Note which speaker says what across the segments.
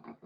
Speaker 1: Hello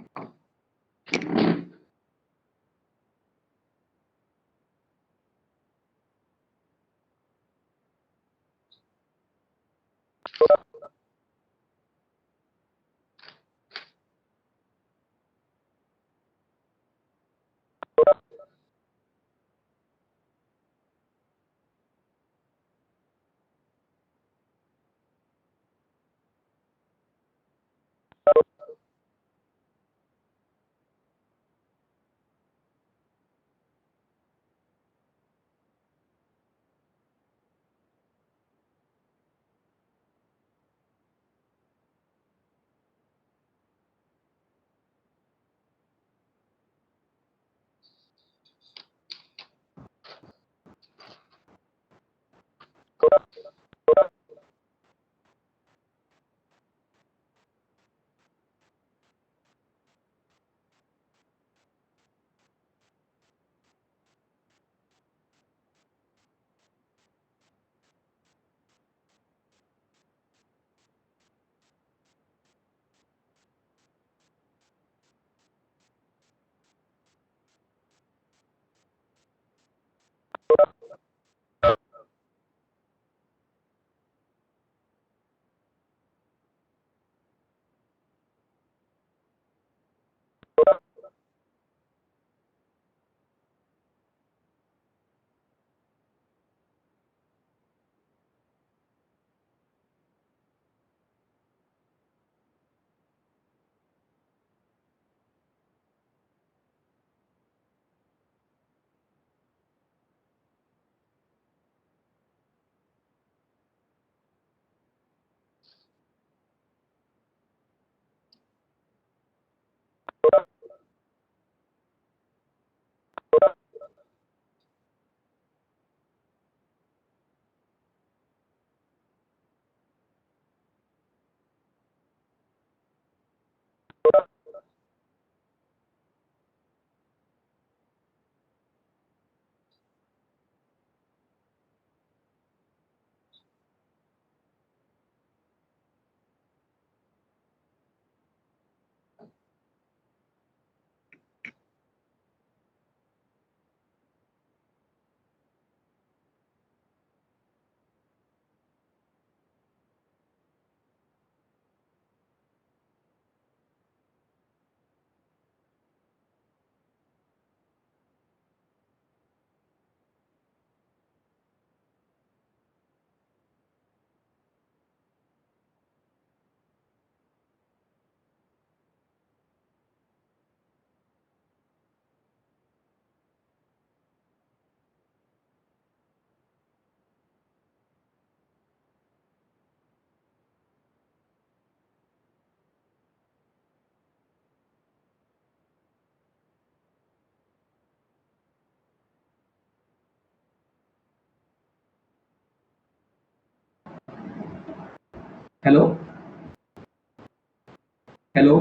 Speaker 1: hello.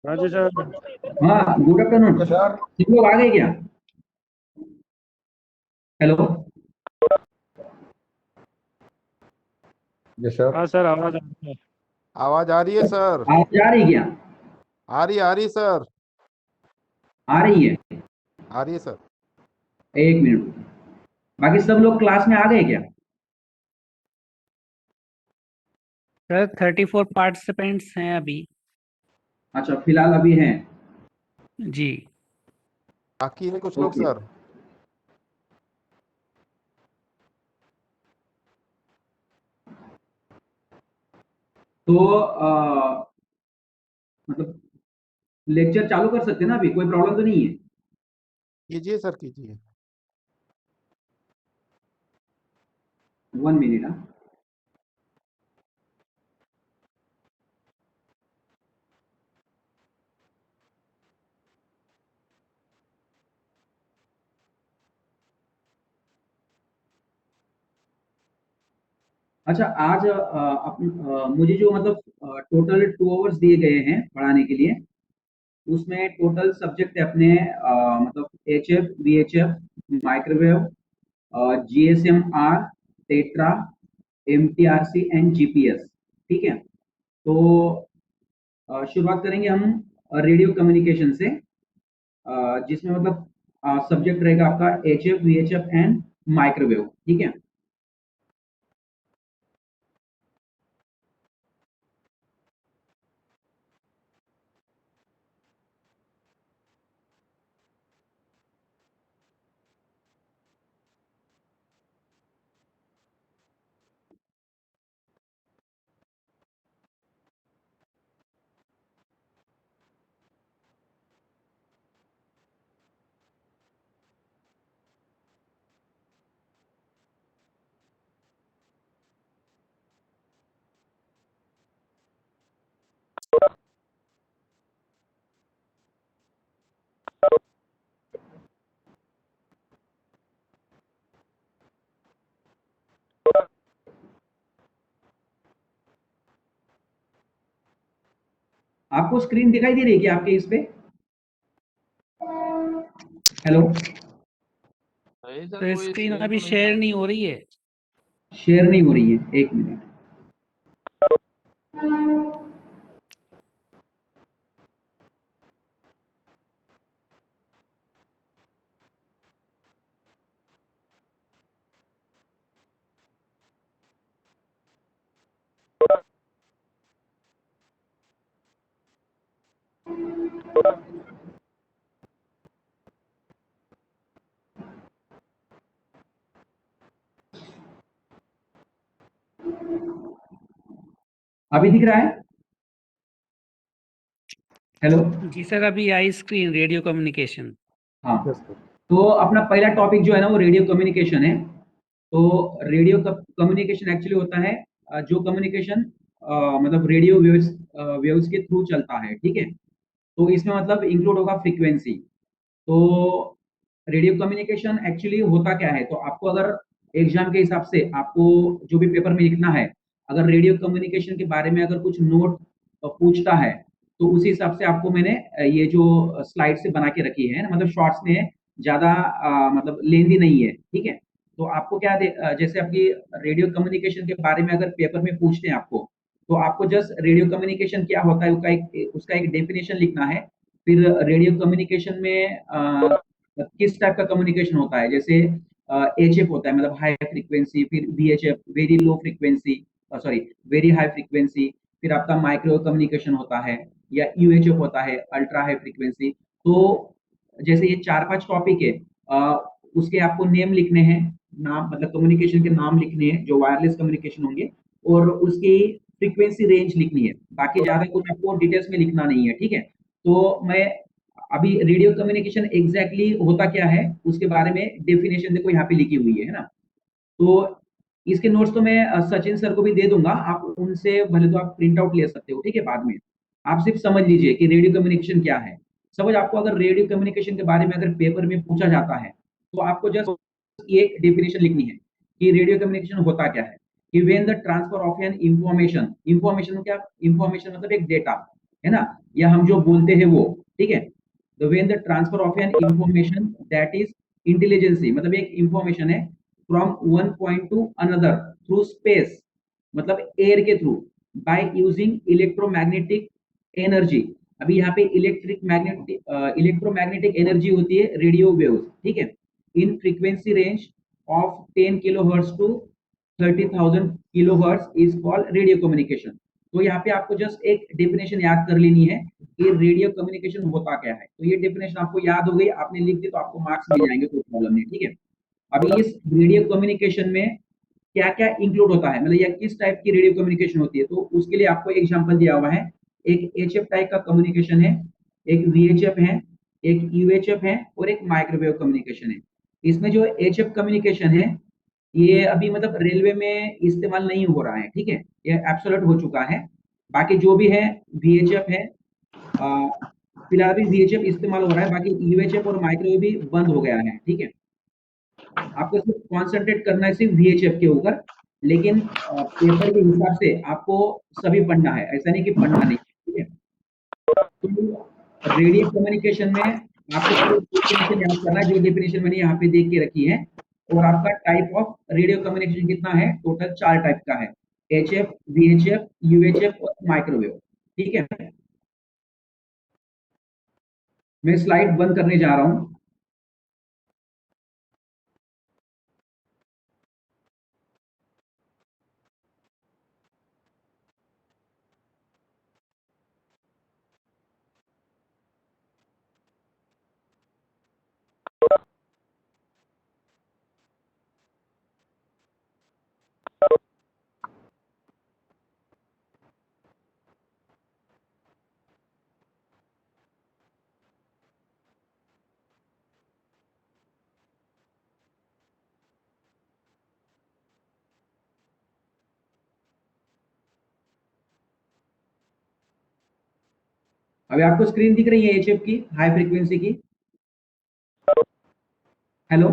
Speaker 2: हाँ जी sir.
Speaker 1: हाँ, good afternoon
Speaker 3: sir.
Speaker 1: सब लोग आ गए क्या? हेलो।
Speaker 3: Yes sir.
Speaker 2: हाँ सर, आवाज आ रही है।
Speaker 3: आवाज आ रही है सर।
Speaker 1: आवाज आ रही क्या?
Speaker 3: आ रही सर।
Speaker 1: आ रही है।
Speaker 3: आ रही है सर।
Speaker 1: एक मिनट। बाकी सब लोग क्लास में आ गए क्या?
Speaker 4: सर 34 पार्टिसिपेंट्स हैं अभी।
Speaker 1: अच्छा, फिलहाल अभी हैं।
Speaker 4: जी।
Speaker 3: बाकी है कुछ लोग
Speaker 1: ओके।
Speaker 3: सर।
Speaker 1: तो मतलब लेक्चर चालू कर सकते हैं ना? अभी कोई प्रॉब्लम तो नहीं है?
Speaker 3: कीजिए सर कीजिए।
Speaker 1: 1 मिनट। हाँ, अच्छा। आज मुझे जो मतलब टोटल 2 आवर्स दिए गए हैं पढ़ाने के लिए, उसमें टोटल सब्जेक्ट है अपने मतलब HF, VHF, microwave, GSM-R, tetra, MTRC and GPS। ठीक है। तो शुरुआत करेंगे हम रेडियो कम्युनिकेशन से, जिसमें मतलब सब्जेक्ट रहेगा आपका एचएफ, वीएचएफ एंड माइक्रोवेव। ठीक है, आपको स्क्रीन दिखाई दे रही है क्या आपके इस पे? हेलो,
Speaker 4: तो स्क्रीन अभी शेयर नहीं हो रही है।
Speaker 1: शेयर नहीं हो रही है, एक मिनट। अभी दिख रहा है? हेलो,
Speaker 4: जी सर, अभी आई स्क्रीन रेडियो कम्युनिकेशन।
Speaker 1: हाँ,
Speaker 3: यस सर।
Speaker 1: तो अपना पहला टॉपिक जो है ना वो रेडियो कम्युनिकेशन है। तो रेडियो कम्युनिकेशन एक्चुअली होता है जो कम्युनिकेशन मतलब रेडियो वेव्स वेव्स के थ्रू चलता है। ठीक है, तो इसमें मतलब इंक्लूड होगा फ्रीक्वेंसी। तो रेडियो कम्युनिकेशन एक्चुअली होता क्या है, तो आपको अगर एग्जाम के हिसाब से आपको जो भी पेपर में लिखना है, अगर रेडियो कम्युनिकेशन के बारे में अगर कुछ नोट पूछता है, तो उसी हिसाब से आपको मैंने ये जो स्लाइड से बना के रखी है ना, मतलब शॉर्ट्स में है, ज्यादा मतलब लेंदी नहीं है। ठीक है, तो आपको क्या जैसे आपकी रेडियो कम्युनिकेशन के बारे में अगर पेपर में पूछते हैं आपको, तो आपको जस्ट रेडियो कम्युनिकेशन क्या होता है उसका एक डेफिनेशन लिखना है। फिर रेडियो कम्युनिकेशन में किस टाइप का कम्युनिकेशन होता है, जैसे एचएफ होता है मतलब हाई फ्रीक्वेंसी, फिर VHF very low frequency, sorry very high frequency, फिर आपका माइक्रो कम्युनिकेशन होता है, या यूएचएफ होता है अल्ट्रा हाई फ्रीक्वेंसी। तो जैसे ये 4-5 टॉपिक है, उसके आपको नेम लिखने हैं, नाम मतलब कम्युनिकेशन के नाम लिखने हैं जो वायरलेस कम्युनिकेशन होंगे, और उसकी फ्रीक्वेंसी रेंज लिखनी है। बाकी ज्यादा कुछ आपको डिटेल्स में लिखना नहीं है। ठीक है, तो मैं अभी रेडियो कम्युनिकेशन एग्जैक्टली होता क्या है उसके बारे में डेफिनेशन देखो यहाँ पे लिखी हुई है ना। तो इसके नोट्स तो मैं सचिन सर को भी दे दूंगा, आप उनसे भले तो आप प्रिंट आउट ले सकते हो। ठीक है, बाद में आप सिर्फ समझ लीजिए कि रेडियो कम्युनिकेशन क्या है। समझ आपको अगर रेडियो कम्युनिकेशन के बारे में अगर पेपर में पूछा जाता है, तो आपको जस्ट ये डेफिनेशन लिखनी है कि रेडियो कम्युनिकेशन होता क्या है। कि when the transfer of an information, information क्या, इंफॉर्मेशन मतलब एक डेटा है ना, या हम जो बोलते हैं वो। ठीक है, the when the transfer of an information that is intelligency, मतलब एक इंफॉर्मेशन है from one point to another through space, मतलब एयर के थ्रू, बाय यूजिंग इलेक्ट्रोमैग्नेटिक एनर्जी। अभी यहाँ पे इलेक्ट्रोमैग्नेटिक एनर्जी होती है रेडियो वेव्स। ठीक है, in frequency range of 10 kilohertz to 30,000 kilohertz is called radio communication. तो यहाँ पे आपको जस्ट एक डेफिनेशन याद कर लेनी है कि रेडियो कम्युनिकेशन होता क्या है। तो ये डेफिनेशन आपको याद हो गई, आपने लिख दी तो आपको मार्क्स मिल जाएंगे, कोई प्रॉब्लम नहीं। ठीक है, अभी इस रेडियो कम्युनिकेशन में क्या क्या इंक्लूड होता है, मतलब या किस टाइप की रेडियो कम्युनिकेशन होती है, तो उसके लिए आपको एग्जांपल दिया हुआ है। एक एचएफ टाइप का कम्युनिकेशन है, एक वीएचएफ है, एक यूएचएफ है, और एक माइक्रोवेव कम्युनिकेशन है। इसमें जो एचएफ कम्युनिकेशन है ये अभी मतलब रेलवे में इस्तेमाल नहीं हो रहा है। ठीक है, ये एब्सोल्यूट हो चुका है। बाकी जो भी है वीएचएफ है, फिलहाल भी वीएचएफ इस्तेमाल हो रहा है, बाकी यूएचएफ और माइक्रोवेव भी बंद हो गया है। ठीक है, आपको सिर्फ कॉन्सेंट्रेट करना है सिर्फ वीएचएफ के ऊपर, लेकिन पेपर के हिसाब से आपको सभी पढ़ना है, ऐसा नहीं कि पढ़ना नहीं। ठीक है, तो रेडियो कम्युनिकेशन में आपको डेफिनेशन याद करना है, जो डेफिनेशन मैंने यहाँ पे देख के रखी है। और आपका टाइप ऑफ रेडियो कम्युनिकेशन कितना है, टोटल 4 टाइप का है, एचएफ, वीएचएफ, यूएचएफ और माइक्रोवेव। ठीक है, मैं स्लाइड बंद करने जा रहा हूँ। अभी आपको स्क्रीन दिख रही है एचएफ की, हाई फ्रीक्वेंसी की? हेलो,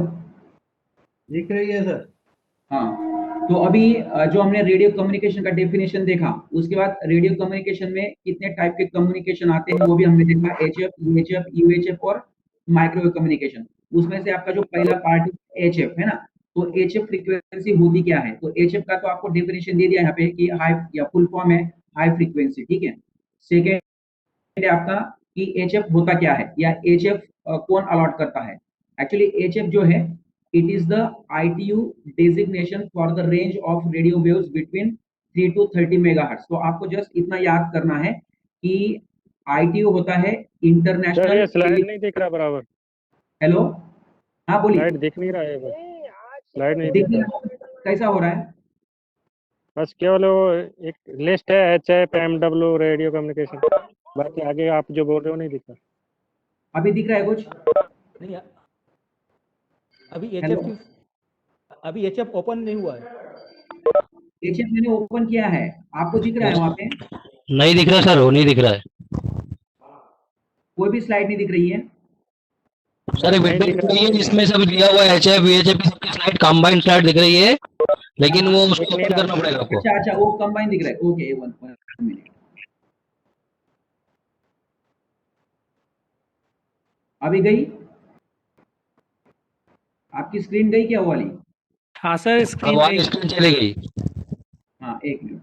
Speaker 5: दिख रही है सर।
Speaker 1: हाँ, तो अभी जो हमने रेडियो कम्युनिकेशन का डेफिनेशन देखा, उसके बाद रेडियो कम्युनिकेशन में कितने टाइप के कम्युनिकेशन आते हैं वो भी हमने देखा, एचएफ, यूएचएफ, यूएचएफ और माइक्रोवेव कम्युनिकेशन। उसमें से आपका जो पहला पार्ट एचएफ है ना, तो एचएफ फ्रीक्वेंसी होती क्या है? तो एचएफ का तो आपको डेफिनेशन दे दिया यहाँ पे कि हाई या फुल फॉर्म है हाई फ्रीक्वेंसी, ठीक है। सेकेंड है आपका कि एचएफ होता क्या है या एचएफ कौन अलॉट करता है? एक्चुअली एचएफ जो है, it is the ITU designation for the range of radio waves between 3 to 30 megahertz. तो आपको जस्ट इतना याद करना है कि आईटीयू होता है
Speaker 2: सर
Speaker 1: इंटरनेशनल
Speaker 2: ये स्लाइड नहीं दिख रहा बराबर,
Speaker 1: हेलो, हाँ बोलिए।
Speaker 2: स्लाइड दिख नहीं रहा है बस, स्लाइड नहीं
Speaker 1: दिख
Speaker 2: दिख
Speaker 1: नहीं
Speaker 2: रहा।
Speaker 1: रहा? कैसा हो रहा है?
Speaker 2: बस केवल वो एक लिस्ट है एचएफ एमडब्ल्यू रेडियो कम्युनिकेशन, बाकी आगे आप जो बोल रहे हो नहीं दिख रहा।
Speaker 1: अभी दिख रहा है कुछ?
Speaker 5: नहीं, अभी
Speaker 1: हेलो,
Speaker 5: एचएफ की अभी एचएफ ओपन नहीं हुआ है।
Speaker 1: एचएफ मैंने ओपन किया है, आपको दिख रहा है वहां पे?
Speaker 6: नहीं दिख रहा सर, वो नहीं दिख रहा है
Speaker 1: कोई भी स्लाइड नहीं दिख रही है?
Speaker 6: सर। एक
Speaker 2: नहीं
Speaker 6: विंडो
Speaker 2: दिख
Speaker 6: दिख
Speaker 2: रहा।
Speaker 6: रही है जिसमें सब दिया हुआ है, एचएफ वीएचएफ की सबकी स्लाइड कंबाइंड स्लाइड दिख रही है, लेकिन वो उसको
Speaker 2: दिख नहीं
Speaker 6: ओपन
Speaker 2: रहा।
Speaker 6: करना पड़ेगा आपको।
Speaker 1: अच्छा अच्छा, वो कंबाइन दिख रहा है, ओके, वन मिनट। अभी गई? आपकी स्क्रीन गई क्या वो वाली?
Speaker 4: हाँ सर,
Speaker 6: अब
Speaker 4: स्क्रीन
Speaker 6: वाली
Speaker 4: गई।
Speaker 6: स्क्रीन चली गई।
Speaker 1: हाँ, एक मिनट।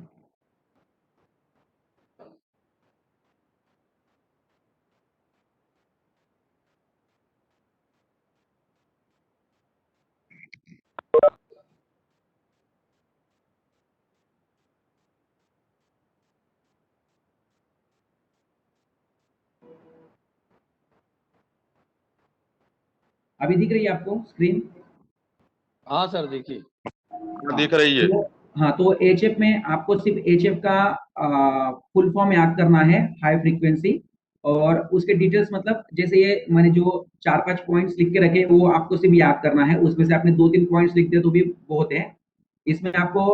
Speaker 1: अभी दिख रही है आपको स्क्रीन?
Speaker 7: हाँ सर देखिए,
Speaker 1: हाँ,
Speaker 7: दिख रही है।
Speaker 1: तो हाँ, तो एचएफ में आपको सिर्फ एचएफ का फुल फॉर्म याद करना है, हाई फ्रीक्वेंसी। और उसके डिटेल्स मतलब जैसे ये मैंने जो 4-5 पॉइंट्स लिख के रखे वो आपको सिर्फ याद करना है, उसमें से आपने 2-3 पॉइंट्स लिख दिया तो भी बहुत है। इसमें आपको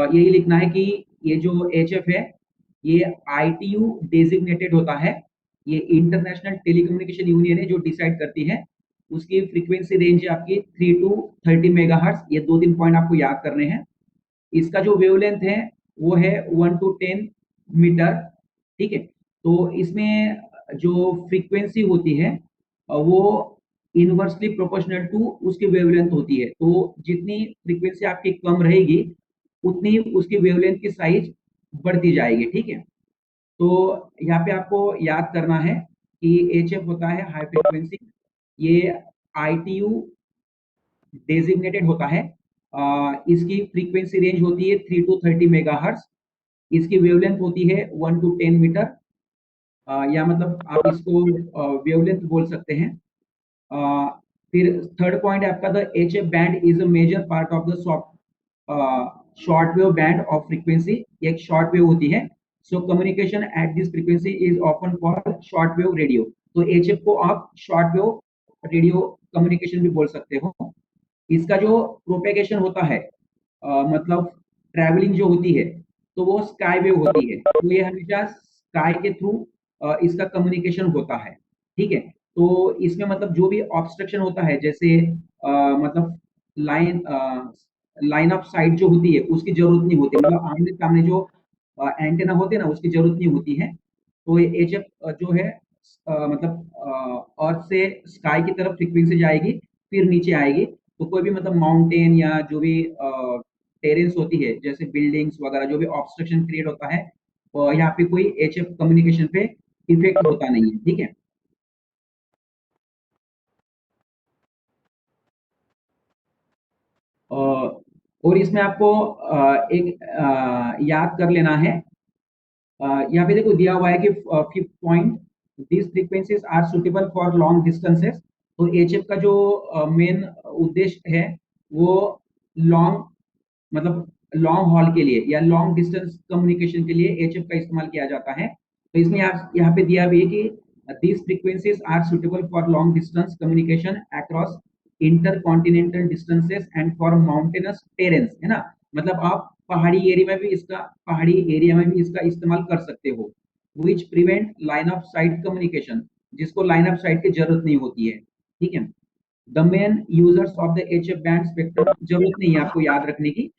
Speaker 1: यही लिखना है कि ये जो एचएफ है, ये आईटीयू डेजिग्नेटेड होता है, ये इंटरनेशनल टेलीकम्युनिकेशन यूनियन है जो डिसाइड करती है। उसकी फ्रीक्वेंसी रेंज है आपकी 3 to 30 मेगाहर्ट्ज। ये 2-3 पॉइंट आपको याद करने हैं। इसका जो वेवलेंथ है वो है 1 to 10 मीटर, ठीक है। तो इसमें जो फ्रीक्वेंसी होती है वो इनवर्सली प्रोपोर्शनल टू उसकी वेवलेंथ होती है। तो जितनी फ्रीक्वेंसी आपकी कम रहेगी उतनी उसकी वेवलेंथ की साइज बढ़ती जाएगी, ठीक है। तो यहाँ पे आपको याद करना है कि एचएफ होता है हाई फ्रीक्वेंसी, ये आईटीयू डेजिग्नेटेड होता है। इसकी फ्रीक्वेंसी रेंज होती है 3 to 30 मेगाहर्ट्ज। इसकी वेवलेंथ होती है 1 to 10 मीटर, या मतलब आप इसको वेवलेंथ बोल सकते हैं। अ, फिर थर्ड पॉइंट है आपका, the HF band is a major part of the short wave band of frequency. एक शॉर्ट वेव होती है, so communication at this frequency is often called short wave radio. तो एचएफ को आप शॉर्ट वेव रेडियो कम्युनिकेशन भी बोल सकते हो। इसका जो प्रोपेगेशन होता है, मतलब ट्रैवलिंग जो होती है, तो वो स्काई वेव होती है। तो ये हमेशा स्काई के थ्रू इसका कम्युनिकेशन होता है, ठीक है। तो इसमें मतलब जो भी ऑब्स्ट्रक्शन होता है, जैसे मतलब लाइन लाइन ऑफ साइट जो होती है उसकी जरूरत नहीं होती, मतलब आमने सामने जो एंटेना होते हैं ना उसकी जरूरत नहीं होती है। तो ये एचएफ जो है मतलब अर्थ से स्काई की तरफ फ्रीक्वेंसी जाएगी, फिर नीचे आएगी। तो कोई भी मतलब माउंटेन या जो भी टेरेस होती है, जैसे बिल्डिंग्स वगैरह, जो भी ऑब्स्ट्रक्शन क्रिएट होता है, यहाँ पे कोई एचएफ कम्युनिकेशन पे इफेक्ट होता नहीं है, ठीक है। और इसमें आपको एक याद कर लेना है। यहाँ पे देखो दिया हुआ है कि fifth point, this frequencies are suitable for long distances. तो एचएफ का जो मेन उद्देश्य है वो लॉन्ग मतलब लॉन्ग हॉल के लिए या लॉन्ग डिस्टेंस कम्युनिकेशन के लिए एचएफ का इस्तेमाल किया जाता है। तो इसमें यहाँ पे दिया भी है कि these frequencies are suitable for long distance communication across intercontinental distances and for mountainous terrains, है ना। मतलब आप पहाड़ी एरिया में भी इसका इस्तेमाल कर सकते हो। which prevent line of sight communication, जिसको लाइन ऑफ साइट की जरूरत नहीं होती है, ठीक है। The main users of the H F band spectrum, जरूरत नहीं है आपको याद रखने की,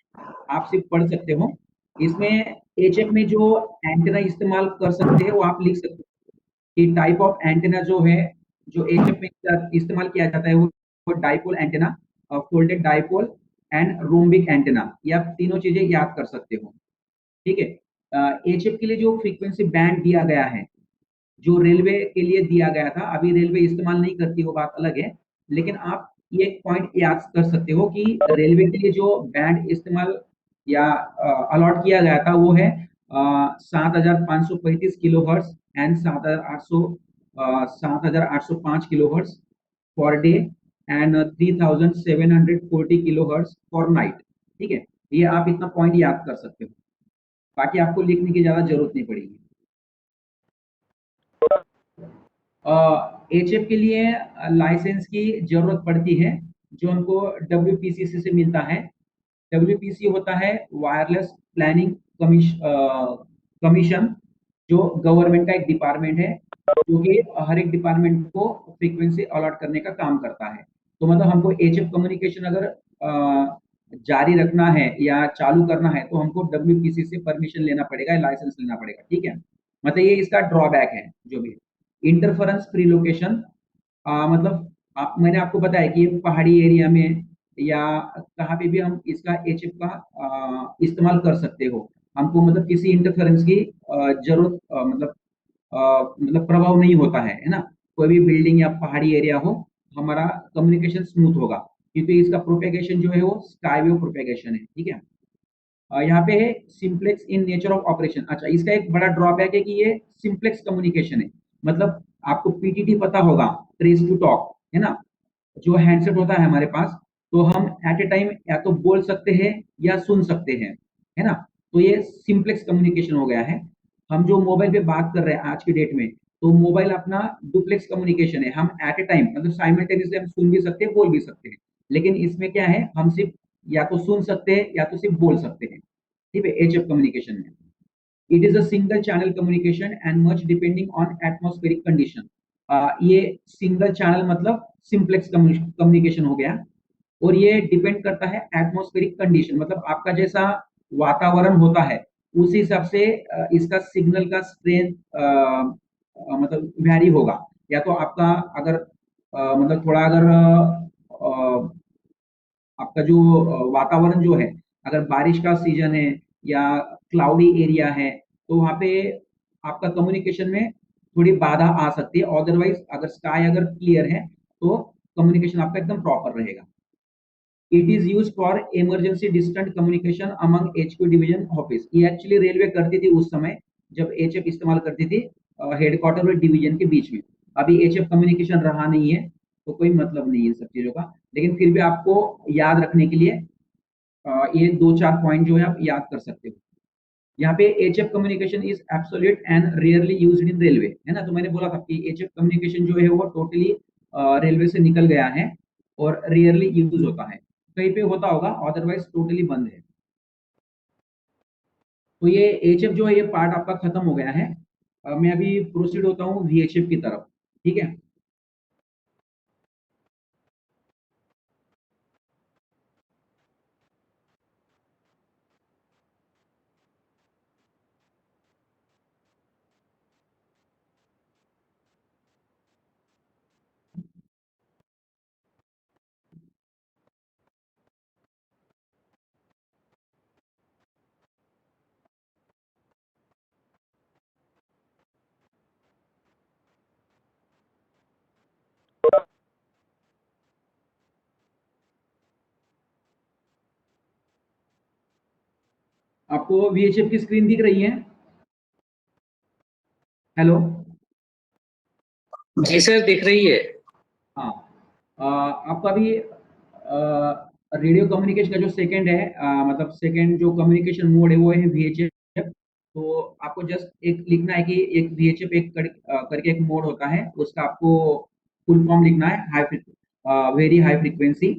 Speaker 1: आप सिर्फ पढ़ सकते हो। इसमें एचएफ में जो एंटेना इस्तेमाल कर सकते हैं वो आप लिख सकते हो कि टाइप ऑफ एंटेना जो है, जो एचएफ में इस्तेमाल किया जाता है वो dipole antenna, folded dipole and rhombic antenna, ये आप तीनों चीजें याद कर सकते हो, ठीक है। एचएफ के लिए जो फ्रीक्वेंसी बैंड दिया गया है, जो रेलवे के लिए दिया गया था, अभी रेलवे इस्तेमाल नहीं करती, वो बात अलग है। लेकिन आप ये एक पॉइंट याद कर सकते हो कि रेलवे के लिए जो बैंड इस्तेमाल या अलॉट किया गया था वो है 7,535 kilo hertz and 7,805 kilo hertz for day and 3,740 kilo hertz for night, ठीक है। ये आप इतना पॉइंट याद कर सकते हो, बाकी आपको लिखने की ज्यादा जरूरत नहीं पड़ेगी। एचएफ के लिए लाइसेंस की जरूरत पड़ती है, जो उनको डब्ल्यूपीसीसी से मिलता है। डब्ल्यूपीसी होता है वायरलेस प्लानिंग कमीशन, जो गवर्नमेंट का एक डिपार्टमेंट है, जो कि हर एक डिपार्टमेंट को फ्रीक्वेंसी अलॉट करने का काम करता है। तो मतलब हमको एचएफ कम्युनिकेशन अगर जारी रखना है या चालू करना है तो हमको डब्ल्यूपीसी से परमिशन लेना पड़ेगा, लाइसेंस लेना पड़ेगा, ठीक है। मतलब ये इसका ड्रॉबैक है जो भी। इंटरफेरेंस फ्री लोकेशन, मतलब मैंने आपको बताया कि पहाड़ी एरिया में या कहाँ पे भी हम इसका एचएफ का इस्तेमाल कर सकते हो। हमको मतलब किसी इंटरफेरेंस की जरूरत मतलब प्रभाव नहीं होता है ना। कोई भी बिल्डिंग या पहाड़ी एरिया हो, हमारा कम्युनिकेशन स्मूथ होगा, क्योंकि इसका प्रोपेगेशन जो है वो स्काई वेव प्रोपेगेशन है, ठीक है। यहाँ पे है simplex in nature of operation. अच्छा, इसका एक बड़ा ड्रॉबैक है कि ये सिंप्लेक्स कम्युनिकेशन है। मतलब आपको पीटीटी पता होगा, ट्रेस टू टॉक, है ना। जो हैंडसेट होता है हमारे पास, तो हम एट ए टाइम या तो बोल सकते हैं या सुन सकते हैं, है ना। तो ये सिंप्लेक्स कम्युनिकेशन हो गया है। हम जो मोबाइल पे बात कर रहे हैं आज की डेट में, तो मोबाइल अपना डुप्लेक्स कम्युनिकेशन है। हम एट ए टाइम मतलब साइमल्टेनियसली हम सुन भी सकते हैं, बोल भी सकते हैं। लेकिन इसमें क्या है, हम सिर्फ या तो सुन सकते हैं या तो सिर्फ बोल सकते हैं, ठीक है, एच एफ कम्युनिकेशन में। It is a single channel communication and much depending on atmospheric condition. ये सिंगल चैनल मतलब सिंप्लेक्स कम्युनिकेशन हो गया, और ये डिपेंड करता है एटमॉस्फेरिक कंडीशन, मतलब आपका जैसा वातावरण होता है उसी हिसाब से इसका सिग्नल का स्ट्रेंथ मतलब वैरी होगा। या तो आपका अगर मतलब थोड़ा अगर आपका जो वातावरण जो है, अगर बारिश का सीजन है या क्लाउडी एरिया है, तो वहाँ पे आपका कम्युनिकेशन में थोड़ी बाधा आ सकती है। अदरवाइज अगर स्काई अगर क्लियर है तो कम्युनिकेशन आपका एकदम प्रॉपर रहेगा। It is use for emergency distant communication among HQ division office. ये एक्चुअली रेलवे करती थी उस समय जब एचएफ इस्तेमाल करती थी हेडक्वार्टर और डिवीजन के बीच में। अभी एचएफ कम्युनिकेशन रहा नहीं है, तो कोई मतलब नहीं है इन सब चीजों का। लेकिन फिर भी आपको याद रखने के लिए ये दो चार पॉइंट जो है आप याद कर सकते हो। यहाँ पे HF communication is absolute and rarely used in railway, है ना। तो मैंने बोला था कि एचएफ कम्युनिकेशन जो है वो टोटली रेलवे से निकल गया है और रेयरली यूज होता है। कहीं पे होता होगा, अदरवाइज टोटली बंद है। तो ये एचएफ जो है ये पार्ट आपका खत्म हो गया है। मैं अभी प्रोसीड होता हूँ वीएचएफ की तरफ, ठीक है। आपको VHF की स्क्रीन दिख रही है? हेलो?
Speaker 4: जी सर दिख रही है।
Speaker 1: हाँ। आपका भी रेडियो कम्युनिकेशन का जो सेकंड है, मतलब सेकंड जो कम्युनिकेशन मोड है वो है VHF। तो आपको जस्ट एक लिखना है कि एक VHF करके एक मोड होता है, उसका आपको फुल फॉर्म लिखना है, वेरी हाई फ्रीक्वेंसी।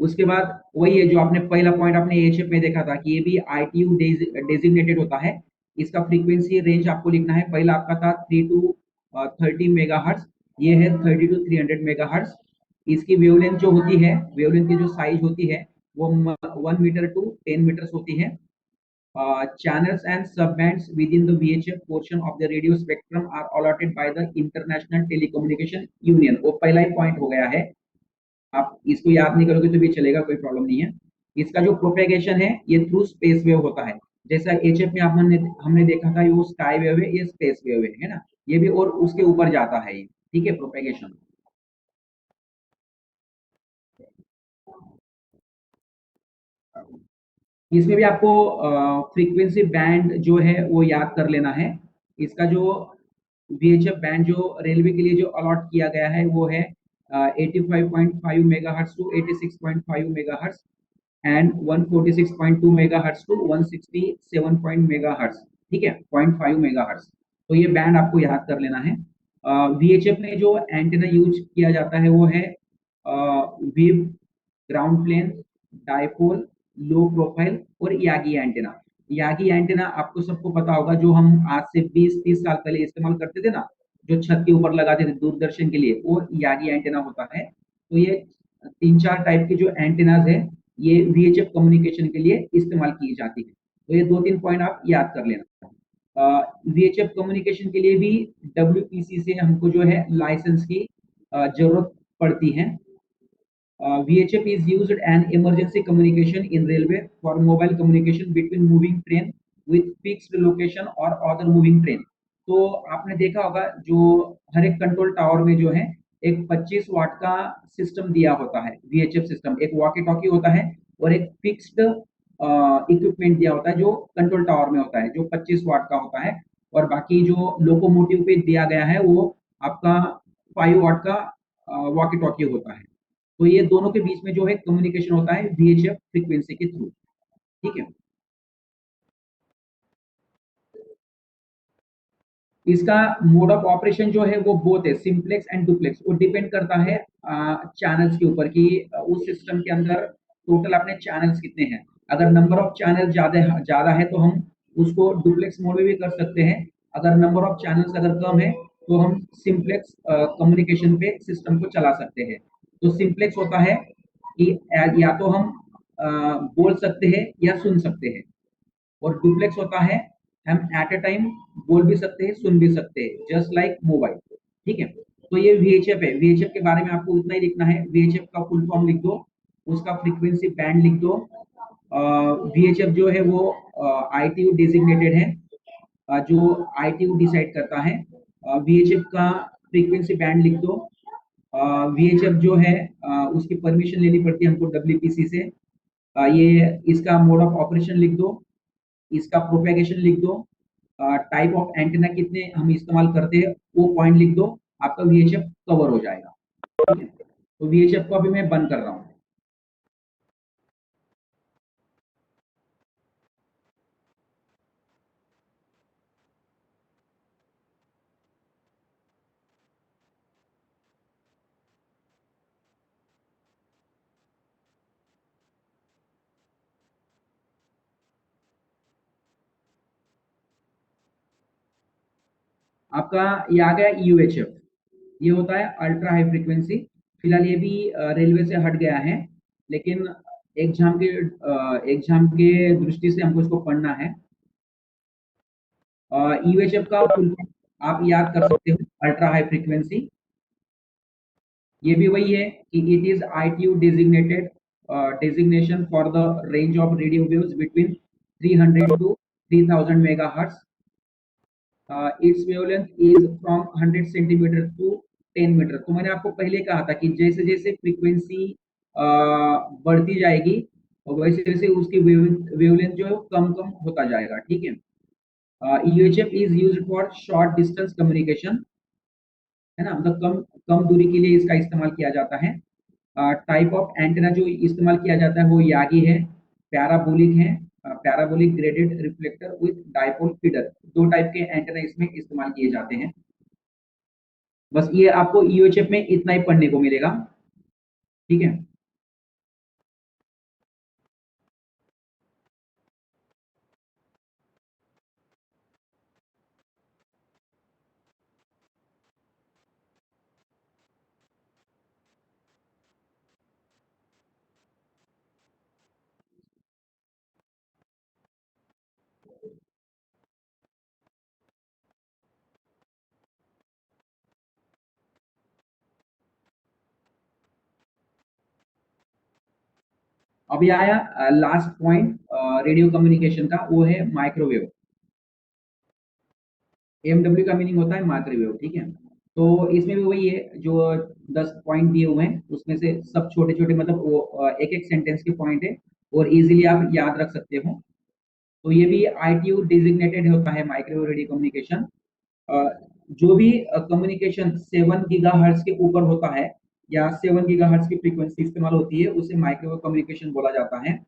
Speaker 1: उसके बाद वही है जो आपने पहला पॉइंट आपने एएचएफ में देखा था कि ये भी आईटीयू डेजिग्नेटेड होता है। इसका फ्रीक्वेंसी रेंज आपको लिखना है, पहला आपका था 3 टू 30 मेगाहर्ट्ज, ये है 30 टू 300 मेगाहर्ट्ज। इसकी वेवलेंथ जो होती है, वेवलेंथ की जो साइज होती है वो 1 मीटर टू 10 मीटर्स होती है। Channels and subbands within the VHF portion of the radio spectrum are allotted by the International Telecommunication Union। वो पहला ही पॉइंट हो गया है, आप इसको याद नहीं करोगे तो भी चलेगा, कोई प्रॉब्लम नहीं है। इसका जो प्रोपेगेशन है ये थ्रू स्पेस वेव होता है, जैसा एचएफ में हमने देखा था, ये वो स्काई वेव है, ये स्पेस वेव है ना, ये भी और उसके ऊपर जाता है ये, ठीक है, प्रोपेगेशन। इसमें भी आपको फ्रीक्वेंसी बैंड जो है वो याद कर लेना है। इसका जो VHF बैंड जो रेलवे के लिए जो अलॉट किया गया है वो है 85.5 megahertz to 86.5 megahertz and 146.2 megahertz to 167 megahertz, ठीक है, 0.5 मेगाहर्ट्ज। तो ये बैंड आपको याद कर लेना है। VHF में जो एंटेना यूज किया जाता है वो है wave, ground plane, dipole, low profile और यागी एंटेना। यागी एंटेना आपको सबको पता होगा, जो हम आज से 20-30 साल पहले इस्तेमाल करते थे ना, जो छत के ऊपर लगाते थे दूरदर्शन के लिए, वो यागी एंटेना होता है। तो ये 3-4 टाइप के जो एंटेनाज है ये VHF कम्युनिकेशन के लिए इस्तेमाल की जाती है। तो ये 2-3 पॉइंट आप याद कर लेना। VHF कम्युनिकेशन के लिए भी WPC से हमको जो है लाइसेंस की जरूरत पड़ती है। VHF is used an emergency communication in railway for mobile communication between moving train with fixed location or other moving train। तो आपने देखा होगा जो हर एक कंट्रोल टावर में जो है एक 25 वाट का सिस्टम दिया होता है, VHF सिस्टम, एक वॉकी टॉकी होता है और एक फिक्स्ड इक्विपमेंट दिया होता है जो कंट्रोल टावर में होता है, जो 25 वाट का होता है, और बाकी जो लोकोमोटिव पे दिया गया है वो आपका 5 वाट का वॉकी टॉकी होता है। तो ये दोनों के बीच में जो है कम्युनिकेशन होता है VHF फ्रीक्वेंसी के थ्रू, ठीक है। इसका मोड ऑफ ऑपरेशन जो है वो बोथ है, सिंप्लेक्स एंड डुप्लेक्स। वो डिपेंड करता है चैनल्स के ऊपर कि उस सिस्टम के अंदर टोटल अपने चैनल्स कितने हैं। अगर नंबर ऑफ चैनल ज्यादा है तो हम उसको डुप्लेक्स मोड में भी कर सकते हैं। अगर नंबर ऑफ चैनल्स अगर कम है तो हम सिंप्लेक्स कम्युनिकेशन पे सिस्टम को चला सकते हैं। तो सिंप्लेक्स होता है कि या तो हम बोल सकते हैं या सुन सकते हैं, और डुप्लेक्स होता है हम एट अ टाइम बोल भी सकते हैं, सुन भी सकते हैं, जस्ट लाइक मोबाइल, ठीक है। तो ये VHF है। VHF के बारे में आपको इतना ही लिखना है, VHF का फुल फॉर्म लिख दो, उसका फ्रीक्वेंसी बैंड लिख दो। VHF जो है वो ITU डेजिग्नेटेड है, जो ITU डिसाइड करता है। VHF का फ्रीक्वेंसी बैंड लिख दो। VHF जो है उसकी परमिशन लेनी पड़ती है हमको WPC से। ये इसका मोड ऑफ ऑपरेशन लिख दो, इसका प्रोपेगेशन लिख दो, टाइप ऑफ एंटेना कितने हम इस्तेमाल करते हैं वो पॉइंट लिख दो, आपका VHF कवर हो जाएगा, ठीक है। तो VHF को अभी मैं बंद कर रहा हूँ। आपका ये आ गया UHF, ये होता है अल्ट्रा हाई फ्रीक्वेंसी। फिलहाल ये भी रेलवे से हट गया है, लेकिन एग्जाम के दृष्टि से हमको इसको पढ़ना है। UHF का फुल आप याद कर सकते हो, अल्ट्रा हाई फ्रीक्वेंसी। ये भी वही है कि it is ITU designated designation for the range of radio waves between 300 to 3000 megahertz। Its wavelength is from 100 centimetre to 10 metre. तो मैंने आपको पहले कहा था कि जैसे जैसे फ्रीक्वेंसी बढ़ती जाएगी और वैसे वैसे उसकी वेवलेंथ जो है वो कम कम होता जाएगा, ठीक है। UHF is used for short distance communication, है ना, मतलब कम कम दूरी के लिए इसका इस्तेमाल किया जाता है। टाइप ऑफ एंटेना जो इस्तेमाल किया जाता है वो यागी है, पैराबोलिक है, parabolic graded reflector with dipole feeder, दो टाइप के एंटेना इसमें इस्तेमाल किए जाते हैं। बस ये आपको UHF में इतना ही पढ़ने को मिलेगा, ठीक है। अभी आया लास्ट पॉइंट रेडियो कम्युनिकेशन का, वो है माइक्रोवेव। AMW का मीनिंग होता है माइक्रोवेव, ठीक है। तो इसमें भी वही है, जो 10 पॉइंट दिए हुए हैं उसमें से सब छोटे छोटे, मतलब वो एक एक सेंटेंस के पॉइंट है और इजीली आप याद रख सकते हो। तो ये भी ITU डिजिग्नेटेड होता है माइक्रोवेव रेडियो कम्युनिकेशन। जो भी कम्युनिकेशन 7 गीगाहर्ट्ज के ऊपर होता है या 7 गीगाहर्ट्ज की फ्रीक्वेंसी इस्तेमाल होती है उसे माइक्रोवेव कम्युनिकेशन बोला जाता है,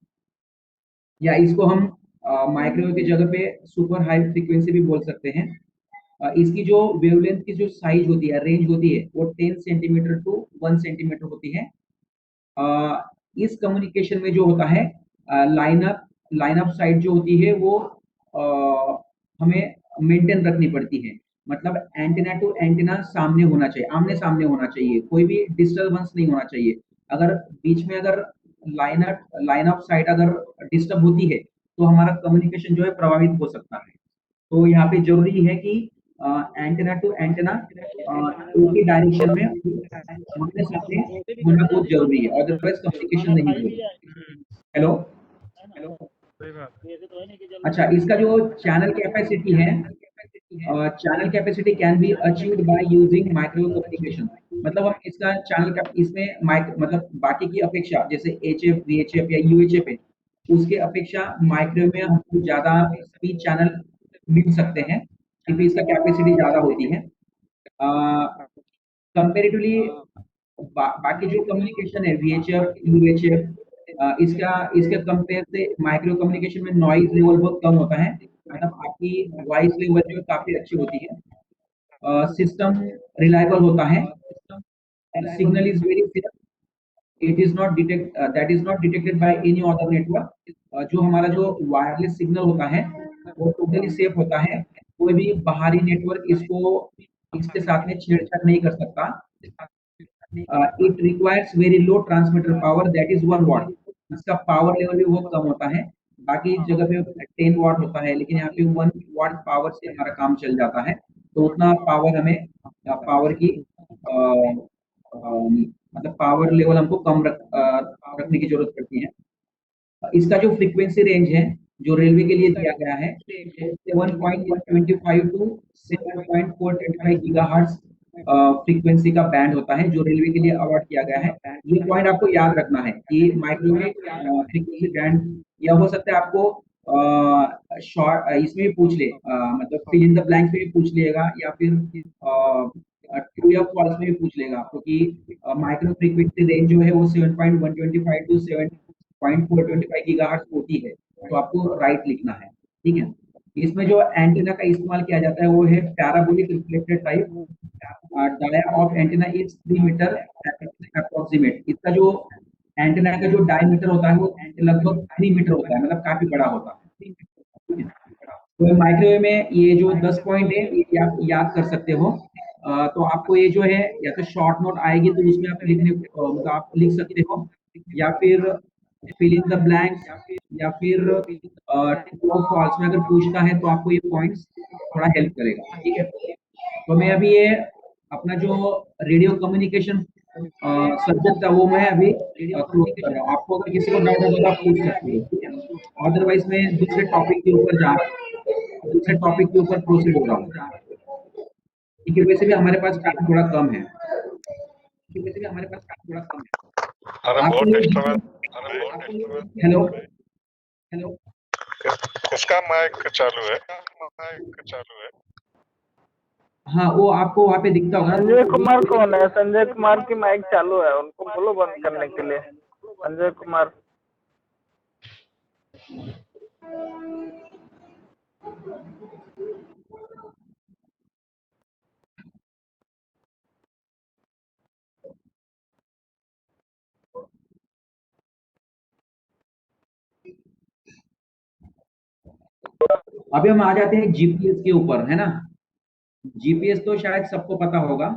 Speaker 1: या इसको हम माइक्रोवेव की जगह पे सुपर हाई फ्रीक्वेंसी भी बोल सकते हैं। इसकी जो वेवलेंथ की जो साइज होती है, रेंज होती है, वो 10 सेंटीमीटर टू 1 सेंटीमीटर होती है। इस कम्युनिकेशन में जो होता है लाइन अप साइड जो होती है वो हमें मेंटेन रखनी पड़ती है, मतलब एंटेना टू एंटेना सामने होना चाहिए, आमने सामने होना चाहिए, कोई भी डिस्टरबेंस नहीं होना चाहिए। अगर बीच में अगर लाइन अप साइड अगर डिस्टर्ब होती है तो हमारा कम्युनिकेशन जो है प्रभावित हो सकता है। तो यहाँ पे जरूरी है कि एंटेना टू एंटेना एक ही डायरेक्शन में आमने सामने होना बहुत जरूरी है, अदरवाइज कम्युनिकेशन नहीं होगा। हेलो, अच्छा, इसका जो चैनल कैपेसिटी है, channel capacity can be achieved by using microwave communication. मतलब हम इसका चैनल का इसमें मतलब बाकी की अपेक्षा जैसे HF, VHF या UHF है, उसके अपेक्षा माइक्रोवेव में हमको ज्यादा स्पीड चैनल मिल सकते हैं क्योंकि इसका कैपेसिटी ज्यादा होती है। कंपेरेटिवली बाकी जो कम्युनिकेशन है VHF, UHF, इसका इसके कंपेयर से माइक्रो कम्युनिकेशन में नॉइज लेवल बहुत कम होता है, मतलब आपकी वॉइस लेवल जो काफी अच्छी होती है। सिस्टम रिलायबल होता है, signal is very clear, it is not detect that is not detected by any other network. जो हमारा जो वायरलेस सिग्नल होता है वो टोटली सेफ होता है, कोई भी बाहरी नेटवर्क इसके साथ में छेड़छाड़ नहीं कर सकता। It requires very low transmitter power, that is 1 वाट। इसका पावर लेवल भी बहुत कम होता है, बाकी जगह पे 10 वाट होता है, लेकिन यहाँ पे 1 वाट पावर से हमारा काम चल जाता है। तो उतना पावर हमें पावर की मतलब पावर लेवल हमको कम रखने की जरूरत पड़ती है। इसका जो फ्रीक्वेंसी रेंज है जो रेलवे के लिए दिया गया है, 7.125 टू 7.425 गीगाहर्ट्ज फ्रीक्वेंसी का बैंड होता है जो रेलवे के लिए अवार्ड किया गया है। ये पॉइंट आपको याद रखना है कि माइक्रोवेव फ्रीक्वेंसी बैंड, या हो सकता है आपको शॉर्ट इसमें भी पूछ ले, मतलब फिल इन द ब्लैंक्स में भी पूछ लेगा, या फिर ट्रू या फॉल्स में भी पूछ लेगा, क्योंकि माइक्रो फ्रीक्वेंसी रेंज जो है वो 7.125 टू 7.425 गीगाहर्ट्ज होती है, तो आपको राइट लिखना है, ठीक है। इसमें जो एंटीना का इस्तेमाल किया जाता है वो है parabolic reflector type. Dia of antenna is 3 metre approximate. इसका जो एंटीना का जो डायमीटर होता है वो लगभग 3 मीटर होता है, मतलब काफी बड़ा होता है। तो माइक्रोवेव में ये जो 10 पॉइंट है ये आप याद कर सकते हो। तो आपको ये जो है या तो शॉर्ट नोट आएगी तो उसमें आप मतलब आप लिख सकते हो, या फिर फिल इन द ब्लैंक्स, या फिर ट्रू और फॉल्स में अगर पूछता है तो आपको ये पॉइंट्स थोड़ा हेल्प करेगा, ठीक है। तो मैं अभी ये अपना जो रेडियो कम्युनिकेशन सब्जेक्ट था वो मैं अभी क्लोज कर रहा हूँ। आपको अगर किसी को डाउट होगा तो आप पूछ सकते हो, ठीक है। अदरवाइज मैं दूसरे टॉपिक के ऊपर प्रोसीड हो रहा हूँ, ठीक है। वैसे भी हमारे पास टाइम थोड़ा कम है,
Speaker 2: अरे बहुत डिस्टर्बेंस
Speaker 1: हेलो हेलो
Speaker 8: उसका माइक चालू है।
Speaker 1: हाँ, वो आपको वहाँ पे दिखता होगा।
Speaker 2: संजय कुमार कौन है? संजय कुमार की माइक चालू है, उनको बोलो बंद करने के लिए। संजय कुमार
Speaker 1: अभी हम आ जाते हैं जीपीएस के ऊपर, है ना। जीपीएस तो शायद सबको पता होगा।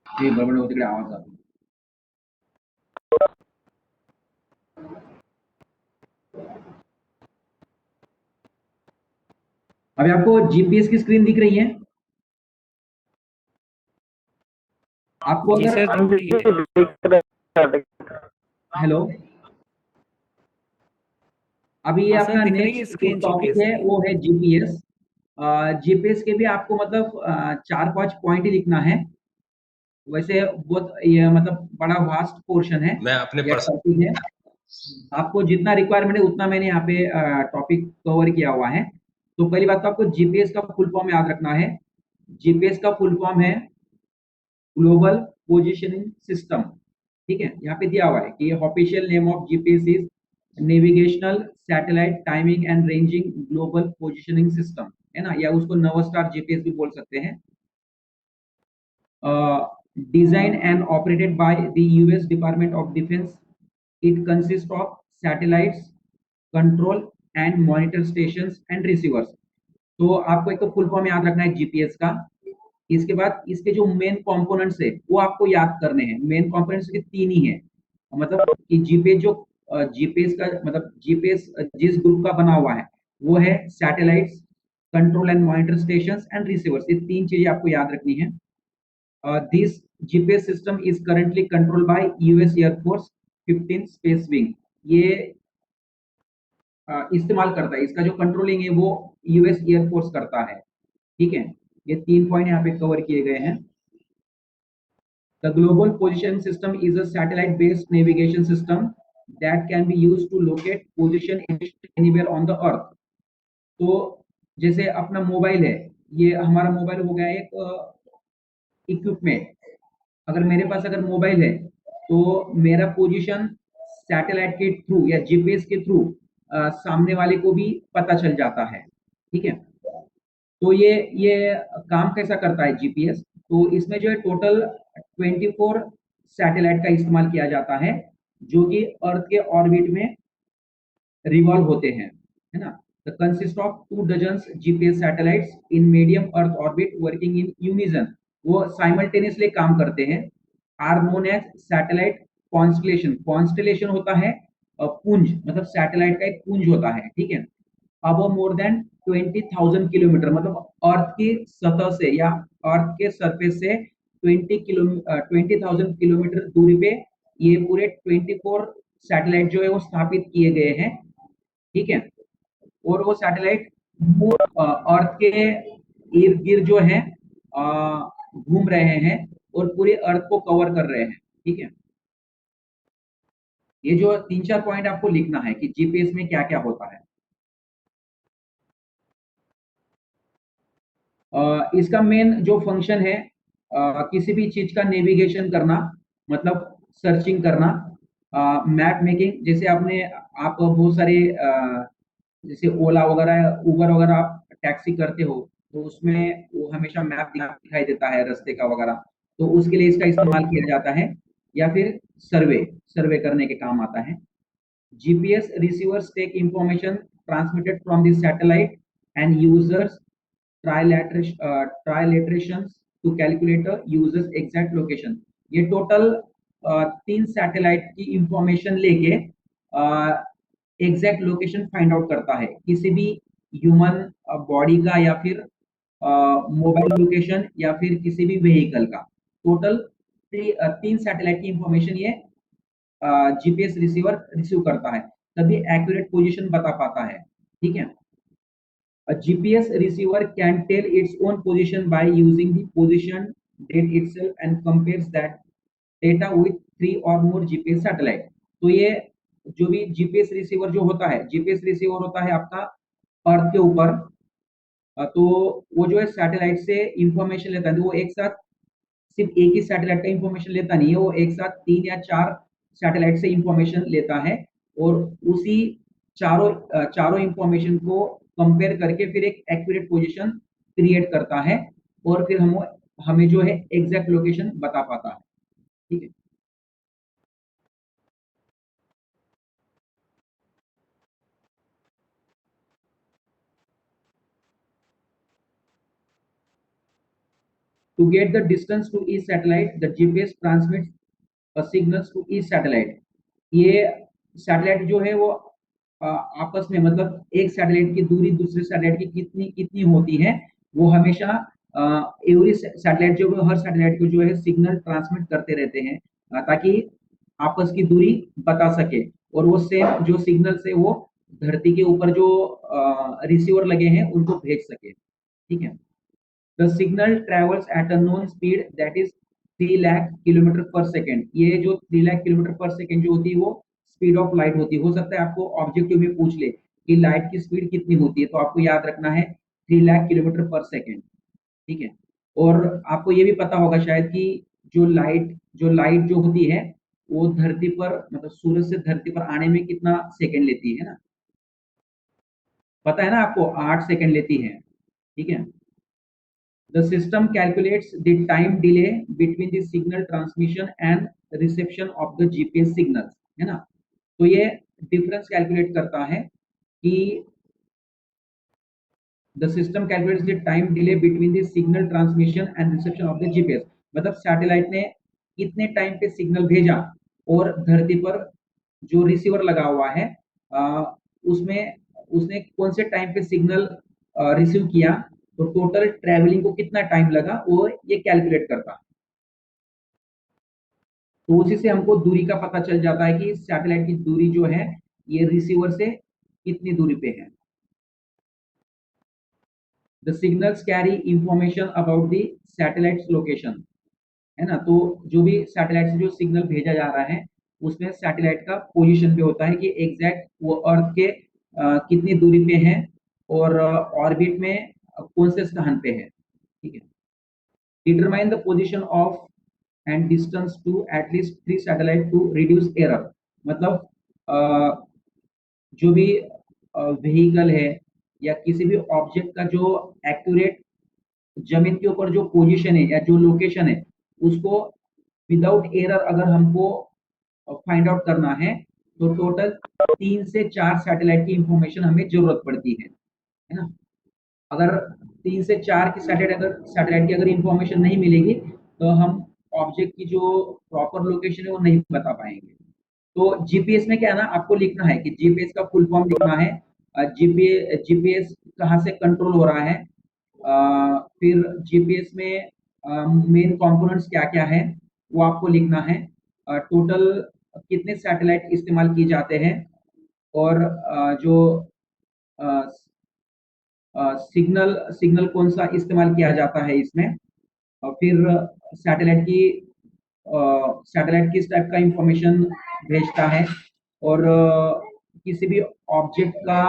Speaker 1: जी, बड़बड़ होती है, आवाज आती है। अभी आपको जीपीएस की स्क्रीन दिख रही है? आपको
Speaker 4: जी
Speaker 1: अगर
Speaker 4: सर,
Speaker 1: हेलो, अभी ये
Speaker 4: हाँ सर,
Speaker 1: अपना
Speaker 4: दिख रही है
Speaker 1: नेक्स्ट जो
Speaker 4: स्क्रीन
Speaker 1: टॉपिक
Speaker 4: जीपीएस
Speaker 1: है
Speaker 4: की।
Speaker 1: वो है जीपीएस। जीपीएस के भी आपको मतलब 4-5 पॉइंट ही लिखना है। वैसे बहुत ये मतलब बड़ा वास्ट पोर्शन है,
Speaker 9: मैं अपने
Speaker 1: ये टॉपिक है। आपको जितना रिक्वायरमेंट है उतना मैंने यहाँ पे टॉपिक कवर किया हुआ है। तो पहली बात तो आपको जीपीएस का फुल फॉर्म याद रखना है। जीपीएस का फुल फॉर्म है ग्लोबल पोजिशनिंग सिस्टम। ठीक है, यहाँ पे दिया हुआ है कि official name of GPS is navigational satellite timing and ranging global positioning system, है ना, या उसको नवस्टार जीपीएस भी बोल सकते हैं। designed and operated by the US Department of Defense. It consists of satellites, control and monitor stations and receivers. तो आपको एक तो फुल फॉर्म याद रखना है जीपीएस का। इसके बाद इसके जो मेन कंपोनेंट्स है वो आपको याद करने हैं। मेन कंपोनेंट्स के 3 ही है, मतलब कि जीपीएस जो जीपीएस का मतलब जीपीएस जिस ग्रुप का बना हुआ है वो है satellites, control and monitor stations and receivers. ये 3 चीजें आपको याद रखनी है। This GPS system is currently controlled by US Air Force 15 Space Wing. ये इस्तेमाल करता है, इसका जो कंट्रोलिंग है वो यूएस एयरफोर्स करता है। ठीक है, ये 3 पॉइंट यहाँ पे कवर किए गए हैं। The global position system is a satellite-based navigation system that can be used to locate position anywhere on the earth. तो जैसे अपना मोबाइल है, ये हमारा मोबाइल हो गया एक इक्विपमेंट। अगर मेरे पास अगर मोबाइल है तो मेरा पोजीशन सैटेलाइट के थ्रू या जीपीएस के थ्रू सामने वाले को भी पता चल जाता है। ठीक है, तो ये काम कैसा करता है जीपीएस? तो इसमें जो है टोटल 24 सैटेलाइट का इस्तेमाल किया जाता है जो कि अर्थ के ऑर्बिट में रिवॉल्व होते हैं, है ना। The consist of 2 dozens GPS satellites in medium earth orbit working in unison. वो साइमल्टेनियसली काम करते हैं। Are known as satellite constellation. Constellation होता है पुंज, मतलब सैटेलाइट का एक पुंज होता है। ठीक है, अब मोर देन 20,000 किलोमीटर, मतलब अर्थ की सतह से या अर्थ के सरफेस से 20,000 किलोमीटर दूरी पे ये पूरे 24 सैटेलाइट जो है वो स्थापित किए गए हैं। ठीक है, और वो सैटेलाइट अर्थ के इर्द गिर्द जो है घूम रहे हैं और पूरे अर्थ को कवर कर रहे हैं। ठीक है, ये जो 3-4 पॉइंट आपको लिखना है कि जीपीएस में क्या क्या होता है। इसका मेन जो फंक्शन है किसी भी चीज का नेविगेशन करना, मतलब सर्चिंग करना, मैप मेकिंग। जैसे आप बहुत सारे जैसे ओला वगैरह, उबर वगैरह आप टैक्सी करते हो तो उसमें वो हमेशा मैप दिखाई देता है रास्ते का वगैरह, तो उसके लिए इसका इस्तेमाल किया जाता है। या फिर सर्वे करने के काम आता है। GPS receivers take information transmitted from the satellite and users trilaterations to calculate a user's exact location. ये टोटल 3 सैटेलाइट की इंफॉर्मेशन लेके एग्जैक्ट लोकेशन फाइंड आउट करता है किसी भी ह्यूमन बॉडी का या फिर मोबाइल लोकेशन या फिर किसी भी व्हीकल का। टोटल 3 सैटेलाइट की इंफॉर्मेशन ये जीपीएस रिसीवर रिसीव करता है, तभी एक्यूरेट पोजीशन बता पाता है। ठीक है, A GPS receiver can tell its own position by using the position date itself and compares that data with 3 or more GPS satellite. तो ये जो भी GPS रिसीवर जो होता है, GPS रिसीवर होता है आपका अर्थ के ऊपर, तो वो जो है सैटेलाइट से इंफॉर्मेशन लेता है, तो वो एक साथ सिर्फ एक ही सैटेलाइट का इंफॉर्मेशन लेता नहीं है, वो एक साथ 3 या 4 सैटेलाइट से इंफॉर्मेशन लेता है और उसी चारों इंफॉर्मेशन को कंपेयर करके फिर एक एक्यूरेट पोजीशन क्रिएट करता है और फिर हमें जो है एग्जैक्ट लोकेशन बता पाता है। ठीक है, to get the distance to each satellite, the GPS transmits a signals to each satellite. ये सैटेलाइट जो है वो आपस में मतलब एक सैटेलाइट की दूरी दूसरे सैटेलाइट की कितनी होती है, वो हमेशा एवरी सैटेलाइट जो है हर सैटेलाइट को जो है सिग्नल ट्रांसमिट करते रहते हैं ताकि आपस की दूरी बता सके और वो सेम जो सिग्नल से वो धरती के ऊपर जो रिसीवर लगे हैं उनको भेज सके। ठीक है, The signal travels at a known speed that is 3 lakh kilometre पर सेकेंड। ये जो 3 लाख किलोमीटर पर सेकेंड जो होती है वो स्पीड ऑफ लाइट होती है। हो सकता है आपको ऑब्जेक्टिव में पूछ ले कि लाइट की स्पीड कितनी होती है, तो आपको याद रखना है 3 लाख किलोमीटर पर सेकेंड। ठीक है, और आपको ये भी पता होगा शायद कि जो लाइट जो होती है वो धरती पर मतलब सूरज से धरती पर आने में कितना सेकेंड लेती है ना, पता है ना आपको, 8 सेकेंड लेती है। ठीक है, The system calculates the time delay between the signal transmission and reception of the GPS signals, है ना। तो ये डिफरेंस कैलकुलेट करता है कि the system calculates the time delay between the signal transmission and reception of the GPS, मतलब satellite ने कितने टाइम पे सिग्नल भेजा और धरती पर जो रिसीवर लगा हुआ है उसमें उसने कौन से टाइम पे सिग्नल रिसीव किया, तो टोटल ट्रैवलिंग को कितना टाइम लगा वो ये कैलकुलेट करता है। तो उसी से हमको दूरी का पता चल जाता है कि सैटेलाइट की दूरी जो है ये रिसीवर से कितनी दूरी पे है। The signals carry information about the satellite's location, है ना। तो जो भी सैटेलाइट से जो सिग्नल भेजा जा रहा है उसमें सैटेलाइट का पोजीशन पे होता है कि एग्जैक्ट वो अर्थ के कितनी दूरी पे है और ऑर्बिट में कौन से स्थान पे है। ठीक है, determine the position of and distance to at least 3 satellite to reduce error, मतलब जो भी व्हीकल है या किसी भी ऑब्जेक्ट का जो एक्यूरेट जमीन के ऊपर जो पोजीशन है या जो लोकेशन है उसको विदाउट एरर अगर हमको फाइंड आउट करना है तो टोटल 3 से 4 सैटेलाइट की इंफॉर्मेशन हमें जरूरत पड़ती है ना। अगर 3 से 4 की सैटेलाइट की अगर इंफॉर्मेशन नहीं मिलेगी तो हम ऑब्जेक्ट की जो प्रॉपर लोकेशन है वो नहीं बता पाएंगे। तो जीपीएस में क्या है ना, आपको लिखना है कि जीपीएस का फुल फॉर्म लिखना है, जीपीएस कहाँ से कंट्रोल हो रहा है, फिर जीपीएस में मेन कंपोनेंट्स क्या क्या है वो आपको लिखना है, टोटल कितने सैटेलाइट इस्तेमाल किए जाते हैं और जो सिग्नल कौन सा इस्तेमाल किया जाता है इसमें, और फिर सैटेलाइट किस टाइप का इंफॉर्मेशन भेजता है और किसी भी ऑब्जेक्ट का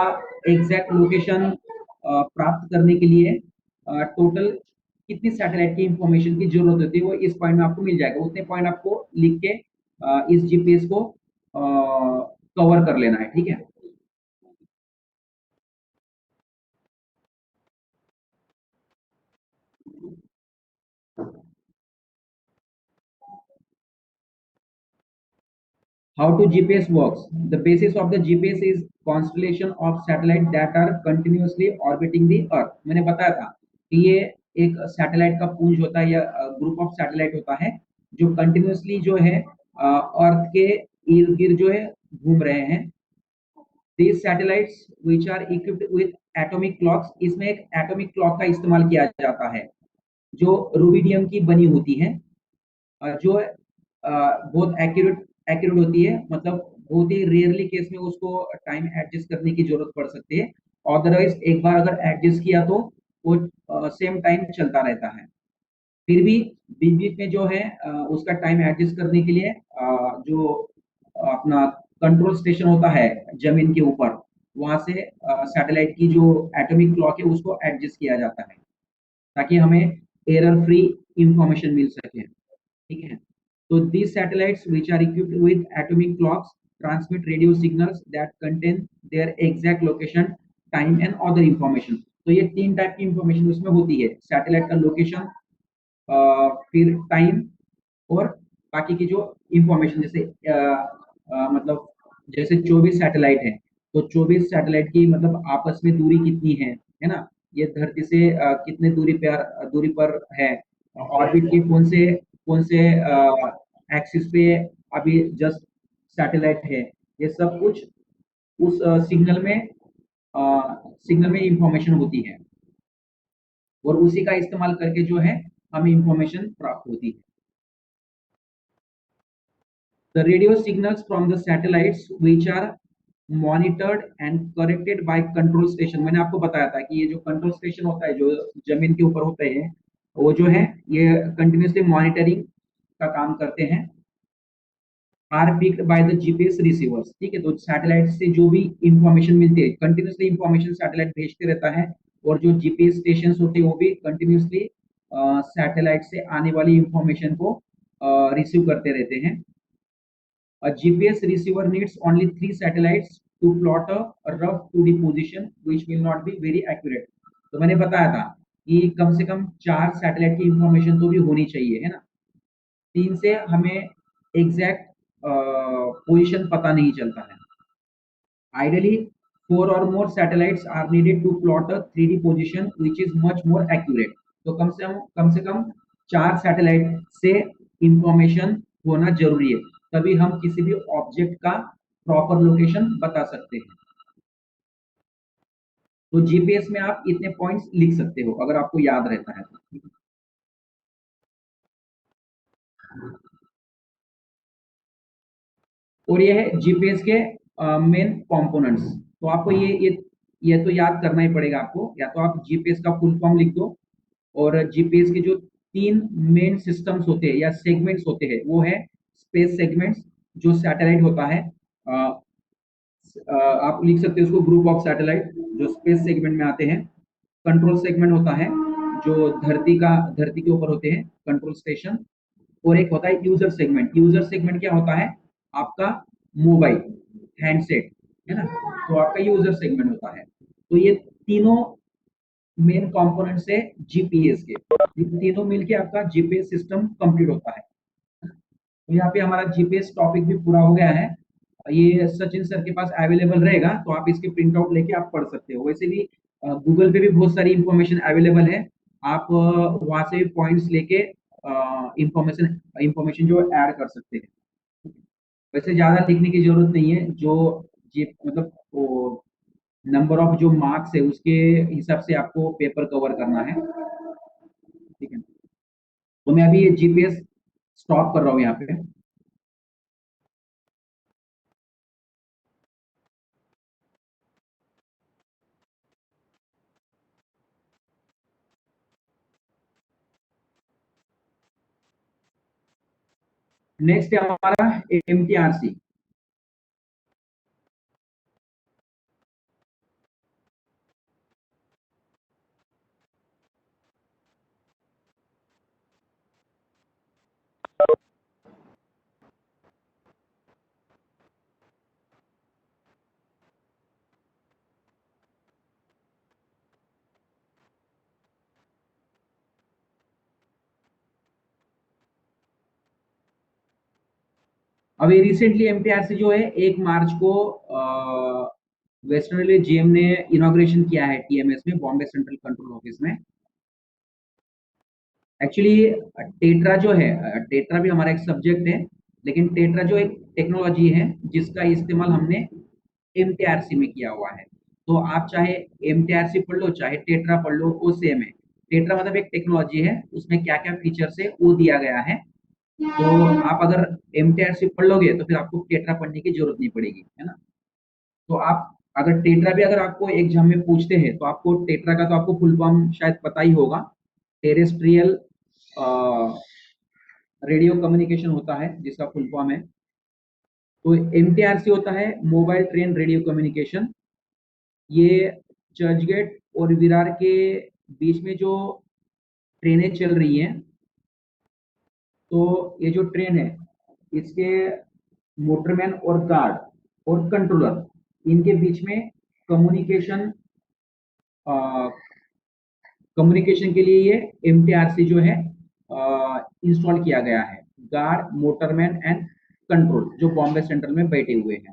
Speaker 1: एग्जैक्ट लोकेशन प्राप्त करने के लिए टोटल कितनी सैटेलाइट की इंफॉर्मेशन की जरूरत होती है वो इस पॉइंट में आपको मिल जाएगा। उतने पॉइंट आपको लिख के इस जीपीएस को कवर कर लेना है। ठीक है, How to GPS works? The basis of the GPS is constellation of satellite that are continuously orbiting the Earth. मैंने बताया था कि ये एक सैटेलाइट का पुंज होता है या ग्रुप ऑफ सैटेलाइट होता है जो कंटिन्यूसली जो है अर्थ के इर्द गिर्द जो है घूम रहे हैं। These satellites which are equipped with atomic clocks, इसमें एक एटॉमिक क्लॉक का इस्तेमाल किया जाता है जो रूबिडियम की बनी होती है, जो बहुत एक्यूरेट होती है, मतलब बहुत ही रेयरली केस में उसको टाइम एडजस्ट करने की जरूरत पड़ सकती है, अदरवाइज एक बार अगर एडजस्ट किया तो वो सेम टाइम चलता रहता है। फिर भी बीच बीच में जो है उसका टाइम एडजस्ट करने के लिए जो अपना कंट्रोल स्टेशन होता है जमीन के ऊपर, वहां से सैटेलाइट की जो एटॉमिक क्लॉक है उसको एडजस्ट किया जाता है ताकि हमें एरर फ्री इंफॉर्मेशन मिल सके। ठीक है, तो these satellites which are equipped with atomic clocks transmit radio signals that contain their exact location, time and other information। तो ये 3 टाइप की इंफॉर्मेशन उसमें होती है, सैटेलाइट का लोकेशन, फिर टाइम और बाकी की जो इंफॉर्मेशन, जैसे मतलब जैसे 24 सैटेलाइट है तो 24 सैटेलाइट की मतलब आपस में दूरी कितनी है ना, ये धरती से कितने दूरी पर है, ऑर्बिट के कौन से एक्सिस पे अभी जस्ट सैटेलाइट है, ये सब कुछ उस सिग्नल में इंफॉर्मेशन होती है और उसी का इस्तेमाल करके जो है हमें इंफॉर्मेशन प्राप्त होती है। The radio signals from the satellites which are monitored and corrected by control station, मैंने आपको बताया था कि ये जो कंट्रोल स्टेशन होता है जो जमीन के ऊपर होते हैं वो जो है ये कंटिन्यूसली मॉनिटरिंग का काम करते हैं, are picked by the GPS receivers. ठीक है, तो सैटेलाइट से जो भी इंफॉर्मेशन मिलती है, कंटिन्यूसली इंफॉर्मेशन सैटेलाइट भेजते रहता है और जो जीपीएस स्टेशन होते हैं वो भी कंटिन्यूसली सैटेलाइट से आने वाली इंफॉर्मेशन को रिसीव करते रहते हैं। A GPS receiver needs only 3 satellites to plot a rough 2D position which will not be very accurate। तो मैंने बताया था कि कम से कम 4 सैटेलाइट की इंफॉर्मेशन तो भी होनी चाहिए, है ना, 3 से हमें एग्जैक्ट पोजीशन पता नहीं चलता है। Ideally 4 or more satellites are needed to plot a 3D position which is much more accurate। तो कम से कम 4 सैटेलाइट से इंफॉर्मेशन होना जरूरी है, तभी हम किसी भी ऑब्जेक्ट का प्रॉपर लोकेशन बता सकते हैं। तो जीपीएस में आप इतने पॉइंट्स लिख सकते हो अगर आपको याद रहता है तो। और ये है जीपीएस के मेन कंपोनेंट्स। तो आपको ये तो याद करना ही पड़ेगा आपको, या तो आप जीपीएस का फुल फॉर्म लिख दो और जीपीएस के जो 3 मेन सिस्टम्स होते हैं या सेगमेंट्स होते हैं वो है स्पेस सेगमेंट्स, जो सैटेलाइट होता है आप लिख सकते हैं उसको ग्रुप ऑफ सैटेलाइट जो स्पेस सेगमेंट में आते हैं। कंट्रोल सेगमेंट होता है जो धरती के ऊपर होते हैं, कंट्रोल स्टेशन। और एक होता है यूजर सेगमेंट। यूजर सेगमेंट क्या होता है, आपका मोबाइल हैंडसेट, है ना, तो आपका यूजर सेगमेंट होता है। तो ये तीनों मेन कंपोनेंट्स है जीपीएस के, ये तीनों मिलके आपका जीपीएस सिस्टम कंप्लीट होता है। तो यहाँ पे हमारा जीपीएस टॉपिक भी पूरा हो गया है। ये सचिन सर के पास अवेलेबल रहेगा तो आप इसके प्रिंट आउट लेके आप पढ़ सकते हो। वैसे भी गूगल पे भी बहुत सारी इंफॉर्मेशन अवेलेबल है, आप वहां से पॉइंट्स लेके इंफॉर्मेशन जो ऐड कर सकते हैं। वैसे ज्यादा लिखने की जरूरत नहीं है, जो मतलब वो नंबर ऑफ जो मार्क्स है उसके हिसाब से आपको पेपर कवर करना है। ठीक है, तो मैं अभी ये जीपीएस स्टॉप कर रहा हूँ यहाँ पे। नेक्स्ट है हमारा एमटीआरसी। अभी रिसेंटली एमटीआरसी जो है 1 मार्च को वेस्टर्न रेलवे जीएम ने इनॉग्रेशन किया है टीएमएस में, बॉम्बे सेंट्रल कंट्रोल ऑफिस में। एक्चुअली टेट्रा जो है, टेट्रा भी हमारा एक सब्जेक्ट है, लेकिन टेट्रा जो एक टेक्नोलॉजी है जिसका इस्तेमाल हमने एमटीआरसी में किया हुआ है। तो आप चाहे एमटीआरसी पढ़ लो चाहे टेट्रा पढ़ लो, वो सेम है। टेट्रा मतलब एक टेक्नोलॉजी है, उसमें क्या क्या फीचर्स है वो दिया गया है। तो आप अगर एमटीआरसी पढ़ लोगे तो फिर आपको टेट्रा पढ़ने की जरूरत नहीं पड़ेगी, है ना। तो आप अगर टेट्रा भी अगर आपको एग्जाम में पूछते हैं तो आपको टेट्रा का तो आपको फुल फॉर्म शायद पता ही होगा, टेरेस्ट्रियल रेडियो कम्युनिकेशन होता है जिसका फुल फॉर्म है। तो MTRC होता है मोबाइल ट्रेन रेडियो कम्युनिकेशन। ये चर्चगेट और विरार के बीच में जो ट्रेनें चल रही हैं, तो ये जो ट्रेन है इसके मोटरमैन और गार्ड और कंट्रोलर, इनके बीच में कम्युनिकेशन के लिए ये MTRC जो है इंस्टॉल किया गया है। गार्ड, मोटरमैन एंड कंट्रोल जो बॉम्बे सेंट्रल में बैठे हुए हैं,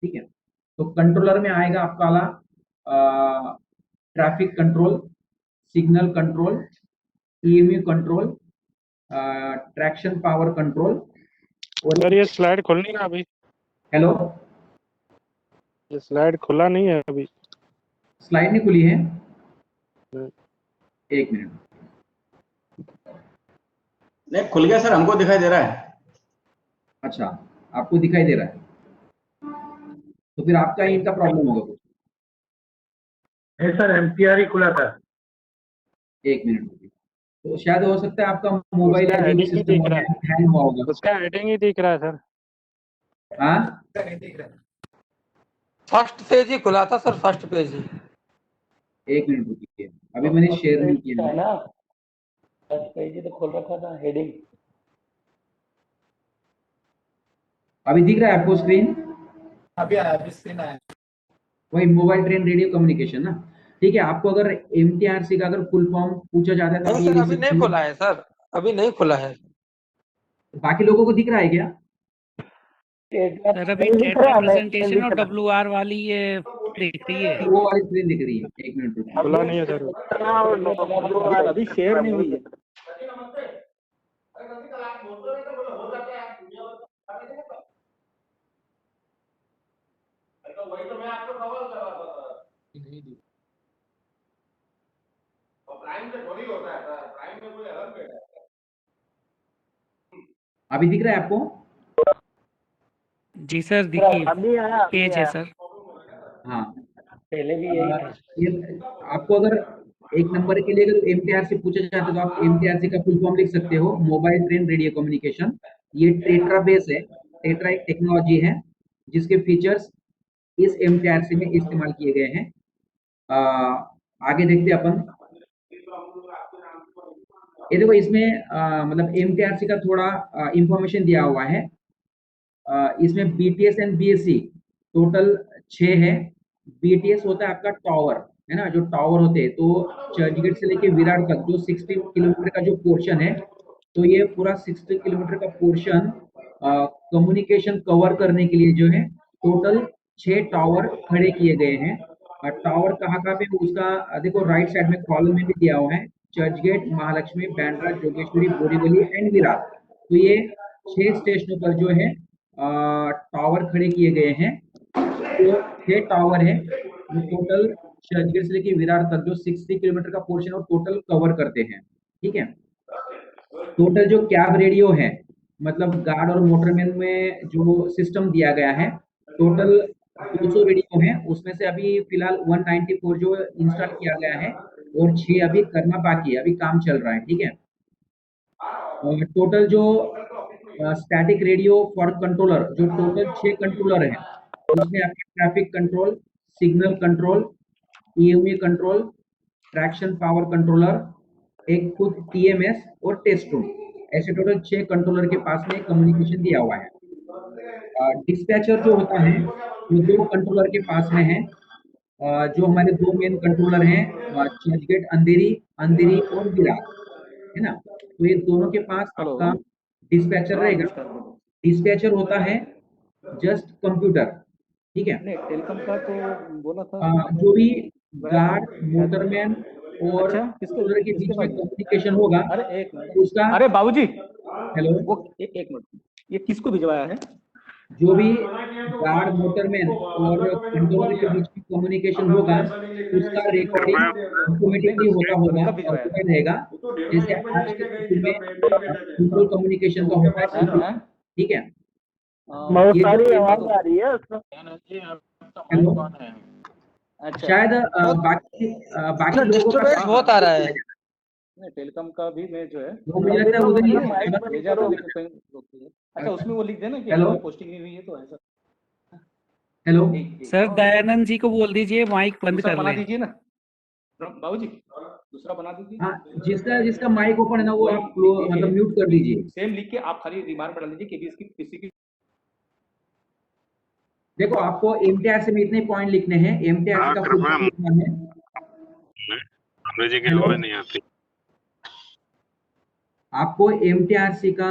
Speaker 1: ठीक है। तो कंट्रोलर में आएगा आपका वाला traffic control, signal control, EMU control, traction power control. और
Speaker 2: सर ये स्लाइड खुलनी है अभी,
Speaker 1: हेलो,
Speaker 2: ये स्लाइड खुला नहीं है अभी।
Speaker 1: स्लाइड नहीं खुली है, एक मिनट।
Speaker 7: नहीं खुल गया सर, हमको दिखाई दे रहा है।
Speaker 1: अच्छा, आपको दिखाई दे रहा है, तो फिर आपका ही इनका प्रॉब्लम होगा कुछ।
Speaker 5: नहीं सर, MTR ही खुला था।
Speaker 1: एक मिनट, तो शायद हो सकता है आपका मोबाइल
Speaker 2: उसका
Speaker 1: या जो भी
Speaker 2: heading ही
Speaker 1: सिस्टम
Speaker 2: दिख रहा है।
Speaker 1: हैंग हुआ होगा।
Speaker 2: उसका हेडिंग ही दिख रहा है सर।
Speaker 1: हाँ,
Speaker 6: फर्स्ट पेज ही खुला था सर, फर्स्ट पेज ही।
Speaker 1: एक मिनट रुकिए, अभी मैंने शेयर नहीं किया है।
Speaker 4: ना फर्स्ट पेज ही तो खोल रखा था, हेडिंग।
Speaker 1: अभी दिख रहा है आपको स्क्रीन?
Speaker 5: अभी आया, अभी स्क्रीन आया।
Speaker 1: वही मोबाइल ट्रेन रेडियो कम्युनिकेशन ना, ठीक है। आपको अगर MTRC का अगर फुल फॉर्म पूछा जाता है तो
Speaker 6: नहीं
Speaker 1: ये
Speaker 6: सर,
Speaker 1: लिख
Speaker 6: अभी
Speaker 1: सकते
Speaker 6: नहीं
Speaker 1: हैं।
Speaker 6: खुला है सर, अभी नहीं खुला है।
Speaker 1: बाकी लोगों को दिख रहा है क्या?
Speaker 9: सर अभी टेट्रा प्रेजेंटेशन और WR वाली ये दिख रही है।
Speaker 1: वो वाली स्क्रीन दिख रही है, एक मिनट रुकिए।
Speaker 2: खुला नहीं है सर।
Speaker 5: अभी शेयर नहीं हुई है।
Speaker 1: अभी दिख रहा है आपको?
Speaker 9: जी सर, दिखिए
Speaker 4: अभी आया,
Speaker 9: पेज है सर।
Speaker 1: हाँ,
Speaker 4: पहले भी यही था।
Speaker 1: ये आपको अगर एक नंबर के लिए अगर MTRC पूछा जाता है तो आप MTRC का फुल फॉर्म लिख सकते हो, मोबाइल ट्रेन रेडियो कम्युनिकेशन। ये टेट्रा बेस है, टेट्रा एक टेक्नोलॉजी है जिसके फीचर्स इस MTRC में इस्तेमाल किए गए हैं। आगे देखते हैं अपन। ये देखो, इसमें मतलब MTRC का थोड़ा इंफॉर्मेशन दिया हुआ है। इसमें BTS एंड BSC टोटल 6 है। BTS होता है आपका टावर, है ना, जो टावर होते हैं। तो चर्चगेट से लेके विरार तक जो 60 किलोमीटर का जो पोर्शन है, तो ये पूरा 60 किलोमीटर का पोर्शन कम्युनिकेशन कवर करने के लिए जो है टोटल 6 टावर खड़े किए गए हैं। टावर कहाँ पे उसका देखो, राइट साइड में कॉलम में भी दिया हुआ है, चर्चगेट, महालक्ष्मी, बैंड्रा, जोगेश्वरी, बोरीवली एंड विरार। तो ये 6 स्टेशनों पर जो है टावर खड़े किए गए हैं। तो 6 टावर है जो टोटल चर्चगेट से लेके विरार तक जो 60 किलोमीटर का पोर्शन और टोटल कवर करते हैं, ठीक है। टोटल जो कैब रेडियो है, मतलब गार्ड और मोटरमैन में जो सिस्टम दिया गया है, टोटल 200 रेडियो है। उसमें से अभी फिलहाल 194 जो इंस्टॉल किया गया है और 6 अभी करना बाकी है, अभी काम चल रहा है, ठीक है। और टोटल जो स्टैटिक रेडियो फॉर कंट्रोलर, जो टोटल 6 कंट्रोलर है, उसमें आपका traffic control, signal control, EMU control, traction power controller, एक खुद TMS और टेस्ट रूम, ऐसे टोटल 6 कंट्रोलर के पास में कम्युनिकेशन दिया हुआ है। डिस्पैचर जो होता है वो 2 कंट्रोलर के पास में है। जो हमारे 2 मेन कंट्रोलर हैं, चर्चगेट, अंधेरी और विरार, है ना। तो ये दोनों के पास आपका डिस्पैचर रहेगा। डिस्पैचर होता है जस्ट कंप्यूटर, ठीक है।
Speaker 5: टेलीकॉम का तो बोला था।
Speaker 1: जो भी गार्ड, मोटरमैन और
Speaker 5: अच्छा,
Speaker 1: कंट्रोलर के बीच में
Speaker 5: किसके
Speaker 1: कम्युनिकेशन होगा,
Speaker 5: अरे एक मिनट,
Speaker 1: उसका
Speaker 5: अरे बाबूजी,
Speaker 1: हेलो,
Speaker 5: वो एक मिनट, ये किसको भिजवाया है?
Speaker 1: जो भी गार्ड, मोटरमैन और कंट्रोलर के बीच में कम्युनिकेशन होगा, उसका रिकॉर्डिंग ऑटोमेटिकली होगा, ऑटोमेटिक रहेगा। जैसे आज के स्कूल में कंट्रोल कम्युनिकेशन का होता है, ठीक है।
Speaker 4: बहुत
Speaker 1: ये
Speaker 4: सारी
Speaker 1: जो
Speaker 4: आवाज आ रही है उसमें।
Speaker 1: हेलो,
Speaker 4: अच्छा
Speaker 1: शायद बाकी लोगों का
Speaker 6: डिस्टर्बेंस बहुत आ रहा है।
Speaker 4: नहीं, टेलीकॉम का भी मैं जो है
Speaker 1: वो मुझे लगता है उधर ही
Speaker 4: भेजा था लेकिन कहीं रोक दिया। अच्छा, उसमें वो लिख देना कि
Speaker 1: हेलो?
Speaker 4: अभी पोस्टिंग नहीं हुई है तो ऐसा।
Speaker 1: हेलो,
Speaker 9: सर दयानंद जी को बोल दीजिए माइक बंद
Speaker 4: दूसरा
Speaker 9: कर
Speaker 4: बना
Speaker 9: लें।
Speaker 4: दीजिए ना बाबू जी, दूसरा बना दीजिए।
Speaker 1: हाँ, जिसका माइक ओपन है ना वो
Speaker 4: वही
Speaker 1: आप मतलब म्यूट कर दीजिए।
Speaker 4: सेम लिख के आप खाली रिमार्क डाल दीजिए कि इसकी किसी की
Speaker 1: देखो आपको एमटीआरसी में इतने पॉइंट लिखने हैं, एमटीआरसी
Speaker 8: हाँ
Speaker 1: का
Speaker 8: कर
Speaker 1: फुल
Speaker 8: मैम,
Speaker 1: फॉर्म लिखना है।
Speaker 8: अंग्रेजी की
Speaker 1: हेलो?
Speaker 8: आवाज नहीं आती।
Speaker 1: आपको एमटीआरसी का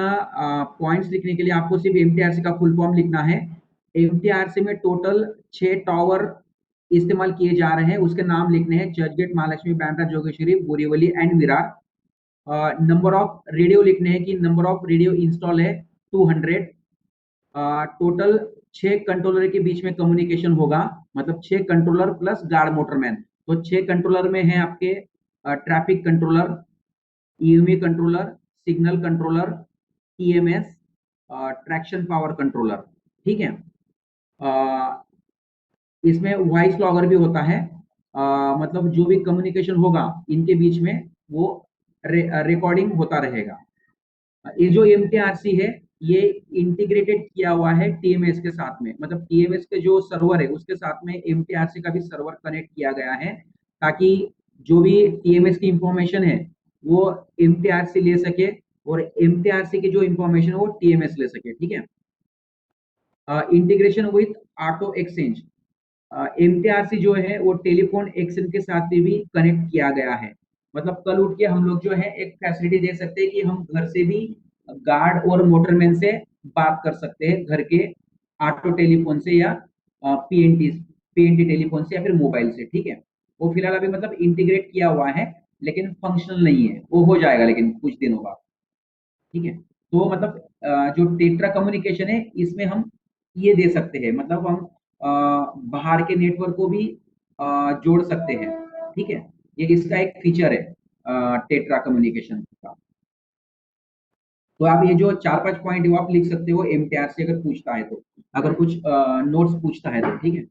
Speaker 1: पॉइंट्स लिखने के लिए आपको सिर्फ एमटीआरसी का फुल फॉर्म लिखना है। एमटीआरसी में टोटल 6 टावर इस्तेमाल किए जा रहे हैं, उसके नाम लिखने हैं Churchgate, Mahalakshmi, Bandra, Jogeshwari, Borivali and Virar. Number of radio लिखने हैं कि नंबर ऑफ रेडियो इंस्टॉल है 200। टोटल 6 कंट्रोलर के बीच में कम्युनिकेशन होगा, मतलब 6 कंट्रोलर प्लस गार्ड मोटरमैन। तो 6 कंट्रोलर में है आपके traffic controller, EME controller, signal controller, TMS, traction power controller. ठीक है, इसमें वॉइस लॉगर भी होता है। मतलब जो भी कम्युनिकेशन होगा इनके बीच में वो रिकॉर्डिंग होता रहेगा। ये जो एमटीआरसी है ये इंटीग्रेटेड किया हुआ है टीएमएस के साथ में, मतलब टीएमएस के जो सर्वर है उसके साथ में एमटीआरसी का भी सर्वर कनेक्ट किया गया है, ताकि जो भी टीएमएस की इंफॉर्मेशन है वो एमटीआरसी ले सके और एमटीआरसी की जो इंफॉर्मेशन है वो टीएमएस ले सके। ठीक है, इंटीग्रेशन विथ ऑटो एक्सचेंज। एमटीआरसी जो है वो टेलीफोन एक्सचेंज के साथ भी कनेक्ट किया गया है। मतलब कल उठ के हम लोग जो है एक फैसिलिटी दे सकते हैं कि हम घर से भी गार्ड और मोटरमैन से बात कर सकते हैं, घर के ऑटो टेलीफोन से या पीएनटी टेलीफोन से या फिर मोबाइल से। ठीक है, वो फिलहाल अभी मतलब इंटीग्रेट किया हुआ है लेकिन फंक्शनल नहीं है, वो हो जाएगा लेकिन कुछ दिनों बाद। ठीक है, तो मतलब जो टेट्रा कम्युनिकेशन है इसमें हम ये दे सकते हैं, मतलब हम बाहर के नेटवर्क को भी जोड़ सकते हैं। ठीक है, ये इसका एक फीचर है टेट्रा कम्युनिकेशन का। तो आप ये जो 4-5 पॉइंट वो आप लिख सकते हो एमटीआर से, अगर पूछता है तो, अगर कुछ नोट्स पूछता है तो। ठीक है,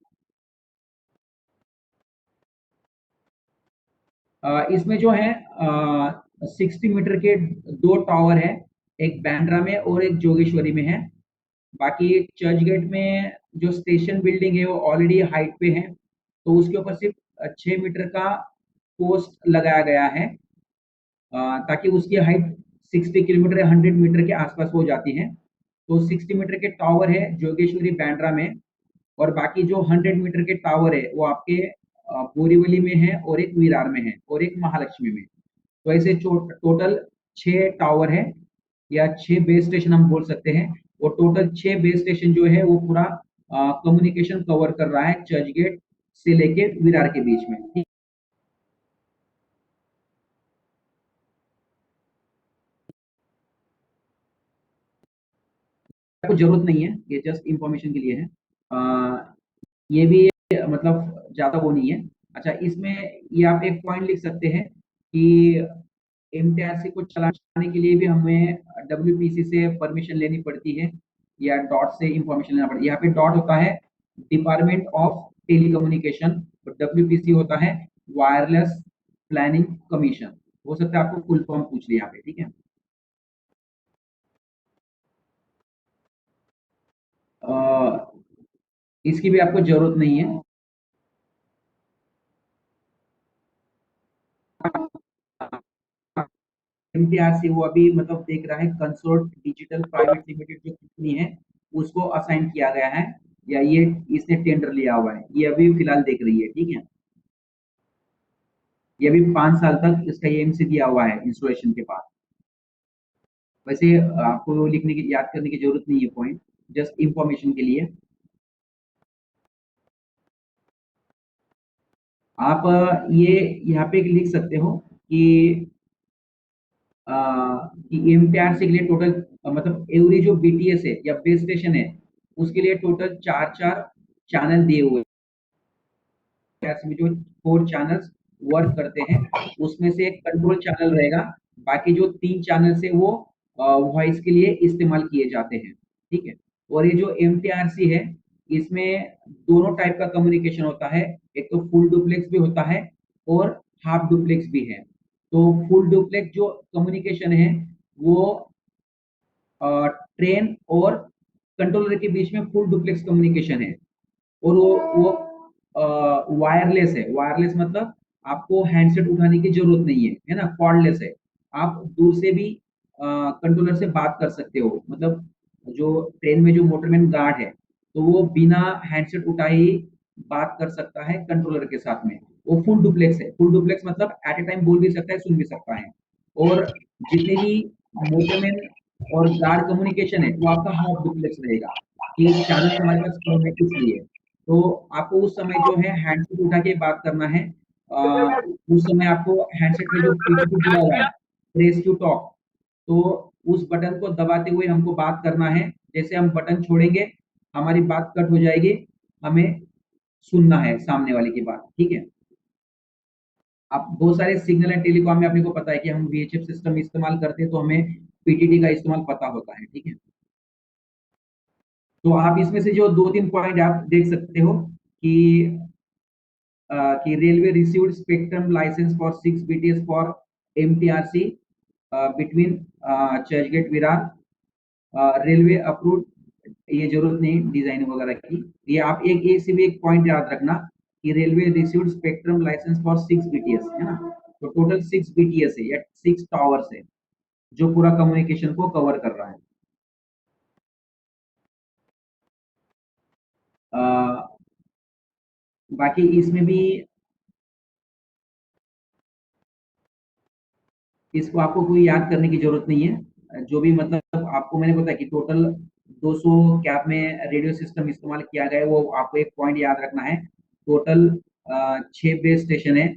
Speaker 1: इसमें जो है 60 मीटर के 2 टावर है, एक बैंड्रा में और एक जोगेश्वरी में है। बाकी चर्चगेट में जो स्टेशन बिल्डिंग है वो ऑलरेडी हाइट पे है, तो उसके ऊपर सिर्फ 6 मीटर का पोस्ट लगाया गया है, ताकि उसकी हाइट 60 किलोमीटर या 100 मीटर के आसपास हो जाती है। तो 60 मीटर के टावर है जोगेश्वरी बैंड्रा में, और बाकी जो 100 मीटर के टावर है वो आपके बोरीवली में है और एक विरार में है और एक महालक्ष्मी में। तो ऐसे टोटल 6 टावर है या 6 बेस स्टेशन हम बोल सकते हैं, और टोटल 6 बेस स्टेशन जो है वो पूरा कम्युनिकेशन कवर कर रहा है चर्चगेट से लेके विरार के बीच में। ठीक, आपको जरूरत नहीं है, ये जस्ट इंफॉर्मेशन के लिए है। ये भी मतलब ज्यादा वो नहीं है। अच्छा, इसमें ये आप एक पॉइंट लिख सकते हैं कि एमटीआरसी को चलाने के लिए भी हमें डब्ल्यूपीसी से परमिशन लेनी पड़ती है या डॉट से इंफॉर्मेशन लेना पड़ती है। यहाँ पे डॉट होता है डिपार्टमेंट ऑफ टेलीकम्युनिकेशन, तो डब्ल्यूपीसी होता है वायरलेस प्लानिंग कमीशन। हो सकता है आपको फुल फॉर्म पूछ लिया यहाँ पे। ठीक है, इसकी भी आपको जरूरत नहीं है। एमटीआरसी वो अभी मतलब देख रहा है कंसोर्ट डिजिटल प्राइवेट लिमिटेड जो कंपनी है उसको असाइन किया गया है, या ये इसने टेंडर लिया हुआ है, ये अभी फिलहाल देख रही है। ठीक है, ये अभी 5 साल तक इसका एमसी दिया हुआ है इंस्टॉलेशन के बाद। वैसे आपको लिखने की, याद करने की जरूरत नहीं है पॉइंट, जस्ट इंफॉर्मेशन के लिए। आप ये यहाँ पे लिख सकते हो कि एमटीआरसी के लिए टोटल मतलब एवरी जो बीटीएस है या बेस स्टेशन है उसके लिए टोटल 4 चैनल दिए हुए हैं। में जो 4 चैनल्स वर्क करते हैं उसमें से एक कंट्रोल चैनल रहेगा, बाकी जो 3 चैनल है वो वॉइस के लिए इस्तेमाल किए जाते हैं। ठीक है, और ये जो एमटीआरसी है इसमें दोनों टाइप का कम्युनिकेशन होता है, एक तो फुल डुप्लेक्स भी होता है और हाफ डुप्लेक्स भी है। तो फुल डुप्लेक्स जो कम्युनिकेशन है वो ट्रेन और कंट्रोलर के बीच में फुल डुप्लेक्स कम्युनिकेशन है, और वो वायरलेस है। वायरलेस मतलब आपको हैंडसेट उठाने की जरूरत नहीं है ना, कॉर्डलेस है। आप दूर से भी कंट्रोलर से बात कर सकते हो, मतलब जो ट्रेन में जो मोटरमैन गार्ड है तो वो बिना हैंडसेट उठाए ही बात कर सकता है कंट्रोलर के साथ में। वो फुल डुप्लेक्स है। फुल डुप्लेक्स मतलब एट ए टाइम बोल भी सकता है, सुन भी सकता है। और जितने भी मोटरमैन और गार्ड कम्युनिकेशन है वो आपका हाफ डुप्लेक्स रहेगा कि चैनल हमारे पास कम है कुछ लिए। तो आपको उस समय जो है हैंडसेट उठा के बात करना है। उस समय आपको हैंडसेट में जो पीटीटी दिया हुआ है, प्रेस टू टॉक, तो उस बटन को दबाते हुए हमको बात करना है। जैसे हम बटन छोड़ेंगे हमारी बात कट हो जाएगी, हमें सुनना है सामने वाले की बात, ठीक है। आप बहुत सारे सिग्नल एंड टेलीकॉम में अपने को पता है कि हम वीएचएफ सिस्टम इस्तेमाल करते हैं तो हमें पीटीटी का इस्तेमाल पता होता है, ठीक है। तो आप इसमें से जो 2-3 पॉइंट आप देख सकते हो कि railway received spectrum licence for 6 BTS for MTRC between Churchgate Virar. Railway approved, ये जरूरत नहीं डिजाइन वगैरह की। ये आप एक भी एक पॉइंट याद रखना कि railway received spectrum licence for 6 BTS, है ना। तो टोटल 6 BTS है या 6 टावर्स है जो पूरा कम्युनिकेशन को कवर कर रहा है। बाकी इसमें भी इसको आपको कोई याद करने की जरूरत नहीं है। जो भी मतलब आपको मैंने बताया कि टोटल 200 कैप में रेडियो सिस्टम इस्तेमाल किया गया है, वो आपको एक पॉइंट याद रखना है। टोटल 6 बेस स्टेशन है,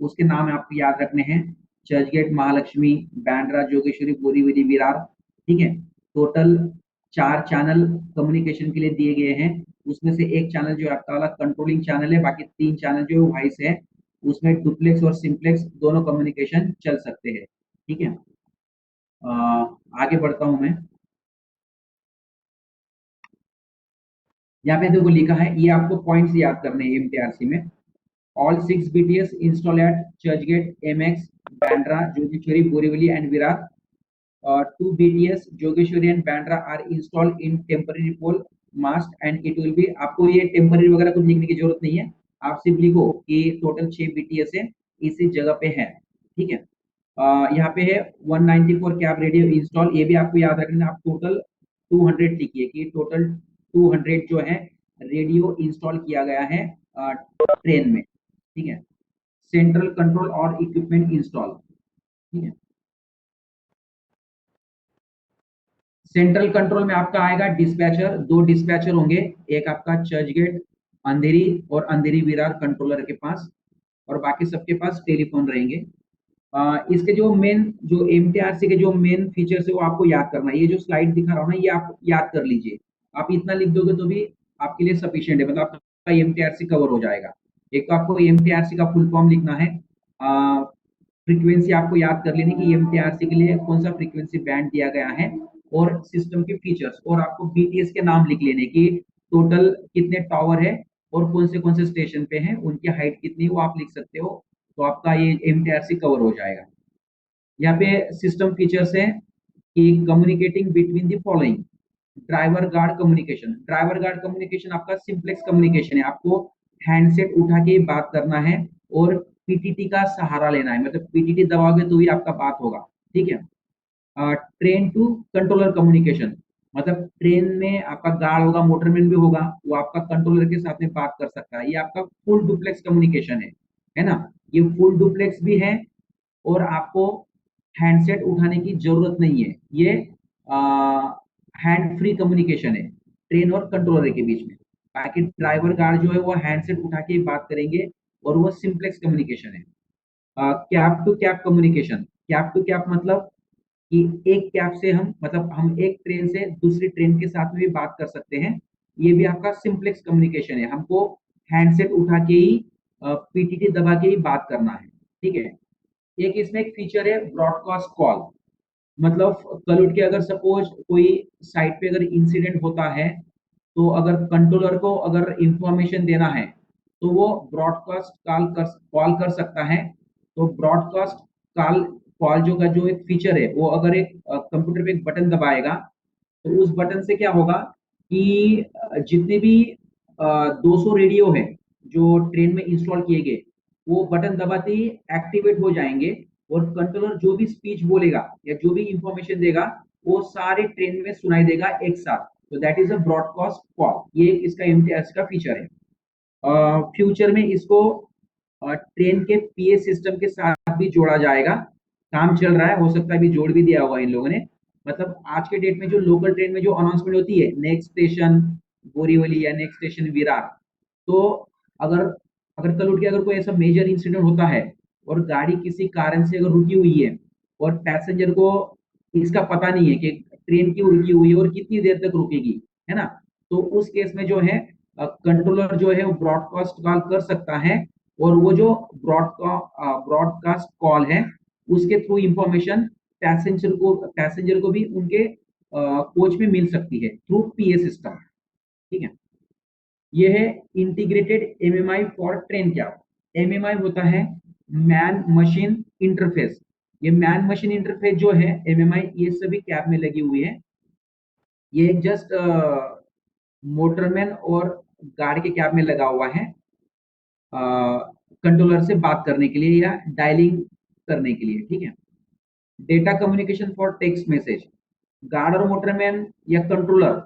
Speaker 1: उसके नाम आपको याद रखने हैं। चर्चगेट, महालक्ष्मी, बैंड्रा, जोगेश्वरी, बोरीवली, विरार, ठीक है। टोटल 4 चैनल कम्युनिकेशन के लिए दिए गए हैं। उसमें से एक चैनल जो आपका वाला कंट्रोलिंग चैनल है, बाकी 3 चैनल जो वॉइस है, उसमें डुप्लेक्स और सिंप्लेक्स दोनों कम्युनिकेशन चल सकते हैं, ठीक है। आगे बढ़ता हूं मैं। यहाँ पे देखो लिखा है, ये आपको पॉइंट्स याद करने हैं एमटीआरसी में। All 6 BTS install at Churchgate, MX, Bandra, Jogeshwari, Borivali and Virar. 2 BTS Jogeshwari and Bandra are installed in temporary pole mast and it will be. आपको ये टेम्पररी वगैरह कुछ लिखने की जरूरत नहीं है, आप सिर्फ लिखो कि टोटल 6 BTS है, इसी जगह पे है, ठीक है। यहाँ पे है 194 कैब रेडियो इंस्टॉल, ये भी आपको याद रखना। आप टोटल 200 लिखिए कि टोटल 200 जो है रेडियो इंस्टॉल किया गया है ट्रेन में, ठीक है। सेंट्रल कंट्रोल और इक्विपमेंट इंस्टॉल, ठीक है। सेंट्रल कंट्रोल में आपका आएगा डिस्पैचर, 2 डिस्पैचर होंगे, एक आपका चर्चगेट, अंधेरी और अंधेरी विरार कंट्रोलर के पास, और बाकी सबके पास टेलीफोन रहेंगे। इसके जो मेन जो एमटीआरसी के जो मेन फीचर्स है वो आपको याद करना है। ये जो स्लाइड दिखा रहा हूँ ना, ये आप याद कर लीजिए। आप इतना लिख दोगे तो भी आपके लिए सफिशिएंट है, मतलब आपका एमटीआरसी कवर हो जाएगा। एक तो आपको एमटीआरसी का फुल फॉर्म लिखना है, फ्रीक्वेंसी आपको याद कर लेनी कि एमटीआरसी के लिए कौन सा फ्रीक्वेंसी बैंड दिया गया है, और सिस्टम के फीचर्स, और आपको बीटीएस के नाम लिख लेने की टोटल कितने टावर है और कौन से स्टेशन पे हैं, उनकी हाइट कितनी है वो आप लिख सकते हो। तो आपका ये एमटीआरसी कवर हो जाएगा। यहाँ पे सिस्टम फीचर्स है कि communicating between the following. Driver guard communication, driver guard communication आपका सिंप्लेक्स कम्युनिकेशन है। आपको हैंडसेट उठा के बात करना है और पीटीटी का सहारा लेना है, मतलब पीटीटी दबाओगे तो ही आपका बात होगा, ठीक है। ट्रेन टू कंट्रोलर कम्युनिकेशन, मतलब ट्रेन में आपका गार्ड होगा, मोटरमैन भी होगा, वो आपका कंट्रोलर के साथ में बात कर सकता है। ये आपका फुल डुप्लेक्स कम्युनिकेशन है ना। ये फुल डुप्लेक्स भी है और आपको हैंडसेट उठाने की जरूरत नहीं है। ये हैंड फ्री कम्युनिकेशन है ट्रेन और कंट्रोलर के बीच में। बाकी ड्राइवर गार्ड जो है वो हैंडसेट उठा के बात करेंगे और वो सिंप्लेक्स कम्युनिकेशन है। Cab to cab communication, cab to cab मतलब कि एक कैप से हम एक ट्रेन से दूसरी ट्रेन के साथ में भी बात कर सकते हैं। ये भी आपका सिंप्लेक्स कम्युनिकेशन है, हमको हैंडसेट उठा के ही पीटीटी दबा के ही बात करना है, ठीक है। एक इसमें एक फीचर है ब्रॉडकास्ट कॉल, मतलब कल उठ के अगर सपोज कोई साइट पे अगर इंसिडेंट होता है तो अगर कंट्रोलर को अगर इंफॉर्मेशन देना है तो वो ब्रॉडकास्ट कॉल कर सकता है। तो ब्रॉडकास्ट कॉल जो एक फीचर है, वो अगर एक कंप्यूटर पे एक बटन दबाएगा तो उस बटन से क्या होगा कि जितने भी 200 रेडियो है जो ट्रेन में इंस्टॉल किए गए, वो बटन दबाते ही एक्टिवेट हो जाएंगे और कंट्रोलर जो भी स्पीच बोलेगा या जो भी इंफॉर्मेशन देगा वो सारे ट्रेन में सुनाई देगा एक साथ। तो that is a broadcast call, ये इसका एमटीआरसी का फीचर है। फ्यूचर में इसको ट्रेन के पीए सिस्टम के साथ भी जोड़ा जाएगा, काम चल रहा है, हो सकता है भी जोड़ भी दिया होगा इन लोगों ने। मतलब आज के डेट में जो लोकल ट्रेन में जो अनाउंसमेंट होती है, नेक्स्ट स्टेशन बोरीवली या नेक्स्ट स्टेशन विरार, तो अगर अगर कल उठ के अगर कोई ऐसा मेजर इंसिडेंट होता है और गाड़ी किसी कारण से अगर रुकी हुई है और पैसेंजर को इसका पता नहीं है कि ट्रेन क्यों रुकी हुई है और कितनी देर तक रुकेगी, है ना, तो उस केस में जो है कंट्रोलर जो है वो ब्रॉडकास्ट कॉल कर सकता है और वो जो ब्रॉडकास्ट कॉल है उसके थ्रू इंफॉर्मेशन पैसेंजर को भी उनके कोच में मिल सकती है थ्रू पीए सिस्टम। ठीक है, ये है integrated MMI for train cab. MMI होता है मैन मशीन इंटरफेस। ये मैन मशीन इंटरफेस जो है एमएमआई, ये सभी कैब में लगी हुई है। ये जस्ट मोटरमैन और गाड़ी के कैब में लगा हुआ है कंट्रोलर से बात करने के लिए या डायलिंग करने के लिए। ठीक है, data communication for text message, guard और मोटरमैन या कंट्रोलर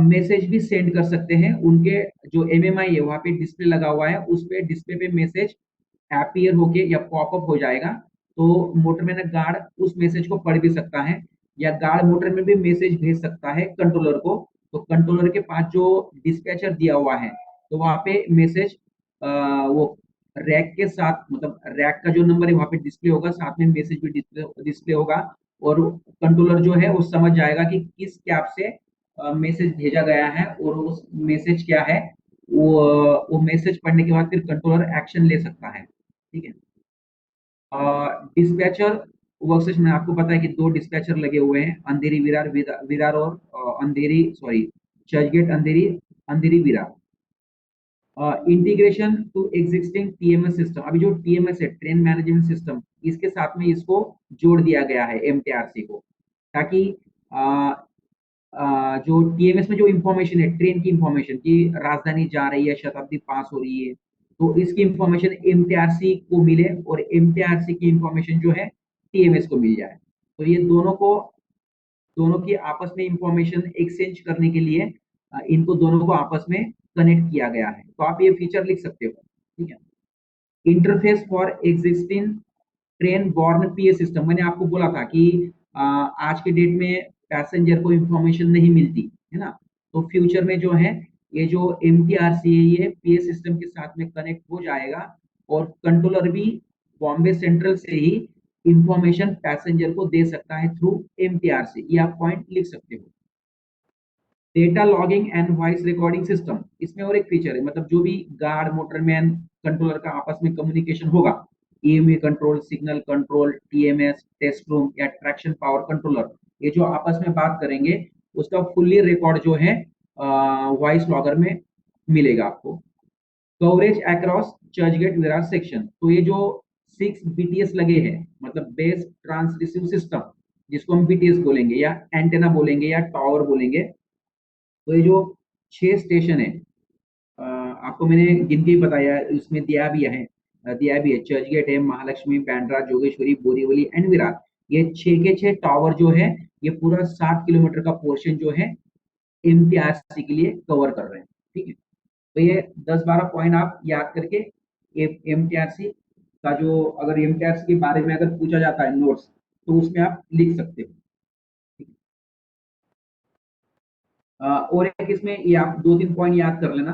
Speaker 1: मैसेज भी सेंड कर सकते हैं। उनके जो एमएमआई है वहां पे डिस्प्ले लगा हुआ है, उस पे डिस्प्ले पे मैसेज अपीयर होके या पॉपअप हो जाएगा, तो मोटरमैन या गार्ड उस मैसेज को पढ़ भी सकता है या गार्ड मोटरमैन भी मैसेज भेज सकता है कंट्रोलर को। तो कंट्रोलर के पास जो डिस्पैचर दिया हुआ है तो वहां पे मैसेज वो रैक के साथ, मतलब रैक का जो नंबर है वहां पे डिस्प्ले होगा, साथ में मैसेज भी डिस्प्ले होगा और कंट्रोलर जो है वो समझ जाएगा कि किस कैब से मैसेज भेजा गया है और उस मैसेज क्या है। वो मैसेज पढ़ने के बाद फिर कंट्रोलर एक्शन ले सकता है। ठीक है, डिस्पैचर वर्कस्टेशन में आपको पता है कि 2 डिस्पैचर लगे हुए हैं, अंधेरी विरार विरार और Andheri Churchgate Andheri Andheri Virar. Integration to existing TMS system, अभी जो टीएमएस है ट्रेन मैनेजमेंट सिस्टम, इसके साथ में इसको जोड़ दिया गया है एमटीआरसी को, ताकि जो टीएमएस में जो इंफॉर्मेशन है ट्रेन की इंफॉर्मेशन की राजधानी जा रही है, शताब्दी पास हो रही है, तो इसकी इंफॉर्मेशन एमटीआरसी को मिले और एमटीआरसी की इंफॉर्मेशन जो है टीएमएस को मिल जाए। तो ये दोनों की आपस में इंफॉर्मेशन एक्सचेंज करने के लिए इनको दोनों को आपस में कनेक्ट किया गया है। तो आप ये फीचर लिख सकते हो। ठीक है, interface for existing train born PA system, मैंने आपको बोला था कि आज के डेट में पैसेंजर को इंफॉर्मेशन नहीं मिलती है ना, तो फ्यूचर में जो है ये जो एमटीआरसी है ये पीए सिस्टम के साथ में कनेक्ट हो जाएगा और कंट्रोलर भी बॉम्बे सेंट्रल से ही इंफॉर्मेशन पैसेंजर को दे सकता है थ्रू एमटीआरसी। ये आप पॉइंट लिख सकते हो। Data logging and voice recording system, इसमें और एक फीचर है, मतलब जो भी गार्ड मोटरमैन कंट्रोलर का आपस में कम्युनिकेशन होगा, EME control, signal control, TMS, test room या ट्रैक्शन पावर कंट्रोलर, ये जो आपस में बात करेंगे उसका फुल्ली रिकॉर्ड जो है वॉइस लॉगर में मिलेगा आपको। Coverage across Churchgate Virar section, तो ये जो 6 बीटीएस लगे हैं, मतलब बेस ट्रांसरिसीव सिस्टम, जिसको हम बीटीएस बोलेंगे या एंटेना बोलेंगे या टावर बोलेंगे, तो ये जो 6 स्टेशन है आपको मैंने गिनती बताया, इसमें दिया भी है चर्चगेट है, महालक्ष्मी, बैंड्रा, जोगेश्वरी, बोरीवली एंड विरार। ये 6 के 6 टावर जो है ये पूरा 60 किलोमीटर का पोर्शन जो है एमटीआरसी के लिए कवर कर रहे हैं। ठीक है, तो ये 10-12 पॉइंट आप याद करके एमटीआरसी का जो, अगर एमटीआरसी के बारे में अगर पूछा जाता है नोट्स तो उसमें आप लिख सकते हो। और एक इसमें ये आप 2-3 पॉइंट याद कर लेना।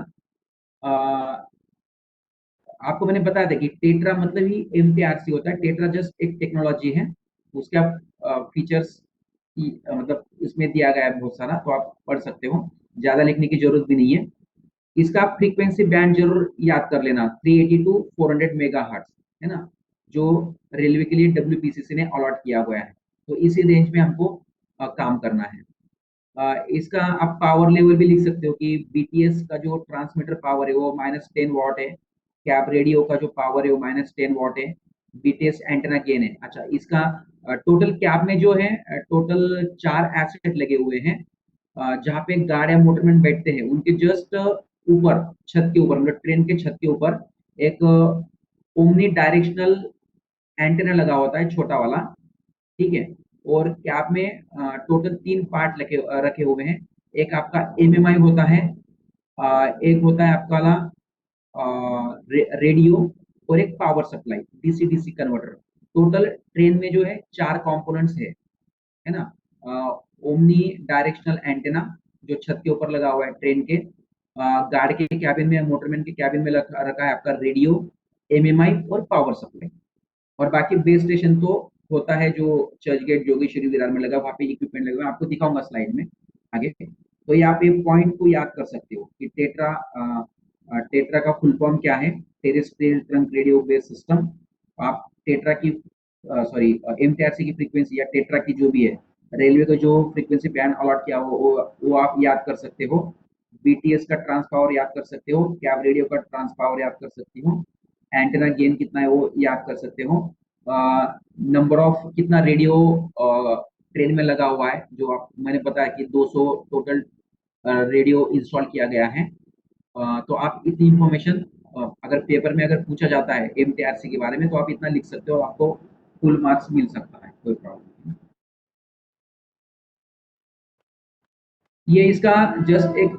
Speaker 1: आपको मैंने बताया था कि टेट्रा मतलब ही एमटीआरसी होता है। टेट्रा जस्ट एक टेक्नोलॉजी है, उसका फीचर्स मतलब इसमें दिया गया है बहुत सारा, तो आप पढ़ सकते हो, ज्यादा लिखने की जरूरत भी नहीं है। इसका फ्रीक्वेंसी बैंड जरूर याद कर लेना, 380 to 400 मेगाहर्ट्ज है ना, जो रेलवे के लिए डब्ल्यूपीसीसी ने अलॉट किया हुआ है, तो इसी रेंज में हमको काम करना है। इसका आप पावर लेवल भी लिख सकते हो कि बीटीएस का जो ट्रांसमीटर पावर है वो -10 वॉट है, कैप रेडियो का जो पावर है वो -10 वॉट है, बीटीएस एंटेना गेन है। अच्छा, इसका टोटल कैप में जो है टोटल 4 एसेट लगे हुए हैं, जहाँ पे गार्ड या मोटरमैन बैठते हैं उनके जस्ट ऊपर, छत के ऊपर, मतलब ट्रेन के छत के ऊपर एक ओमनी डायरेक्शनल एंटेना लगा होता है, छोटा वाला, ठीक है। और कैप में टोटल 3 पार्ट रखे हुए हैं। एक आपका एमएमआई होता है, एक होता है आपका रेडियो, और एक power supply DC DC converter. Total train में जो है 4 कंपोनेंट्स है ना। ओमनी डायरेक्शनल एंटेना जो छत के ऊपर लगा हुआ है ट्रेन के, गार्ड के कैबिन में, मोटरमैन के कैबिन में रखा है आपका रेडियो, एमएमआई और पावर सप्लाई। और बाकी बेस स्टेशन तो होता है जो चर्चगेट जोगेश्वरी विरार में लगा, वहाँ पे इक्विपमेंट लगा, आपको दिखाऊंगा स्लाइड में आगे। तो ये आप एक पॉइंट को याद कर सकते हो कि टेट्रा का फुल फॉर्म क्या है, terrestrial trunk radio base system. आप टेट्रा की एमटीआरसी की फ्रीक्वेंसी या टेट्रा की जो भी है, रेलवे का जो फ्रीक्वेंसी बैंड अलॉट किया हो वो आप याद कर सकते हो। बीटीएस का ट्रांस पावर याद कर सकते हो, कैब रेडियो का ट्रांस पावर याद कर सकते हो, एंटेना गेन कितना है वो याद कर सकते हो, नंबर ऑफ कितना रेडियो ट्रेन में लगा हुआ है, जो आप मैंने बताया कि 200 टोटल रेडियो इंस्टॉल किया गया है। तो आप इतनी इंफॉर्मेशन अगर पेपर में अगर पूछा जाता है एमटीआरसी के बारे में तो आप इतना लिख सकते हो, आपको फुल मार्क्स मिल सकता है, कोई प्रॉब्लम नहीं। ये इसका जस्ट एक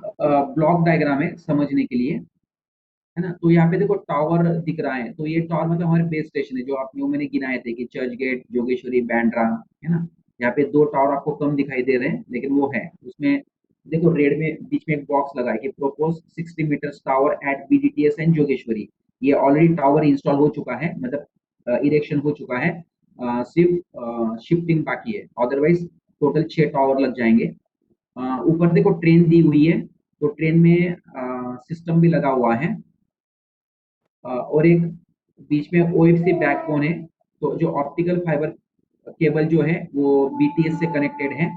Speaker 1: ब्लॉक डायग्राम है समझने के लिए, है ना। तो यहाँ पे देखो टावर दिख रहा है, तो ये टावर मतलब हमारे बेस स्टेशन है, जो आपने मैंने गिनाए थे कि चर्चगेट, जोगेश्वरी, बैंड्रा, है ना। यहाँ पे 2 टावर आपको कम दिखाई दे रहे हैं, लेकिन वो है उसमें। देखो रेड में बीच में एक बॉक्स लगा है कि propose 60 metres tower at BDTS and Jogeshwari. ये ऑलरेडी टावर इंस्टॉल हो चुका है, मतलब इरेक्शन हो चुका है, सिर्फ शिफ्टिंग बाकी है, अदरवाइज टोटल 6 टावर लग जाएंगे। ऊपर देखो ट्रेन दी हुई है, तो ट्रेन में सिस्टम भी लगा हुआ है, और एक बीच में ओएफसी बैकबोन है। तो जो ऑप्टिकल फाइबर केबल जो है वो बीटीएस से कनेक्टेड है,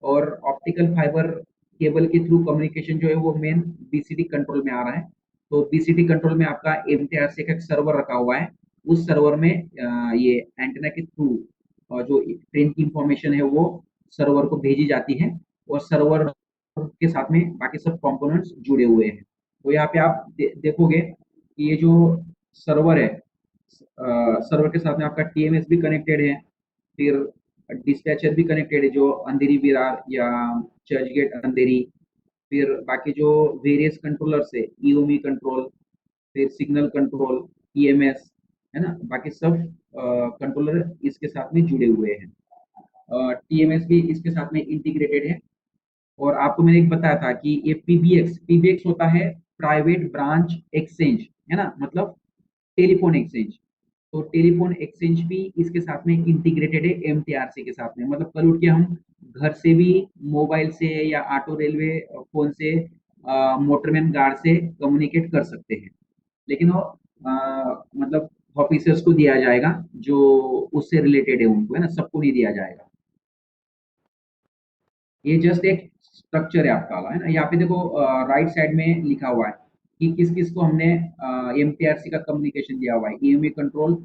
Speaker 1: और ऑप्टिकल फाइबर केबल के थ्रू कम्युनिकेशन जो है वो मेन बीसीडी कंट्रोल में आ रहा है। तो बीसीडी कंट्रोल में आपका एमटीआरसी का एक सर्वर रखा हुआ है, उस सर्वर में ये एंटेना के थ्रू जो ट्रेन की इंफॉर्मेशन है वो सर्वर को भेजी जाती है, और सर्वर के साथ में बाकी सब कंपोनेंट्स जुड़े हुए हैं। तो यहाँ पे आप देखोगे कि ये जो सर्वर है, सर्वर के साथ में आपका टीएमएस भी कनेक्टेड है, फिर डिस्पैचर भी कनेक्टेड है जो अंधेरी विरार या चर्चगेट अंधेरी, फिर बाकी जो वेरियस कंट्रोलर्स है, ईओमी कंट्रोल, फिर सिग्नल कंट्रोल, ईएमएस, है ना, बाकी सब कंट्रोलर इसके साथ में जुड़े हुए हैं। टीएमएस भी इसके साथ में इंटीग्रेटेड है। और आपको मैंने एक बताया था कि ये पीबीएक्स होता है प्राइवेट ब्रांच एक्सचेंज, है ना, मतलब टेलीफोन एक्सचेंज। तो टेलीफोन एक्सचेंज भी इसके साथ में इंटीग्रेटेड है एमटीआरसी के साथ में, मतलब कल उठ के हम घर से भी मोबाइल से या ऑटो रेलवे फोन से मोटरमैन गार्ड से कम्युनिकेट कर सकते हैं, लेकिन वो मतलब ऑफिसर्स को दिया जाएगा जो उससे रिलेटेड है उनको, है ना, सबको नहीं दिया जाएगा। ये जस्ट एक स्ट्रक्चर है आपका, है ना। यहाँ पे देखो राइट साइड में लिखा हुआ है कि किस किस को हमने एमटीआरसी का कम्युनिकेशन दिया हुआ है, EME control,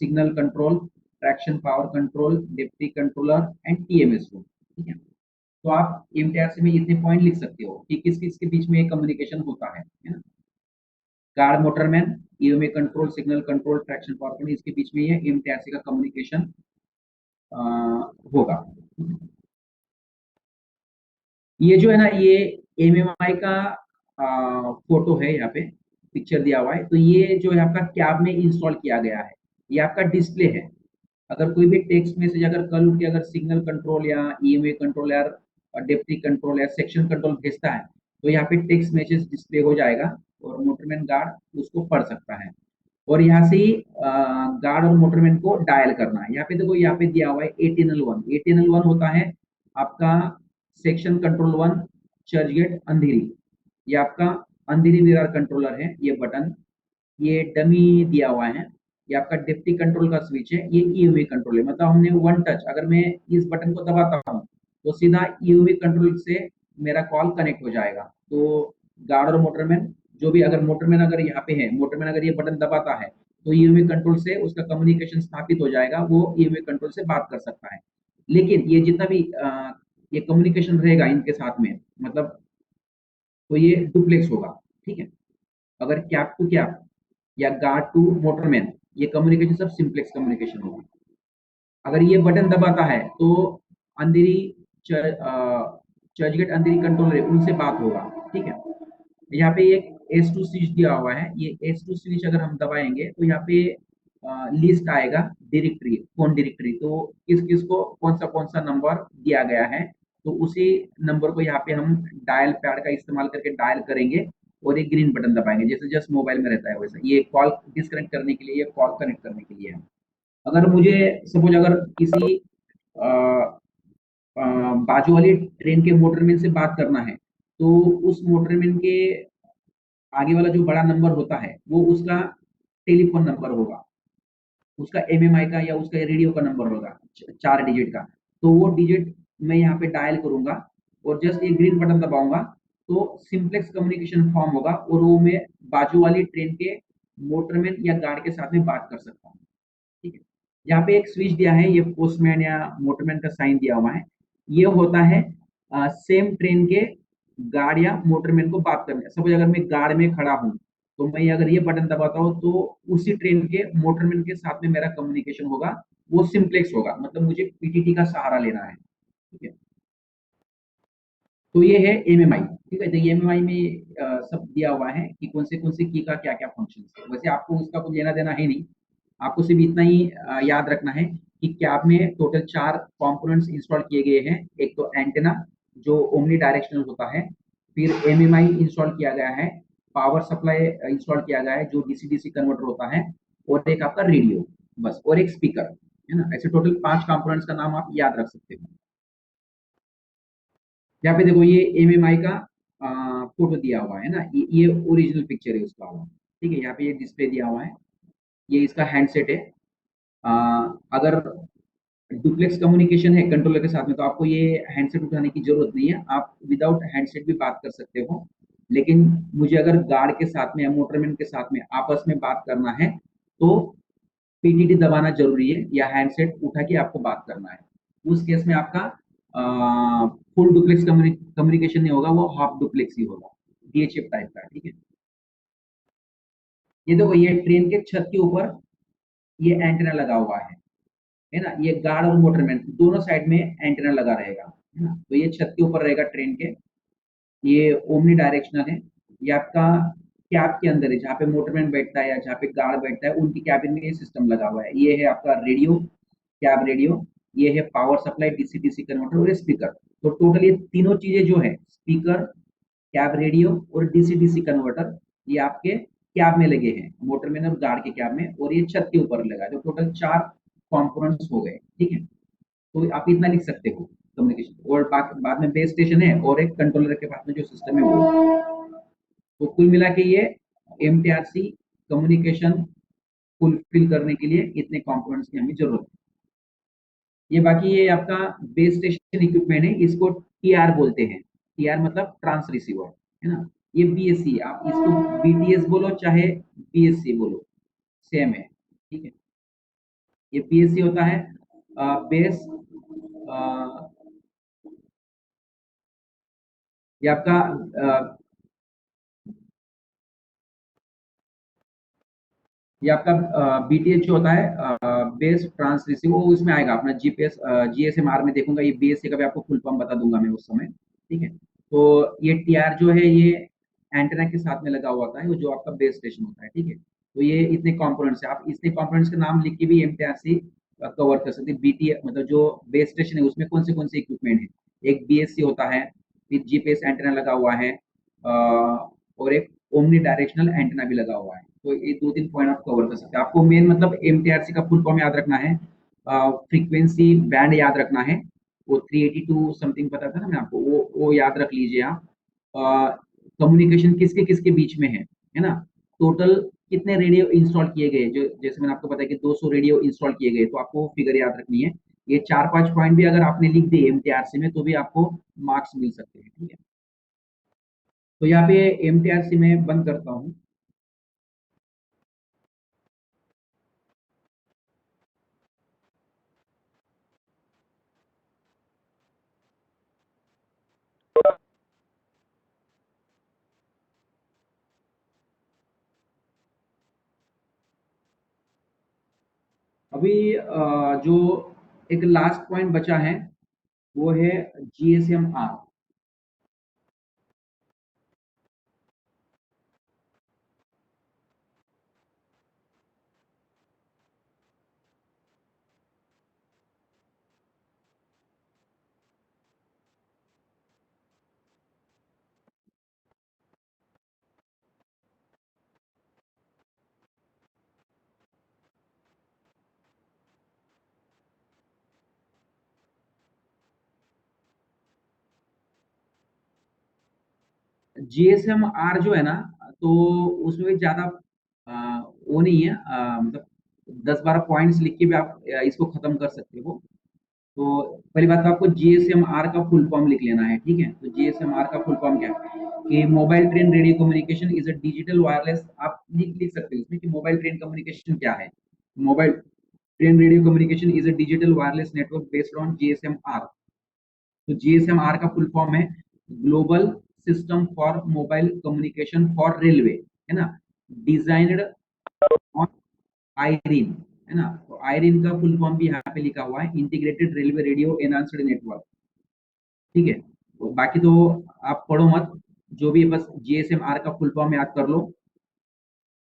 Speaker 1: signal control, traction power control, deputy controller and TMS को, ठीक है। तो आप एमटीआरसी में इतने पॉइंट लिख सकते हो कि किस किस के बीच में कम्युनिकेशन होता है ना। Guard, motorman, EME control, signal control, traction power control, इसके बीच में ये एमटीआरसी का कम्युनिकेशन होगा। ये जो है ना, ये एमएमआई का फोटो है, यहाँ पे पिक्चर दिया हुआ है। तो ये जो है आपका कैब में इंस्टॉल किया गया है, ये आपका डिस्प्ले है। अगर कोई भी टेक्स्ट मैसेज अगर कल उठ के अगर सिग्नल कंट्रोल या ईएमआई कंट्रोल या डेप्टी कंट्रोल या सेक्शन कंट्रोल भेजता है, तो यहाँ पे टेक्स्ट मैसेज डिस्प्ले हो जाएगा और मोटरमैन गार्ड उसको पढ़ सकता है, और यहाँ से ही गार्ड और मोटरमैन को डायल करना है। यहाँ पे देखो, यहाँ पे दिया हुआ है ATNL1। ATNL1 होता है आपका सेक्शन कंट्रोल 1 चर्चगेट अंधेरी, ये आपका अंधेरी विरार कंट्रोलर है। ये बटन ये डमी दिया हुआ है, ये आपका डेप्टी कंट्रोल का स्विच है, ये ईएमआई कंट्रोल है। मतलब हमने वन टच, अगर मैं इस बटन को दबाता हूँ तो सीधा यूएवी कंट्रोल से मेरा कॉल कनेक्ट हो जाएगा। तो गार्ड और मोटरमैन जो भी, अगर मोटरमैन अगर यहाँ पे है, मोटरमैन अगर ये बटन दबाता है तो यूएवी कंट्रोल से उसका कम्युनिकेशन स्थापित हो जाएगा, वो यूएवी कंट्रोल से बात कर सकता है। लेकिन ये जितना भी ये कम्युनिकेशन रहेगा इनके साथ में, मतलब तो ये डुप्लेक्स होगा, ठीक है। अगर कैप टू कैप या गार्ड टू मोटरमैन, ये कम्युनिकेशन सब सिंप्लेक्स कम्युनिकेशन होगा। अगर ये बटन दबाता है तो अंधेरी चर्चगेट अंधेरी कंट्रोलर है उनसे बात होगा, ठीक है। यहाँ पे एक S2 स्विच दिया हुआ है, ये S2 स्विच अगर हम दबाएंगे तो यहाँ पे लिस्ट आएगा डायरेक्टरी, फोन डायरेक्टरी, तो किस किस को कौन सा नंबर दिया गया है, तो उसी नंबर को यहाँ पे हम डायल पैड का इस्तेमाल करके डायल करेंगे और एक ग्रीन बटन दबाएंगे, जैसे जस्ट मोबाइल में रहता है वैसा। ये कॉल डिस्कनेक्ट करने के लिए, ये कॉल कनेक्ट करने के लिए है। अगर मुझे सपोज अगर किसी बाजू वाली ट्रेन के मोटरमैन से बात करना है, तो उस मोटरमैन के आगे वाला जो बड़ा नंबर होता है वो उसका टेलीफोन नंबर होगा, उसका एमएमआई का या उसका रेडियो का नंबर होगा 4 डिजिट का। तो वो डिजिट मैं यहाँ पे डायल करूंगा और जस्ट एक ग्रीन बटन दबाऊंगा तो सिंप्लेक्स कम्युनिकेशन फॉर्म होगा और वो मैं बाजू वाली ट्रेन के मोटरमैन या गार्ड के साथ में बात कर सकता हूँ, ठीक है। यहाँ पे एक स्विच दिया है, ये पोस्टमैन या मोटरमैन का साइन दिया हुआ है। ये होता है सेम ट्रेन के गार्ड या मोटरमैन को बात करने। सपोज अगर मैं गार्ड में खड़ा हूँ तो मैं अगर ये बटन दबाता हूँ तो उसी ट्रेन के मोटरमैन के साथ में मेरा कम्युनिकेशन होगा, वो सिंप्लेक्स होगा, मतलब मुझे पीटीटी का सहारा लेना है, ठीक है। तो ये है एमएमआई, ठीक है। तो एमएमआई में सब दिया हुआ है कि कौन से की का क्या क्या फंक्शन है। वैसे आपको उसका कुछ लेना देना है नहीं, आपको सिर्फ इतना ही याद रखना है कि कैब में टोटल 4 कंपोनेंट्स इंस्टॉल किए गए हैं। एक तो एंटेना जो ओमनी डायरेक्शनल होता है, फिर एमएमआई इंस्टॉल किया गया है, पावर सप्लाई इंस्टॉल किया गया है जो डीसी डीसी कन्वर्टर होता है, और एक आपका रेडियो, बस, और एक स्पीकर, है ना। ऐसे टोटल 5 कंपोनेंट्स का नाम आप याद रख सकते हो। यहाँ पे देखो ये एमएमआई का फोटो दिया हुआ है ना, ये ओरिजिनल पिक्चर है उसका, ठीक है। यहाँ पे ये डिस्प्ले दिया हुआ है, ये इसका हैंडसेट है। अगर डुप्लेक्स कम्युनिकेशन है कंट्रोलर के साथ में तो आपको ये हैंडसेट उठाने की जरूरत नहीं है, आप विदाउट हैंडसेट भी बात कर सकते हो। लेकिन मुझे अगर गार्ड के साथ में या मोटरमैन के साथ में आपस में बात करना है तो पीटीटी दबाना जरूरी है या हैंडसेट उठा के आपको बात करना है। उस केस में आपका फुल डुप्लेक्स कम्युनिकेशन नहीं होगा, वो हाफ डुप्लेक्स ही होगा, डीएचएफ टाइप का, ठीक है। ये देखो ये ट्रेन के छत के ऊपर ये एंटेना लगा हुआ है ना। ये गार्ड और मोटरमैन दोनों साइड में एंटेना लगा रहेगा, है ना। तो ये छत के ऊपर रहेगा ट्रेन के, ये ओमनी डायरेक्शनल है। ये आपका कैब के अंदर है, जहाँ पे मोटरमैन बैठता है या जहाँ पे गार्ड बैठता है उनकी कैबिन में ये सिस्टम लगा हुआ है। ये है आपका रेडियो, कैब रेडियो, ये है power supply DC DC converter और स्पीकर। तो टोटल ये तीनों चीजें जो है, स्पीकर, कैब रेडियो और डीसी डीसी कन्वर्टर, ये आपके कैब में लगे हैं, मोटरमैन और गार्ड के कैब में, और ये छत के ऊपर लगा है। तो टोटल 4 कंपोनेंट्स हो गए, ठीक है। तो आप इतना लिख सकते हो कम्युनिकेशन, और बाद में बेस स्टेशन है और एक कंट्रोलर के पास में जो सिस्टम है वो। तो कुल मिला के ये एमटीआरसी कम्युनिकेशन फुलफिल करने के लिए इतने कंपोनेंट्स की हमें जरूरत है। ये बाकी ये आपका बेस स्टेशन इक्विपमेंट है, इसको टीआर बोलते हैं। टीआर मतलब ट्रांस रिसीवर, है ना। ये बीएससी, आप इसको बीटीएस बोलो चाहे बीएससी बोलो, सेम है, ठीक है। ये बीएससी होता है बेस, ये आपका ये आपका बीटीएच होता है, बेस ट्रांस रिसीव, वो इसमें आएगा अपना जीपीएस जीएसएमआर में देखूंगा, ये बीएससी का भी आपको फुल फॉर्म बता दूंगा मैं उस समय, ठीक है। तो ये टीआर जो है ये एंटेना के साथ में लगा हुआ होता है, वो जो आपका बेस स्टेशन होता है, ठीक है। तो ये इतने कंपोनेंट्स है, आप इतने कंपोनेंट्स के नाम लिख के भी एमटीआरसी कवर कर सकते हैं। बीटी मतलब जो बेस स्टेशन है उसमें कौन से इक्विपमेंट है, एक बीएससी होता है, फिर जीपीएस एंटेना लगा हुआ है, और एक ओमनी डायरेक्शनल एंटेना भी लगा हुआ है। तो ये 2-3 पॉइंट आप कवर कर सकते हैं। आपको मेन मतलब एमटीआरसी का फुल फॉर्म याद रखना है, फ्रीक्वेंसी बैंड याद रखना है, वो 382 समथिंग पता था ना मैं आपको, वो याद रख लीजिए आप। कम्युनिकेशन किसके किसके बीच में है ना। टोटल कितने रेडियो इंस्टॉल किए गए, जो जैसे मैंने आपको बताया कि 200 रेडियो इंस्टॉल किए गए, तो आपको फिगर याद रखनी है ये 4-5 पॉइंट भी अगर आपने लिख दिए एमटीआरसी में तो भी आपको मार्क्स मिल सकते हैं, ठीक है। तो यहाँ पे एमटीआरसी में बंद करता हूँ। अभी जो एक लास्ट पॉइंट बचा है वो है जीएसएम-आर। जीएसएम-आर जो है ना, तो उसमें भी ज़्यादा वो नहीं है, मतलब 10-12 पॉइंट्स लिख के भी आप इसको खत्म कर सकते हो। तो पहली बात तो आपको जीएसएम-आर का फुल फॉर्म लिख लेना है, ठीक है। तो जीएसएम-आर का फुल फॉर्म क्या है कि mobile train radio communication is a digital wireless. आप लिख सकते हो इसमें कि मोबाइल ट्रेन कम्युनिकेशन क्या है। Mobile train radio communication is a digital wireless network based on GSM-are. तो जीएसएम-आर का फुल फॉर्म है global system for mobile communication for railway, है ना, डिजाइन्ड ऑन आईरिन, है ना। तो आईरिन का फुल फॉर्म भी यहाँ पे लिखा हुआ है, integrated railway radio enhanced network, ठीक है। तो बाकी तो आप पढ़ो मत, जो भी बस जीएसएम-आर का फुल फॉर्म याद कर लो,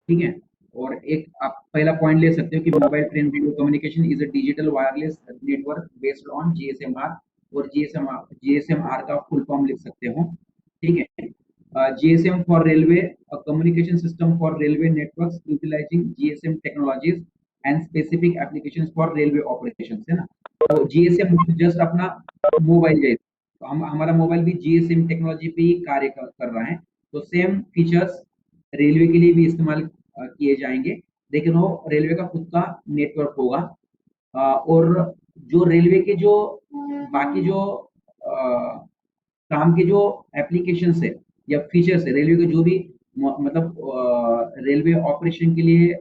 Speaker 1: ठीक है। और एक आप पहला पॉइंट ले सकते हो कि mobile train radio communication is a digital wireless network based on GSM-are, और जीएसएम-आर का फुल फॉर्म लिख सकते हो, ठीक है। GSM for railway, a communication system for railway networks utilizing GSM technologies and specific applications for railway operations, है ना। तो GSM जस्ट अपना मोबाइल जैसे, तो हमारा मोबाइल भी GSM टेक्नोलॉजी पे ही कार्य कर रहा है। तो सेम फीचर्स रेलवे के लिए भी इस्तेमाल किए जाएंगे, लेकिन वो रेलवे का खुद का नेटवर्क होगा। और जो रेलवे के जो बाकी जो काम के जो एप्लीकेशंस है या फीचर्स है, रेलवे के जो भी मतलब रेलवे ऑपरेशन के लिए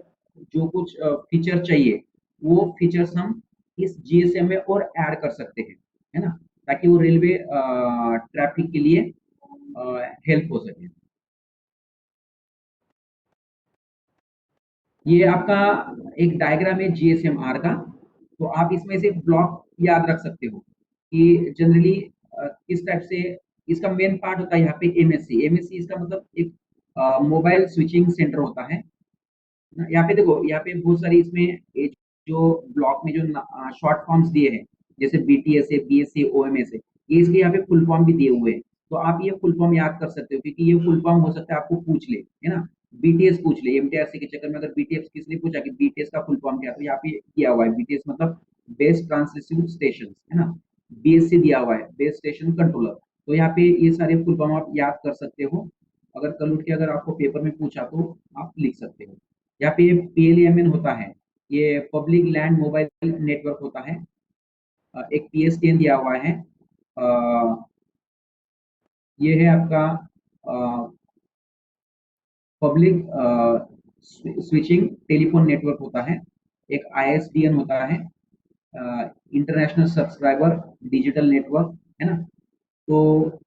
Speaker 1: जो कुछ फीचर चाहिए, वो फीचर्स हम इस जीएसएम में और ऐड कर सकते हैं, है ना, ताकि वो रेलवे ट्रैफिक के लिए हेल्प हो सके। ये आपका एक डायग्राम है जीएसएम-आर का। तो आप इसमें से ब्लॉक याद रख सकते हो कि जनरली किस टाइप से इसका मेन पार्ट होता है। यहाँ पे एमएससी, एमएससी इसका मतलब एक मोबाइल स्विचिंग सेंटर होता है। यहाँ पे देखो, यहाँ पे बहुत सारी इसमें एक जो ब्लॉक में जो शॉर्ट फॉर्म्स दिए हैं, जैसे बीटीएस है, बीएससी, ओएमएस है, ये इसके यहाँ पे फुल फॉर्म भी दिए हुए हैं। तो आप ये फुल फॉर्म याद कर सकते हो, क्योंकि ये फुल फॉर्म हो सकता है आपको पूछ ले, है ना। बीटीएस पूछ ले, एमटीआरसी के चक्कर में अगर बीटीएस किसने पूछा कि बीटीएस का फुल फॉर्म क्या है, तो यहाँ पे किया हुआ है बीटीएस मतलब बेस ट्रांससिव स्टेशन, है ना। बीएससी दिया हुआ है बेस स्टेशन कंट्रोलर। तो यहाँ पे ये सारे फुल फॉर्म आप याद कर सकते हो। अगर कल उठ के अगर आपको पेपर में पूछा तो आप लिख सकते हो। यहाँ पे पीएलएमएन होता है, ये पब्लिक लैंड मोबाइल नेटवर्क होता है। एक पीएसटीएन दिया हुआ है, ये है आपका पब्लिक स्विचिंग टेलीफोन नेटवर्क होता है। एक आईएसडीएन होता है, इंटरनेशनल सब्सक्राइबर डिजिटल नेटवर्क, है ना। तो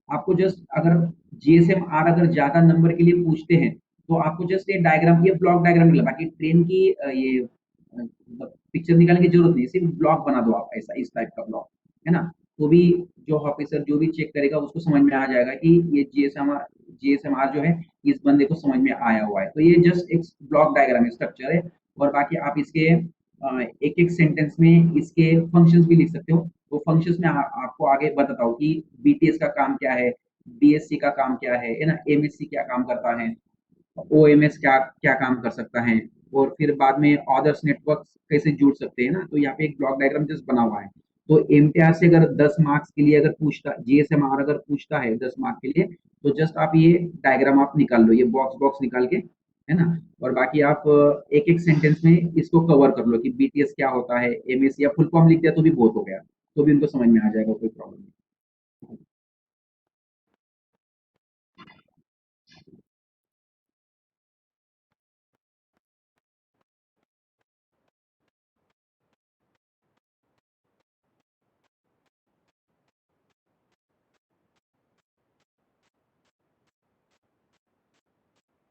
Speaker 1: आपको जस्ट अगर जीएसएम-आर अगर ज्यादा नंबर के लिए पूछते हैं तो आपको जस्ट ये डायग्राम, ये ब्लॉक डायग्राम निकला, बाकी ट्रेन की ये पिक्चर निकालने की जरूरत नहीं, सिर्फ ब्लॉक बना दो आप ऐसा, इस टाइप का ब्लॉक, है ना। तो भी जो ऑफिसर जो भी चेक करेगा उसको समझ में आ जाएगा कि ये जीएसएम-आर जो है इस बंदे को समझ में आया हुआ है। तो ये जस्ट एक ब्लॉक डायग्राम स्ट्रक्चर है, और बाकी आप इसके एक एक सेंटेंस में इसके फंक्शंस भी लिख सकते हो। तो फंक्शंस में आपको आगे बताता हूँ कि बीटीएस का काम क्या है, बीएससी का काम क्या है ना, एमएससी क्या काम करता है, ओएमएस क्या क्या काम कर सकता है, और फिर बाद में अदर्स नेटवर्क कैसे जुड़ सकते हैं ना। तो यहाँ पे एक ब्लॉक डायग्राम जस्ट बना हुआ है। तो एमटीआर से अगर 10 मार्क्स के लिए अगर पूछता, जीएसएम-आर अगर पूछता है 10 मार्क्स के लिए, तो जस्ट आप ये डायग्राम आप निकाल लो, ये बॉक्स निकाल के है ना। और बाकी आप एक एक सेंटेंस में इसको कवर कर लो कि बीटीएस क्या होता है, एमएस या फुल फॉर्म लिख दिया तो भी बहुत हो गया, तो भी उनको समझ में आ जाएगा, कोई प्रॉब्लम नहीं।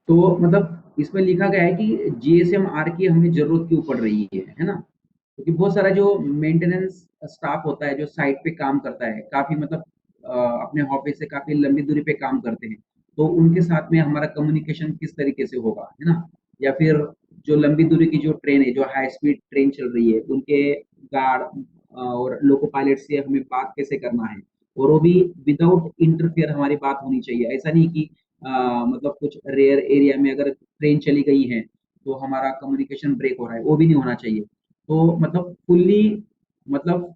Speaker 1: तो मतलब इसमें लिखा गया है कि जीएसएमआर की हमें जरूरत क्यों पड़ रही है ना। क्योंकि बहुत सारा जो मेंटेनेंस स्टाफ होता है जो साइट पे काम करता है, काफी मतलब अपने ऑफिस से काफी लंबी दूरी पे काम करते हैं, तो उनके साथ में हमारा कम्युनिकेशन किस तरीके से होगा, है ना। या फिर जो लंबी दूरी की जो ट्रेन है, जो हाई स्पीड ट्रेन चल रही है, उनके गार्ड और लोको पायलट से हमें बात कैसे करना है, और वो भी विदाउट इंटरफेयर हमारी बात होनी चाहिए। ऐसा नहीं कि मतलब कुछ रेयर एरिया में अगर ट्रेन चली गई है तो हमारा कम्युनिकेशन ब्रेक हो रहा है, वो भी नहीं होना चाहिए। तो मतलब फुल्ली मतलब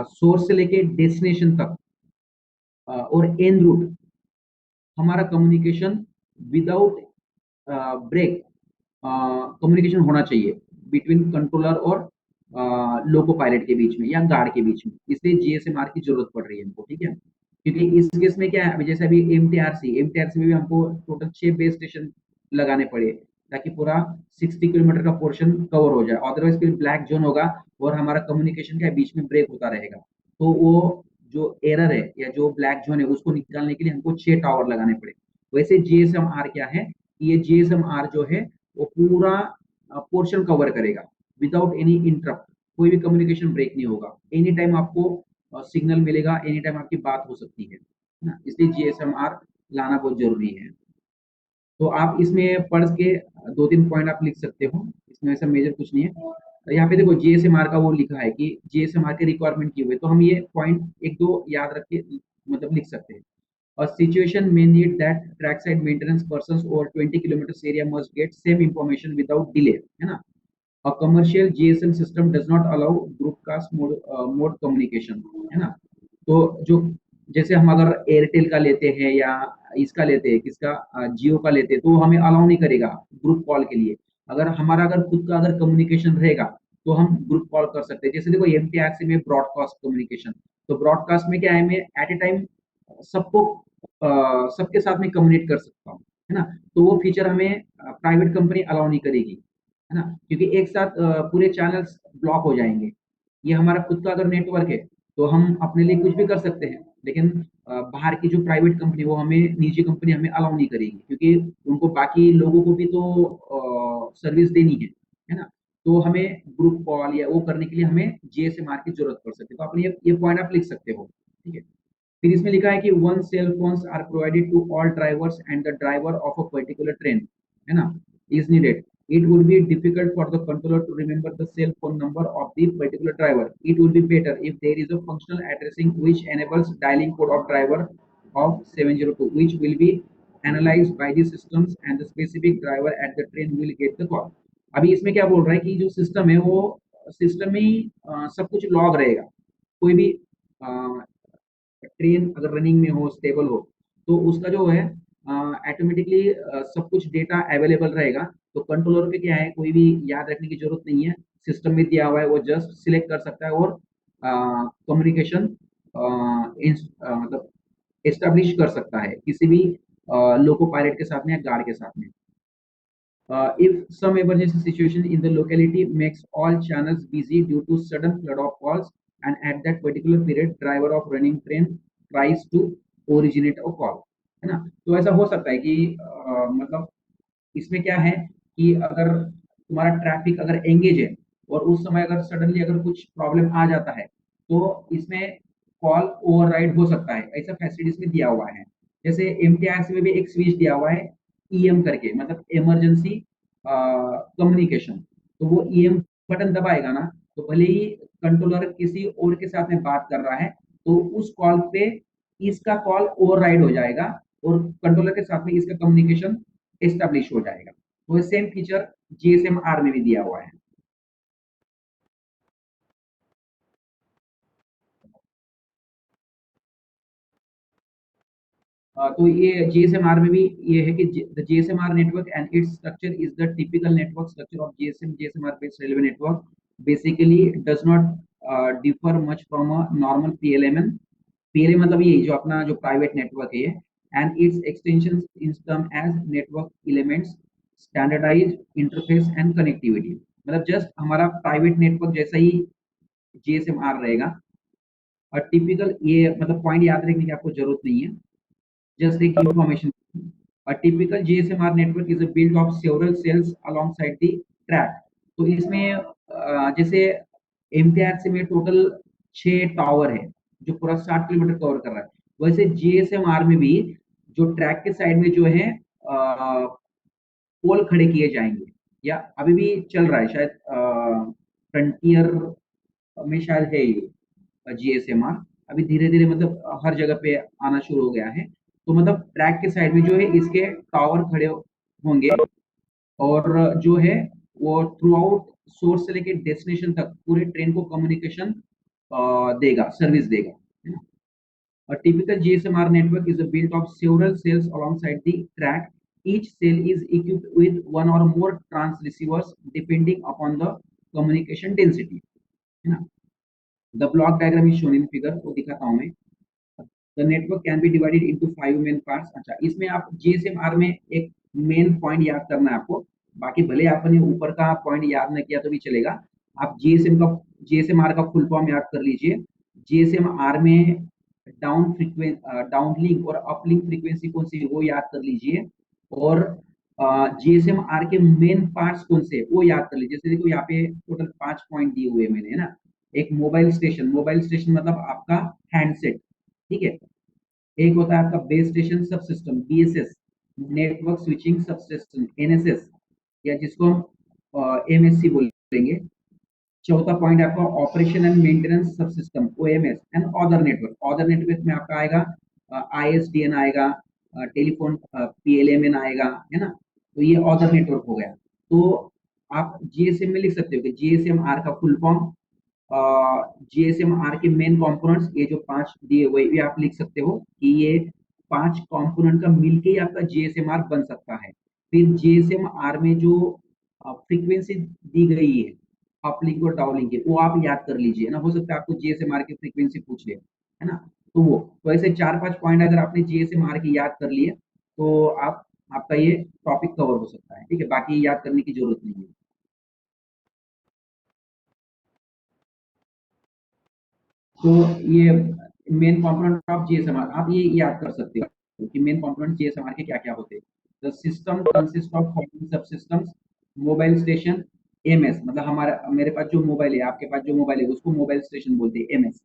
Speaker 1: सोर्स से लेके डेस्टिनेशन तक और एंड रूट हमारा कम्युनिकेशन विदाउट ब्रेक कम्युनिकेशन होना चाहिए बिटवीन कंट्रोलर और लोको पायलट के बीच में या गार्ड के बीच में। इसलिए जीएसएमआर की जरूरत पड़ रही है हमको, ठीक है। क्योंकि इस केस में क्या है, अभी जैसे अभी एमटीआरसी में भी हमको टोटल 6 बेस स्टेशन लगाने पड़े ताकि पूरा 60 किलोमीटर का पोर्शन कवर हो जाए, अदरवाइज फिर ब्लैक जोन होगा और हमारा कम्युनिकेशन क्या है, बीच में ब्रेक होता रहेगा। तो वो जो एरर है या जो ब्लैक जोन है उसको निकालने के लिए हमको 6 टावर लगाने पड़े। वैसे जीएसएमआर क्या है, ये जीएसएमआर जो है वो पूरा पोर्शन कवर करेगा विदाउट एनी इंटरप्ट, कोई भी कम्युनिकेशन ब्रेक नहीं होगा, एनी टाइम आपको सिग्नल मिलेगा, एनी टाइम आपकी बात हो सकती है ना। इसलिए जीएसएमआर लाना बहुत जरूरी है। तो आप इसमें पढ़ के 2-3 पॉइंट आप लिख सकते हो, इसमें ऐसा मेजर कुछ नहीं है। यहाँ पे देखो जीएसएमआर का वो लिखा है कि जीएसएमआर के रिक्वायरमेंट की हुए, तो हम ये पॉइंट एक दो याद रख के मतलब लिख सकते हैं। A situation may need that trackside maintenance persons over 20 kilometers area must get same information without delay, है ना। A commercial GSM system does not allow broadcast mode communication, है ना। तो जो जैसे हम अगर एयरटेल का लेते हैं या इसका लेते हैं, किसका, जियो का लेते हैं, तो हमें अलाउ नहीं करेगा ग्रुप कॉल के लिए। अगर हमारा अगर खुद का अगर कम्युनिकेशन रहेगा तो हम ग्रुप कॉल कर सकते हैं। जैसे देखो एमटीआरसी में ब्रॉडकास्ट कम्युनिकेशन, तो ब्रॉडकास्ट में क्या है, मैं एट ए टाइम सबको सबके साथ में कम्युनिकेट कर सकता हूँ, है ना। तो वो फीचर हमें प्राइवेट कंपनी अलाउ नहीं करेगी, है ना, क्योंकि एक साथ पूरे चैनल्स ब्लॉक हो जाएंगे। ये हमारा खुद का अगर नेटवर्क है तो हम अपने लिए कुछ भी कर सकते हैं, लेकिन बाहर की जो प्राइवेट कंपनी, वो हमें निजी कंपनी हमें अलाउ नहीं करेगी, क्योंकि उनको बाकी लोगों को भी तो सर्विस देनी है ना। तो हमें ग्रुप कॉल या वो करने के लिए हमें जीएसएमआर की जरूरत पड़ सकती है। तो अपने ये पॉइंट आप लिख सकते हो, ठीक है। फिर इसमें लिखा है कि one cell phones are provided to all drivers and the driver of a particular train, है ना, is needed. It would be difficult for the controller to remember the cell phone number of the particular driver. It would be better if there is a functional addressing which enables dialing code of driver of 702, which will be analyzed by the systems and the specific driver at the train will get the call. अभी इसमें क्या बोल रहा है कि जो system है वो सिस्टम में ही सब कुछ लॉग रहेगा। कोई भी ट्रेन अगर रनिंग में हो, स्टेबल हो, तो उसका जो है ऑटोमेटिकली सब कुछ डेटा अवेलेबल रहेगा। तो कंट्रोलर पे क्या है, कोई भी याद रखने की जरूरत नहीं है, सिस्टम में दिया हुआ है, वो जस्ट सिलेक्ट कर सकता है और कम्युनिकेशन मतलब एस्टेब्लिश कर सकता है किसी भी लोको पायलट के साथ में या गार्ड के साथ में। If some emergency situation in the locality makes all channels busy due to sudden flood of calls, and at that particular period driver of running train tries to originate a call, है ना। तो ऐसा हो सकता है कि मतलब इसमें क्या है कि अगर तुम्हारा ट्रैफिक अगर एंगेज है और उस समय अगर सडनली अगर कुछ प्रॉब्लम आ जाता है, तो इसमें कॉल ओवरराइड हो सकता है, ऐसा फैसिलिटीज में दिया हुआ है। जैसे एमटीआरसी में भी एक स्विच दिया हुआ है, ईएम करके, मतलब इमरजेंसी कम्युनिकेशन। तो वो ईएम बटन दबाएगा ना, तो भले ही कंट्रोलर किसी और के साथ में बात कर रहा है, तो उस कॉल पे इसका कॉल ओवरराइड हो जाएगा और कंट्रोलर के साथ में इसका कम्युनिकेशन एस्टेब्लिश हो जाएगा। तो सेम फीचर जीएसएमआर में भी दिया हुआ है। तो ये जीएसएमआर में भी ये है कि the GSMR network and its structure is the typical network structure of GSMR based railway network basically does not differ much from a normal PLMN. PLA मतलब ये जो अपना जो प्राइवेट नेटवर्क है and its extensions in term as network elements standardised interface and connectivity. मतलब just हमारा private network जैसा ही जीएसएमआर रहेगा। और टिपिकल ये मतलब पॉइंट याद रखने की आपको जरूरत नहीं है, just like information. A typical GSMR network is built of several cells alongside the track. तो इसमें जैसे MTRC में टोटल 6 टावर है जो पूरा 60 किलोमीटर कवर कर रहा है, वैसे GSMR में भी जो ट्रैक के साइड में जो है पोल खड़े किए जाएंगे, या अभी भी चल रहा है शायद फ्रंटियर में शायद है ये जीएसएमआर अभी धीरे धीरे मतलब हर जगह पे आना शुरू हो गया है। तो मतलब ट्रैक के साइड में जो है इसके टावर खड़े होंगे और जो है वो थ्रू आउट सोर्स से लेके डेस्टिनेशन तक पूरे ट्रेन को कम्युनिकेशन देगा, सर्विस देगा। A typical GSMR network is built of several cells alongside the track. Each cell is equipped with one or more transceivers depending upon the communication density. The block diagram is shown in figure, वो दिखाता हूँ मैं। The network can be divided into 5 main parts. अच्छा, इसमें आप GSMR में एक main point याद करना है आपको, बाकी भले आपने ऊपर का पॉइंट याद न किया तो भी चलेगा। आप GSMR का फुल फॉर्म याद कर लीजिए। GSMR में डाउन लिंक और अप लिंक फ्रीक्वेंसी कौन सी है वो याद कर लीजिए, और GSMR के मेन पार्ट्स कौन से वो याद कर लीजिए। जैसे देखो यहाँ पे टोटल 5 पॉइंट दिए हुए मैंने, है ना। एक मोबाइल स्टेशन मतलब आपका हैंडसेट, ठीक है। एक होता है आपका बेस स्टेशन सब सिस्टम बीएसएस, नेटवर्क स्विचिंग सब सिस्टम एनएसएस, या जिसको हम एमएससी बोलेंगे। चौथा पॉइंट आपका ऑपरेशन एंड मेंटेनेंस सब system OMS and other network में आपका आएगा आईएसडीएन आएगा, टेलीफोन पीएलएमएन आएगा, है ना। तो ये अदर नेटवर्क हो गया। तो आप जीएसएम में लिख सकते हो कि जीएसएमआर का फुल फॉर्म, जीएसएमआर के मेन कंपोनेंट्स ये जो 5 दिए हुए ये आप लिख सकते हो कि ये 5 कंपोनेंट का मिलके ही आपका जीएसएमआर बन सकता है। फिर जीएसएमआर में जो फ्रीक्वेंसी दी गई है अपलिंक और डाउनलिंक की, वो आप याद कर लीजिए ना। हो सकता है आपको जीएसएमआर की फ्रीक्वेंसी पूछ ले, है ना। तो ऐसे 4-5 पॉइंट अगर आपने जीएसएमआर की याद कर लिए तो आपका ये टॉपिक कवर हो सकता है, ठीक है। बाकी याद करने की जरूरत नहीं है। तो ये मेन कंपोनेंट ऑफ जीएसएमआर आप ये याद कर सकते हो कि मेन कंपोनेंट जीएसएमआर के क्या-क्या होते हैं। The system consist of following सब सिस्टम्स, मोबाइल स्टेशन एमएस, मतलब मेरे पास जो मोबाइल है, आपके पास जो मोबाइल है उसको मोबाइल स्टेशन बोलते हैं एमएस।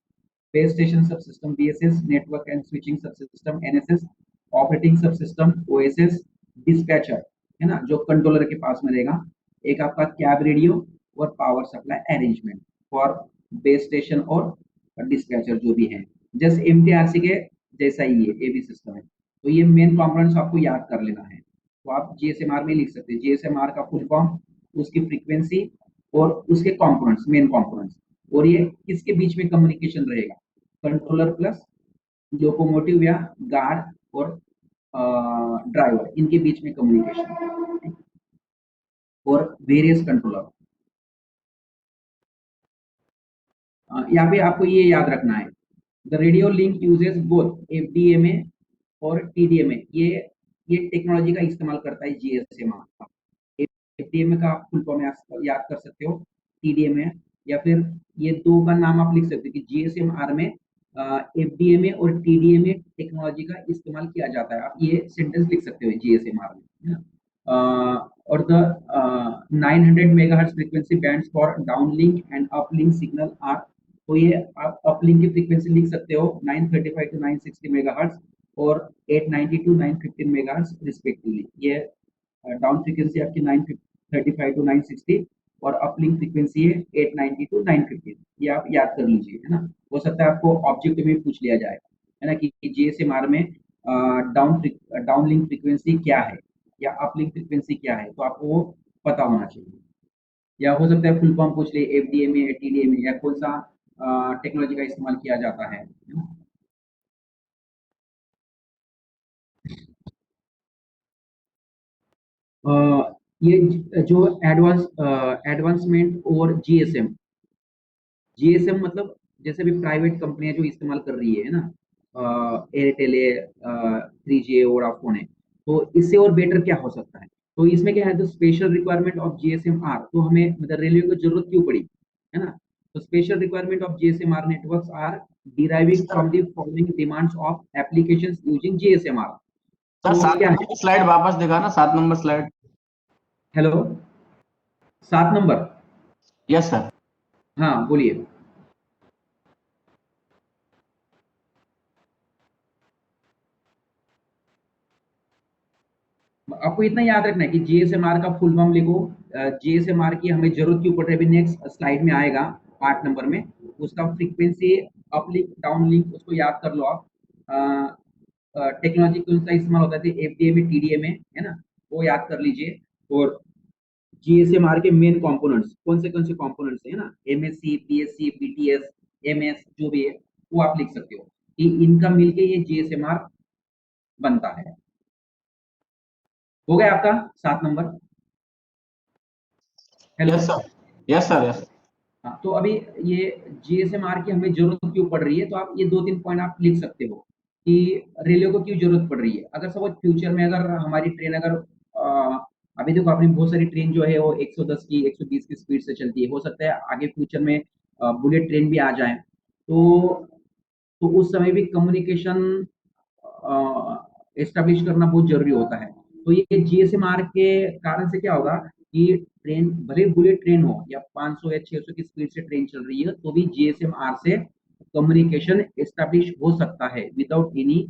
Speaker 1: बेस स्टेशन सब system BSS, network and switching सब सिस्टम एनएसएस, ऑपरेटिंग सब सिस्टम ओएसएस, डिस्पैचर, है ना, जो कंट्रोलर के पास में रहेगा। एक आपका कैब रेडियो और power supply arrangement for base station और डिस्पैचर जो भी है, जस्ट एमटीआरसी के जैसा ही ये एबी सिस्टम है। तो ये मेन कंपोनेंट्स आपको याद कर लेना है। तो आप जीएसएमआर में लिख सकते हैं जीएसएमआर का फुल फॉर्म, उसकी फ्रीक्वेंसी और उसके कंपोनेंट्स, मेन कंपोनेंट्स, और ये किसके बीच में कम्युनिकेशन रहेगा, कंट्रोलर प्लस लोकोमोटिव या गार्ड और ड्राइवर, इनके बीच में कम्युनिकेशन, और वेरियस कंट्रोलर। यहाँ पे आपको ये याद रखना है, the radio link uses both FDMA और टीडीएमए। ये टेक्नोलॉजी का इस्तेमाल करता है जीएसएमआर। एफडीएमए का आप फुल फॉर्म याद कर सकते हो, टीडीएमए, या फिर ये दो का नाम आप लिख सकते हो कि जीएसएमआर में एफडीएमए और टीडीएमए टेक्नोलॉजी का इस्तेमाल किया जाता है। आप ये सेंटेंस लिख सकते हो जीएसएमआर में, है ना। और the 900 megahertz frequency bands for downlink and uplink signal are, तो ये आप अपलिंक की फ्रीक्वेंसी लिख सकते हो 935 टू 960 मेगाहर्ट्ज और 890 टू 915 मेगाहर्ट्ज रिस्पेक्टिवली। ये डाउन फ्रीक्वेंसी आपकी 935 टू 960 और अपलिंक फ्रीक्वेंसी है 890 टू 915। ये आप याद कर लीजिए, है ना। हो सकता है आपको ऑब्जेक्ट में पूछ लिया जाए, है ना, कि जीएसएमआर में डाउनलिंक फ्रीक्वेंसी क्या है या अपलिंक फ्रीक्वेंसी क्या है, तो आपको वो पता होना चाहिए। या हो सकता है फुल फॉर्म पूछ ले एफडीएमए या टीडीएमए या कौन सा टेक्नोलॉजी का इस्तेमाल किया जाता है ना। ये जो एडवांसमेंट और जीएसएम मतलब जैसे भी प्राइवेट कंपनियां जो इस्तेमाल कर रही है ना, एयरटेल है, 3G है, वोडाफोन है, तो इससे और बेटर क्या हो सकता है? तो इसमें क्या है, तो special requirement of GSM are, तो हमें मतलब रेलवे को जरूरत क्यों पड़ी, है ना? तो special requirement of GSM are networks are deriving from the following demands of applications using GSM are.
Speaker 7: Sir
Speaker 1: तो
Speaker 7: 7
Speaker 1: क्या है?
Speaker 7: नंबर की स्लाइड वापस दिखाना, 7 number slide.
Speaker 1: Hello, 7 number.
Speaker 7: Yes sir.
Speaker 1: हाँ बोलिए। आपको इतना याद रखना है कि जीएसएमआर का फुल फॉर्म लिखो। जीएसएमआर की हमें जरूरत क्यों पड़ रही है, अभी नेक्स्ट स्लाइड में आएगा 8 नंबर में। उसका frequency up link down link उसको याद कर लो आप। टेक्नोलॉजी कौन सा इस्तेमाल होता है, एफडीए में, टीडीए में, है ना, वो याद कर लीजिए। और जीएसएमआर के मेन कंपोनेंट्स कौन से कंपोनेंट्स है ना, एमएससी, पीएससी, बीटीएस, एमएस जो भी है वो आप लिख सकते हो कि इनका मिलके ये जीएसएमआर बनता है। हो गया आपका 7 number? Hello.
Speaker 7: Yes sir, yes sir, yes.
Speaker 1: हाँ, तो अभी ये जीएसएमआर की हमें जरूरत क्यों पड़ रही है, तो आप ये 2-3 पॉइंट आप लिख सकते हो कि रेलवे को क्यों जरूरत पड़ रही है। अगर सपोज फ्यूचर में अगर हमारी ट्रेन अगर अभी देखो अपनी बहुत सारी ट्रेन जो है वो 110 की 120 की स्पीड से चलती है, हो सकता है आगे फ्यूचर में बुलेट ट्रेन भी आ जाए, तो उस समय भी कम्युनिकेशन एस्टेब्लिश करना बहुत जरूरी होता है। तो ये जीएसएमआर के कारण से क्या होगा कि ट्रेन भले बुलेट ट्रेन हो या 500 या 600 की स्पीड से ट्रेन चल रही है, तो भी जीएसएमआर से कम्युनिकेशन एस्टेब्लिश हो सकता है विदाउट एनी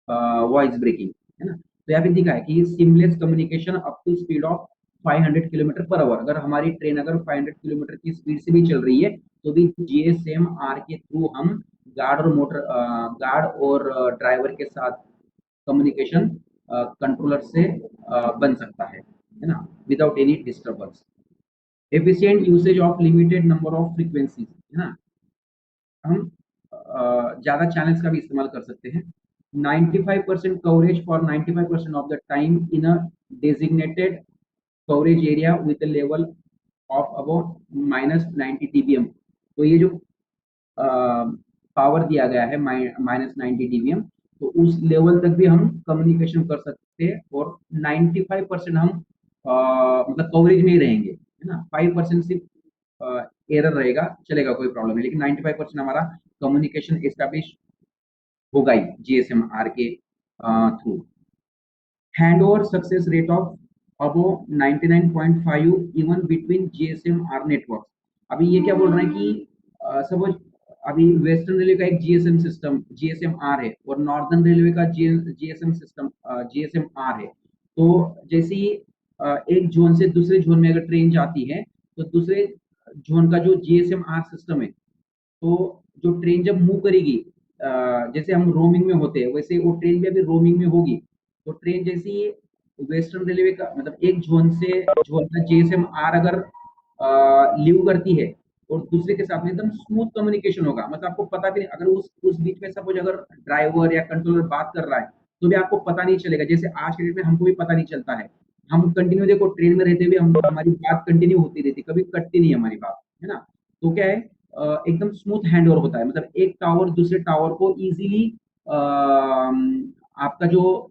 Speaker 1: वॉइस ब्रेकिंग, है ना। तो यहाँ पे दिखा है कि seamless communication up to speed of 500 kilometre per hour. अगर हमारी ट्रेन अगर 500 किलोमीटर की स्पीड से भी चल रही है, तो भी जीएसएमआर के थ्रू हम गार्ड और ड्राइवर के साथ कम्युनिकेशन कंट्रोलर से बन सकता है ना, without any disturbance. Efficient usage of limited number of frequencies, है ना, हम ज्यादा चैनल्स का भी इस्तेमाल कर सकते हैं। 95% coverage for 95% of the time in a designated coverage area with level of about -90 dBm। तो ये जो पावर दिया गया है -90 dBm, तो उस लेवल तक भी हम कम्युनिकेशन कर सकते हैं और 95% हम मतलब कवरेज में ही रहेंगे, है ना। 5% सिर्फ एरर रहेगा, चलेगा, कोई प्रॉब्लम नहीं, लेकिन 95% हमारा कम्युनिकेशन एस्टैब्लिश होगा ही जीएसएमआर के through. Hand over success rate of above 99.5 even between GSMR network. अभी ये क्या बोल रहे हैं कि सपोज अभी वेस्टर्न रेलवे का एक जीएसएम सिस्टम जीएसएमआर है और नॉर्दर्न रेलवे का जीएसएम सिस्टम जीएसएमआर है। तो जैसे ही एक जोन से दूसरे जोन में अगर ट्रेन जाती है, तो दूसरे जोन का जो जीएसएमआर सिस्टम है, तो जो ट्रेन जब मूव करेगी, जैसे हम रोमिंग में होते हैं वैसे वो ट्रेन भी अभी रोमिंग में होगी। तो ट्रेन जैसे ही वेस्टर्न रेलवे का मतलब एक जोन से जोन का जीएसएमआर अगर लीव करती है और दूसरे के साथ में एकदम स्मूथ कम्युनिकेशन होगा, मतलब आपको पता भी नहीं, अगर उस बीच में सपोज अगर ड्राइवर या कंट्रोलर बात कर रहा है तो भी आपको पता नहीं चलेगा। जैसे आज के डेट में हमको भी पता नहीं चलता है, हम कंटिन्यू देखो ट्रेन में रहते हुए हम हमारी बात कंटिन्यू होती रहती, कभी कटती नहीं हमारी बात, है ना। तो क्या है, एकदम स्मूथ हैंड ओवर होता है, मतलब एक टावर दूसरे टावर को इजीली आपका जो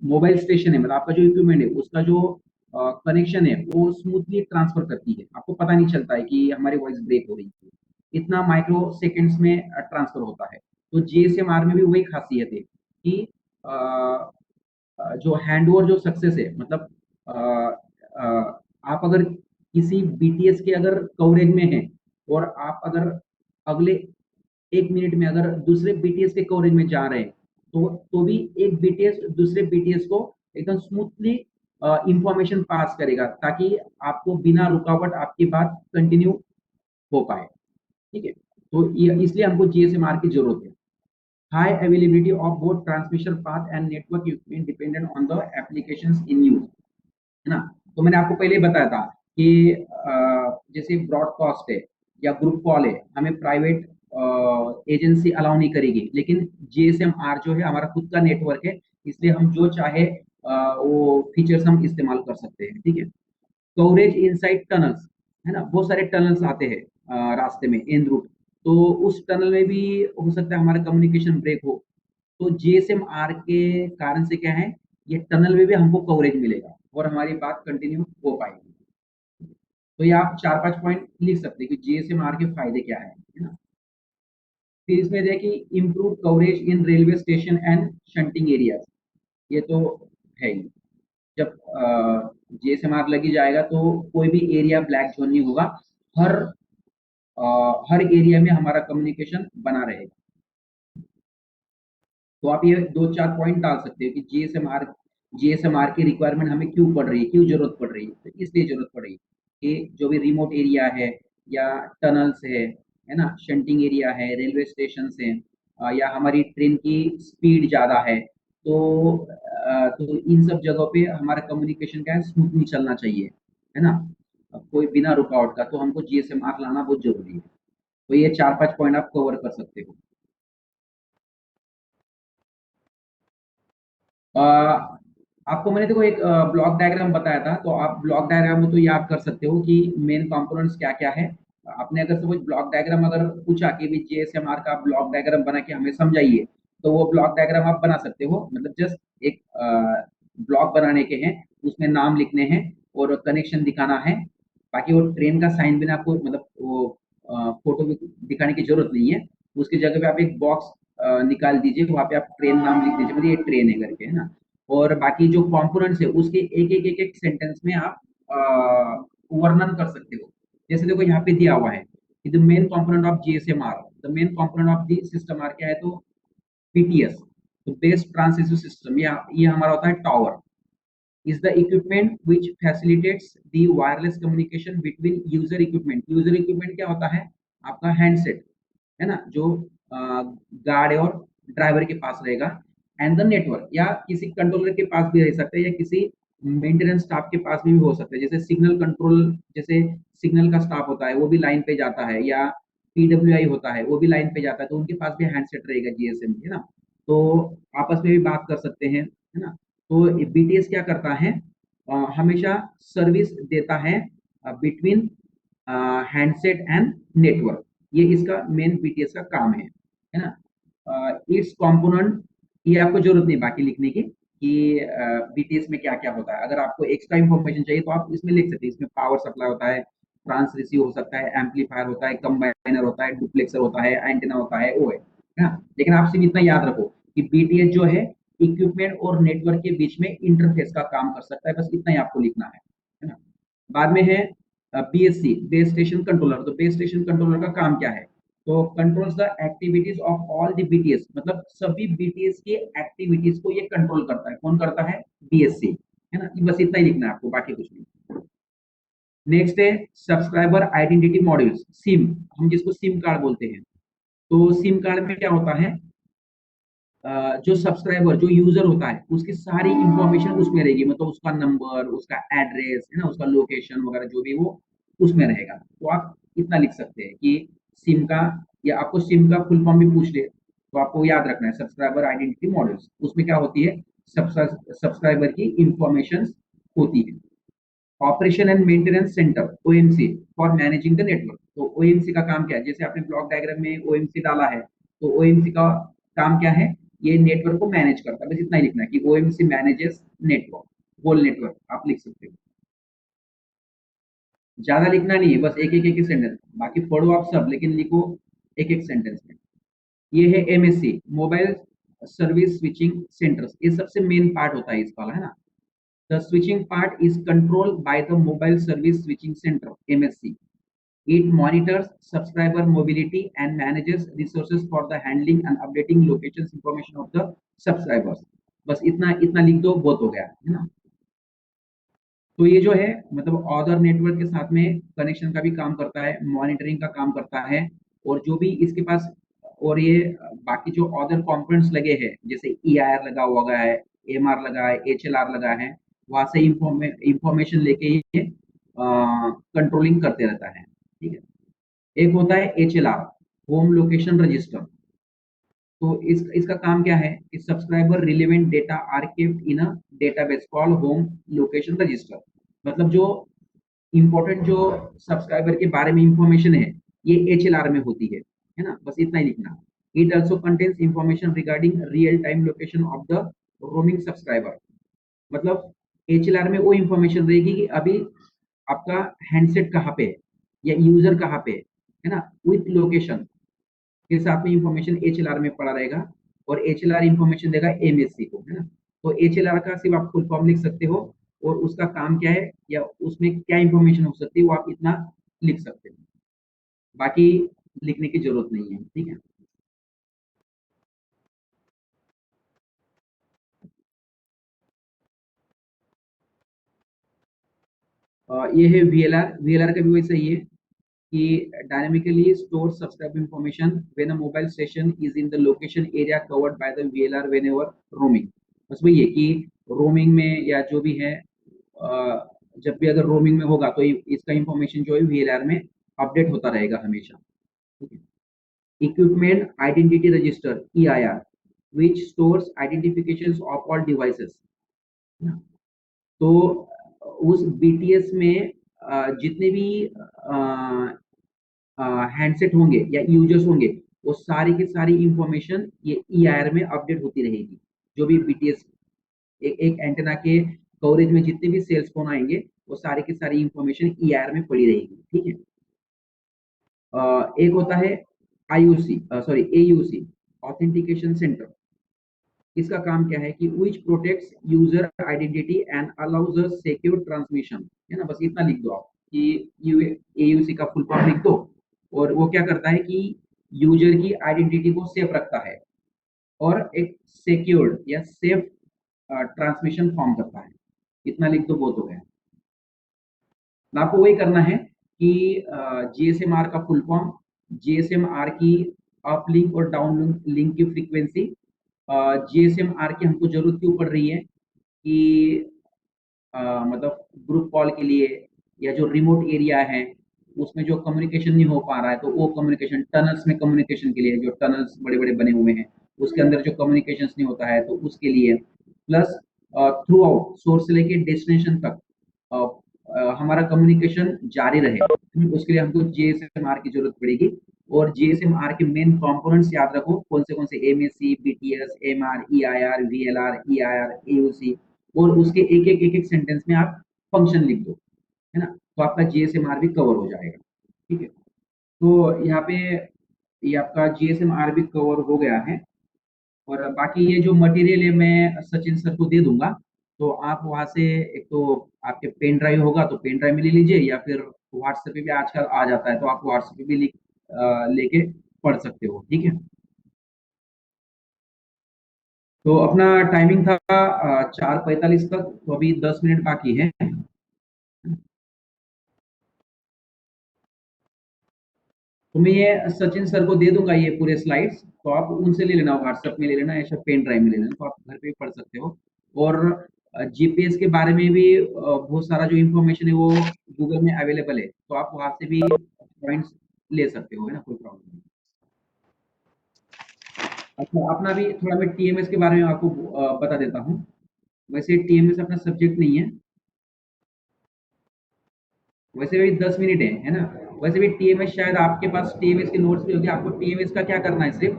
Speaker 1: मोबाइल स्टेशन है, मतलब आपका जो इक्विपमेंट है उसका जो कनेक्शन है वो स्मूथली ट्रांसफर करती है, आपको पता नहीं चलता है कि हमारी वॉइस ब्रेक हो रही है, इतना माइक्रो सेकेंड्स में ट्रांसफर होता है। तो जीएसएमआर में भी वही खासियत है कि जो हैंड ओवर जो सक्सेस है, मतलब आप अगर किसी बीटीएस के अगर कवरेज में है और आप अगर अगले 1 मिनट में अगर दूसरे बीटीएस के कवरेज में जा रहे हैं, तो भी एक बीटीएस दूसरे बीटीएस को एकदम स्मूथली इंफॉर्मेशन पास करेगा ताकि आपको बिना रुकावट आपकी बात कंटिन्यू हो पाए, ठीक है। तो इसलिए हमको जीएसएमआर की जरूरत है। High availability of both transmission path and network equipment dependent on the applications in use, है ना। तो मैंने आपको पहले ही बताया था कि जैसे ब्रॉडकास्ट है या ग्रुप कॉल है, हमें प्राइवेट एजेंसी अलाउ नहीं करेगी, लेकिन जीएसएमआर जो है हमारा खुद का नेटवर्क है, इसलिए हम जो चाहे वो फीचर्स हम इस्तेमाल कर सकते हैं, ठीक है। कवरेज इनसाइड टनल्स, है ना, बहुत सारे टनल्स आते हैं रास्ते में एन रूट, तो उस टनल में भी हो सकता है हमारा कम्युनिकेशन ब्रेक हो, तो जीएसएम-आर के कारण से क्या है, ये टनल में भी हमको कवरेज मिलेगा और हमारी बात कंटिन्यू हो पाएगी। तो ये आप 4-5 पॉइंट लिख सकते हैं कि जीएसएम-आर के फायदे क्या है ना। फिर इसमें देखिए improve coverage in railway station and shunting areas, ये तो है ही। जब जीएसएमआर लगी जाएगा तो कोई भी एरिया ब्लैक जोन नहीं होगा, हर हर एरिया में हमारा कम्युनिकेशन बना रहेगा। तो आप ये 2-4 पॉइंट डाल सकते हो कि जीएसएमआर की रिक्वायरमेंट हमें क्यों पड़ रही है, क्यों जरूरत पड़ रही है। तो इसलिए जरूरत पड़ रही है कि जो भी रिमोट एरिया है या टनल्स है ना, शंटिंग एरिया है, रेलवे स्टेशन है, या हमारी ट्रेन की स्पीड ज़्यादा है, तो इन सब जगहों पे हमारा कम्युनिकेशन क्या है, स्मूथली चलना चाहिए, है ना, कोई बिना रुकावट का। तो हमको जीएसएमआर लाना बहुत जरूरी है। तो ये 4-5 पॉइंट आप कवर कर सकते हो। आपको मैंने देखो एक ब्लॉक डायग्राम बताया था, तो आप ब्लॉक डायग्राम में तो याद कर सकते हो कि मेन कंपोनेंट्स क्या क्या है। आपने अगर सपोज ब्लॉक डायग्राम अगर पूछा कि भी जीएसएमआर का ब्लॉक डायग्राम बना के हमें समझाइए, तो वो ब्लॉक डायग्राम आप बना सकते हो। मतलब जस्ट एक ब्लॉक बनाने के हैं, उसमें नाम लिखने हैं और कनेक्शन दिखाना है। बाकी वो ट्रेन का साइन बिना आपको मतलब वो फोटो दिखाने की जरूरत नहीं है। उसकी जगह पे आप एक बॉक्स निकाल दीजिए, वहाँ पे आप ट्रेन नाम लिख दीजिए, मतलब ये ट्रेन है करके, है ना। और बाकी जो कंपोनेंट्स है उसके एक सेंटेंस में आप वर्णन कर सकते हो। जैसे देखो यहाँ पे दिया हुआ है कि the main component of GSMR, the main component of the system are क्या है, तो पीटीएस, तो बेस ट्रांसमिशन सिस्टम, ये हमारा होता है tower, is the equipment which facilitates the wireless communication between user equipment। user equipment क्या होता है, आपका हैंडसेट, है ना, जो गार्ड और ड्राइवर के पास रहेगा, एंड द नेटवर्क, या किसी कंट्रोलर के पास भी रह सकता है या किसी मेंटेनेंस स्टाफ के पास भी हो सकता है। जैसे सिग्नल कंट्रोल, जैसे सिग्नल का स्टाफ होता है वो भी लाइन पे जाता है, या पीडब्ल्यूआई होता है वो भी लाइन पे जाता है, तो उनके पास भी हैंडसेट रहेगा जीएसएम, है ना। तो आपस में भी बात कर सकते हैं, है ना। तो बीटीएस क्या करता है, हमेशा सर्विस देता है बिटवीन हैंडसेट एंड नेटवर्क, ये इसका मेन बीटीएस का काम है ना। इट्स कंपोनेंट, ये आपको जरूरत नहीं बाकी लिखने की कि बीटीएस में क्या क्या होता है। अगर आपको एक्स्ट्रा इंफॉर्मेशन चाहिए तो आप इसमें लिख सकते हैं। इसमें पावर सप्लाई होता है, ट्रांस रिसीव हो सकता है, एम्पलीफायर होता है, कंबाइनर होता है, डुप्लेक्सर होता है, एंटेना होता है, वो है ना। लेकिन आप सिर्फ इतना याद रखो कि बीटीएस जो है इक्विपमेंट और नेटवर्क के बीच में इंटरफेस का काम कर सकता है, बस इतना ही आपको लिखना है ना। बाद में है बीएससी, बेस स्टेशन कंट्रोलर। तो बेस स्टेशन कंट्रोलर का काम क्या है, तो controls the activities of all the BTS, मतलब सभी बीटीएस की एक्टिविटीज को ये कंट्रोल करता है। कौन करता है, बीएससी, है ना। बस इतना ही लिखना है आपको, बाकी कुछ नहीं। नेक्स्ट है सब्सक्राइबर आइडेंटिटी मॉड्यूल्स, सिम, हम जिसको सिम कार्ड बोलते हैं। तो सिम कार्ड में क्या होता है, जो सब्सक्राइबर, जो यूजर होता है, उसकी सारी इंफॉर्मेशन उसमें रहेगी, मतलब उसका नंबर, उसका एड्रेस, है ना, उसका लोकेशन वगैरह जो भी वो उसमें रहेगा। तो आप इतना लिख सकते हैं कि सिम का, या आपको सिम का फुल फॉर्म भी पूछ ले तो आपको याद रखना है सब्सक्राइबर आइडेंटिटी मॉड्यूल्स। उसमें क्या होती है, सब्सक्राइबर की इंफॉर्मेशन होती है। Operation and maintenance centre, OMC, for managing the network. तो ओएमसी का काम क्या है, जैसे आपने ब्लॉक डायग्राम में ओएमसी डाला है, तो ओएमसी का काम क्या है, ये नेटवर्क को मैनेज करता है। बस इतना ही लिखना है कि OMC manages network, whole network आप लिख सकते हो। ज्यादा लिखना नहीं है, बस एक सेंटेंस, बाकी पढ़ो आप सब, लेकिन लिखो एक सेंटेंस में। ये है MSc, mobile service switching centres, ये सबसे मेन पार्ट होता है इस वाला, है ना। The switching part is controlled by the Mobile Service Switching Center, MSC. It monitors subscriber mobility and manages resources for the handling and updating locations information of the subscribers. बस इतना लिख दो, बहुत हो गया, है ना। तो ये जो है मतलब अदर नेटवर्क के साथ में कनेक्शन का भी काम करता है, मॉनिटरिंग का काम करता है, और जो भी इसके पास, और ये बाकी जो अदर कंपोनेंट्स लगे हैं, जैसे EIR लगा हुआ है, MR लगा है, HLR लगा है, वहां से इंफॉर्मेशन लेके ये कंट्रोलिंग करते रहता है, ठीक है। एक होता है HLR, होम लोकेशन रजिस्टर। तो इसका काम क्या है कि subscriber relevant data are kept in a database call home location register. मतलब जो इंपॉर्टेंट जो सब्सक्राइबर के बारे में इंफॉर्मेशन है ये HLR में होती है ना, बस इतना ही लिखना। It also contains information regarding real time location of the roaming subscriber. मतलब HLR में वो इंफॉर्मेशन रहेगी कि अभी आपका हैंडसेट कहाँ पे है या यूजर कहाँ पे है ना, विथ लोकेशन के साथ में इंफॉर्मेशन HLR में पड़ा रहेगा और HLR इंफॉर्मेशन देगा MSC को, है ना। तो HLR का सिर्फ आप फुल फॉर्म लिख सकते हो और उसका काम क्या है या उसमें क्या इंफॉर्मेशन हो सकती है वो आप इतना लिख सकते हो, बाकी लिखने की जरूरत नहीं है, ठीक है। ये है VLR का भी वैसा ही है कि dynamically store subscribe information when a mobile station is in the location area covered by the VLR whenever roaming. बस वही है कि रोमिंग में या जो भी है जब भी अगर रोमिंग में होगा तो इसका इंफॉर्मेशन जो है VLR में अपडेट होता रहेगा हमेशा, ठीक है। Equipment identity register EIR which stores identifications of all devices। तो उस BTS में जितने भी हैंडसेट होंगे या यूजर्स होंगे वो सारी की सारी इंफॉर्मेशन ये EIR में अपडेट होती रहेगी। जो भी BTS एक एंटेना के कवरेज में जितने भी सेल्स फोन आएंगे वो सारी की सारी इंफॉर्मेशन EIR में पड़ी रहेगी, ठीक है। एक होता है AUC ऑथेंटिकेशन सेंटर। इसका काम क्या है कि which protects user identity and allows a secure transmission, है ना। बस इतना लिख दो आप कि AUC का फुल फॉर्म लिख दो और वो क्या करता है कि यूजर की आइडेंटिटी को सेफ रखता है और एक सिक्योर्ड या सेफ ट्रांसमिशन फॉर्म करता है। इतना लिख दो, बहुत हो गया। आपको वही करना है कि GSM-R का फुल फॉर्म, GSM-R की अप लिंक और डाउन लिंक की फ्रीक्वेंसी। GSM-R की हमको जरूरत क्यों पड़ रही है कि मतलब ग्रुप कॉल के लिए या जो रिमोट एरिया है उसमें जो कम्युनिकेशन नहीं हो पा रहा है तो वो कम्युनिकेशन टनल्स में कम्युनिकेशन के लिए, जो टनल्स बड़े बड़े बने हुए हैं उसके अंदर जो कम्युनिकेशन नहीं होता है तो उसके लिए, प्लस थ्रू आउट सोर्स से लेके डेस्टिनेशन तक हमारा कम्युनिकेशन जारी रहे उसके लिए हमको GSM-R की जरूरत पड़ेगी। और GSM-R के मेन कंपोनेंट्स याद रखो कौन से MSC, BTS, MR, EIR, VLR, EIR, AUC और उसके एक सेंटेंस में आप फंक्शन लिख दो, है ना, तो आपका GSM-R भी कवर हो जाएगा, ठीक है। तो यहाँ पे ये आपका GSM-R भी कवर हो गया है और बाकी ये जो मटेरियल है मैं सचिन सर को दे दूंगा, तो आप वहां से एक तो आपके पेन ड्राइव होगा तो पेन ड्राइव में ले लीजिए या फिर व्हाट्सएप पे भी आजकल आ जाता है तो आप व्हाट्सएप पे भी लेके पढ़ सकते हो, ठीक है। तो अपना टाइमिंग था 4:45 तक, तो अभी 10 मिनट बाकी है। तो मैं ये सचिन सर को दे दूंगा ये पूरे स्लाइड्स, तो आप उनसे ले लेना, व्हाट्सएप में ले लेना या पेन ड्राइव में ले लेना, तो आप घर पे भी पढ़ सकते हो। और GPS के बारे में भी बहुत सारा जो इन्फॉर्मेशन है वो गूगल में अवेलेबल है, तो आप वहां से भी पॉइंट्स ले सकते हो, है ना, कोई प्रॉब्लम नहीं। अच्छा, अपना भी थोड़ा मैं TMS के बारे में आपको बता देता हूँ। वैसे TMS अपना सब्जेक्ट नहीं है, वैसे भी 10 मिनट है ना। वैसे भी TMS शायद आपके पास TMS के नोट्स भी होंगे। आपको TMS का क्या करना है, सिर्फ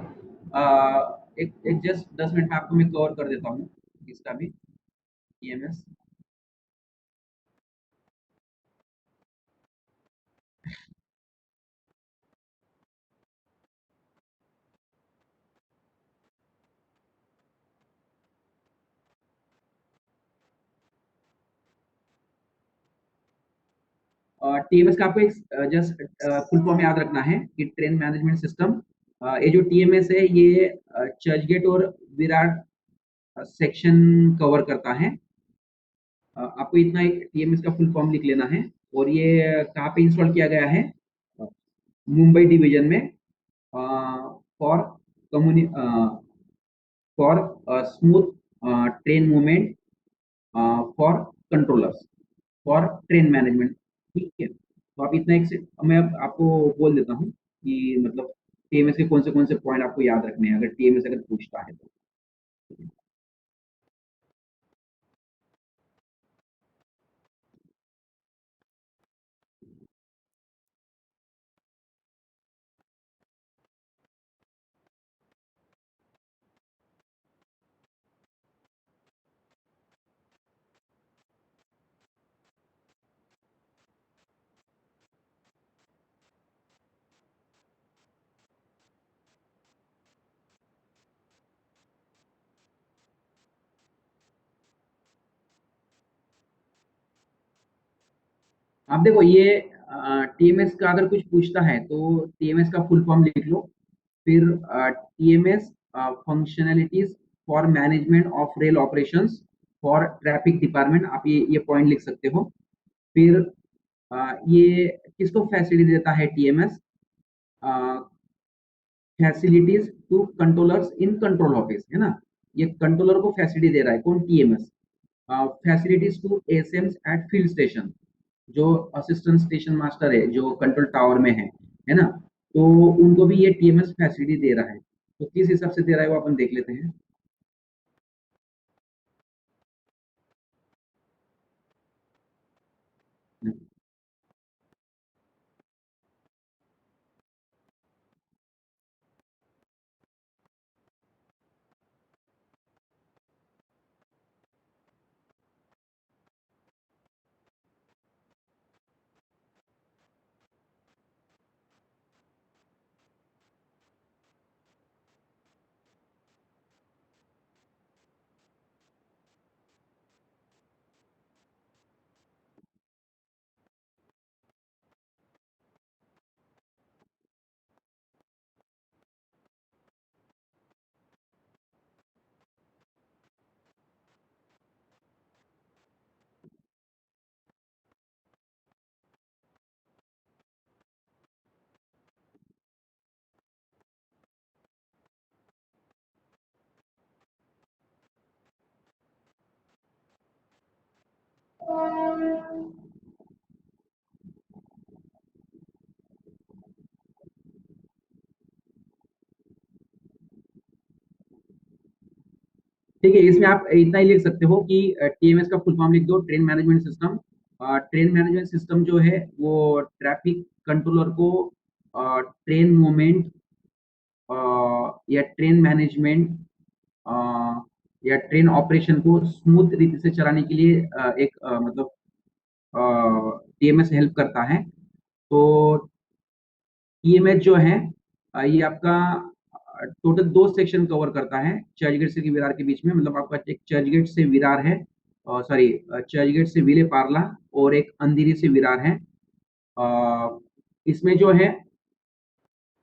Speaker 1: एक जस्ट 10 मिनट में आपको मैं कवर कर देता हूँ इसका भी TMS। TMS का आपको एक जस्ट फुल फॉर्म याद रखना है कि ट्रेन मैनेजमेंट सिस्टम। ये जो TMS है ये चर्चगेट और विराट सेक्शन कवर करता है। आपको इतना एक TMS का फुल फॉर्म लिख लेना है। और ये कहाँ पे इंस्टॉल किया गया है, मुंबई डिवीजन में, for for smooth train movement, for controllers, for train management, ठीक है। तो आप इतना एक से मैं आपको बोल देता हूँ कि मतलब टीएमएस के कौन से पॉइंट आपको याद रखने हैं अगर टीएमएस अगर पूछता है तो। आप देखो ये टीएमएस का अगर कुछ पूछता है तो टीएमएस का फुल फॉर्म लिख लो, फिर TMS functionalities for management of rail operations for traffic department, आप ये पॉइंट लिख सकते हो। फिर ये किसको फैसिलिटी देता है TMS? Facilities to controllers in control office, है ना, ये कंट्रोलर को फैसिलिटी दे रहा है कौन? TMS. Facilities to SMS at field station, जो असिस्टेंट स्टेशन मास्टर है जो कंट्रोल टावर में है ना, तो उनको भी ये टीएमएस फैसिलिटी दे रहा है। तो किस हिसाब से दे रहा है वो अपन देख लेते हैं। ठीक है, इसमें आप इतना ही लिख सकते हो कि टीएमएस का फुल फॉर्म लिख दो, train management system. Train management system जो है वो ट्रैफिक कंट्रोलर को ट्रेन मूवमेंट या ट्रेन मैनेजमेंट या ट्रेन ऑपरेशन को स्मूथ रीति से चलाने के लिए एक मतलब टीएमएस हेल्प करता है। तो ईएमएच जो है ये आपका टोटल 2 सेक्शन कवर करता है चर्चगेट से विरार के बीच में, मतलब आपका एक चर्चगेट से विरार है, सॉरी चर्चगेट से विले पार्ला और एक अंधेरी से विरार है। इसमें जो है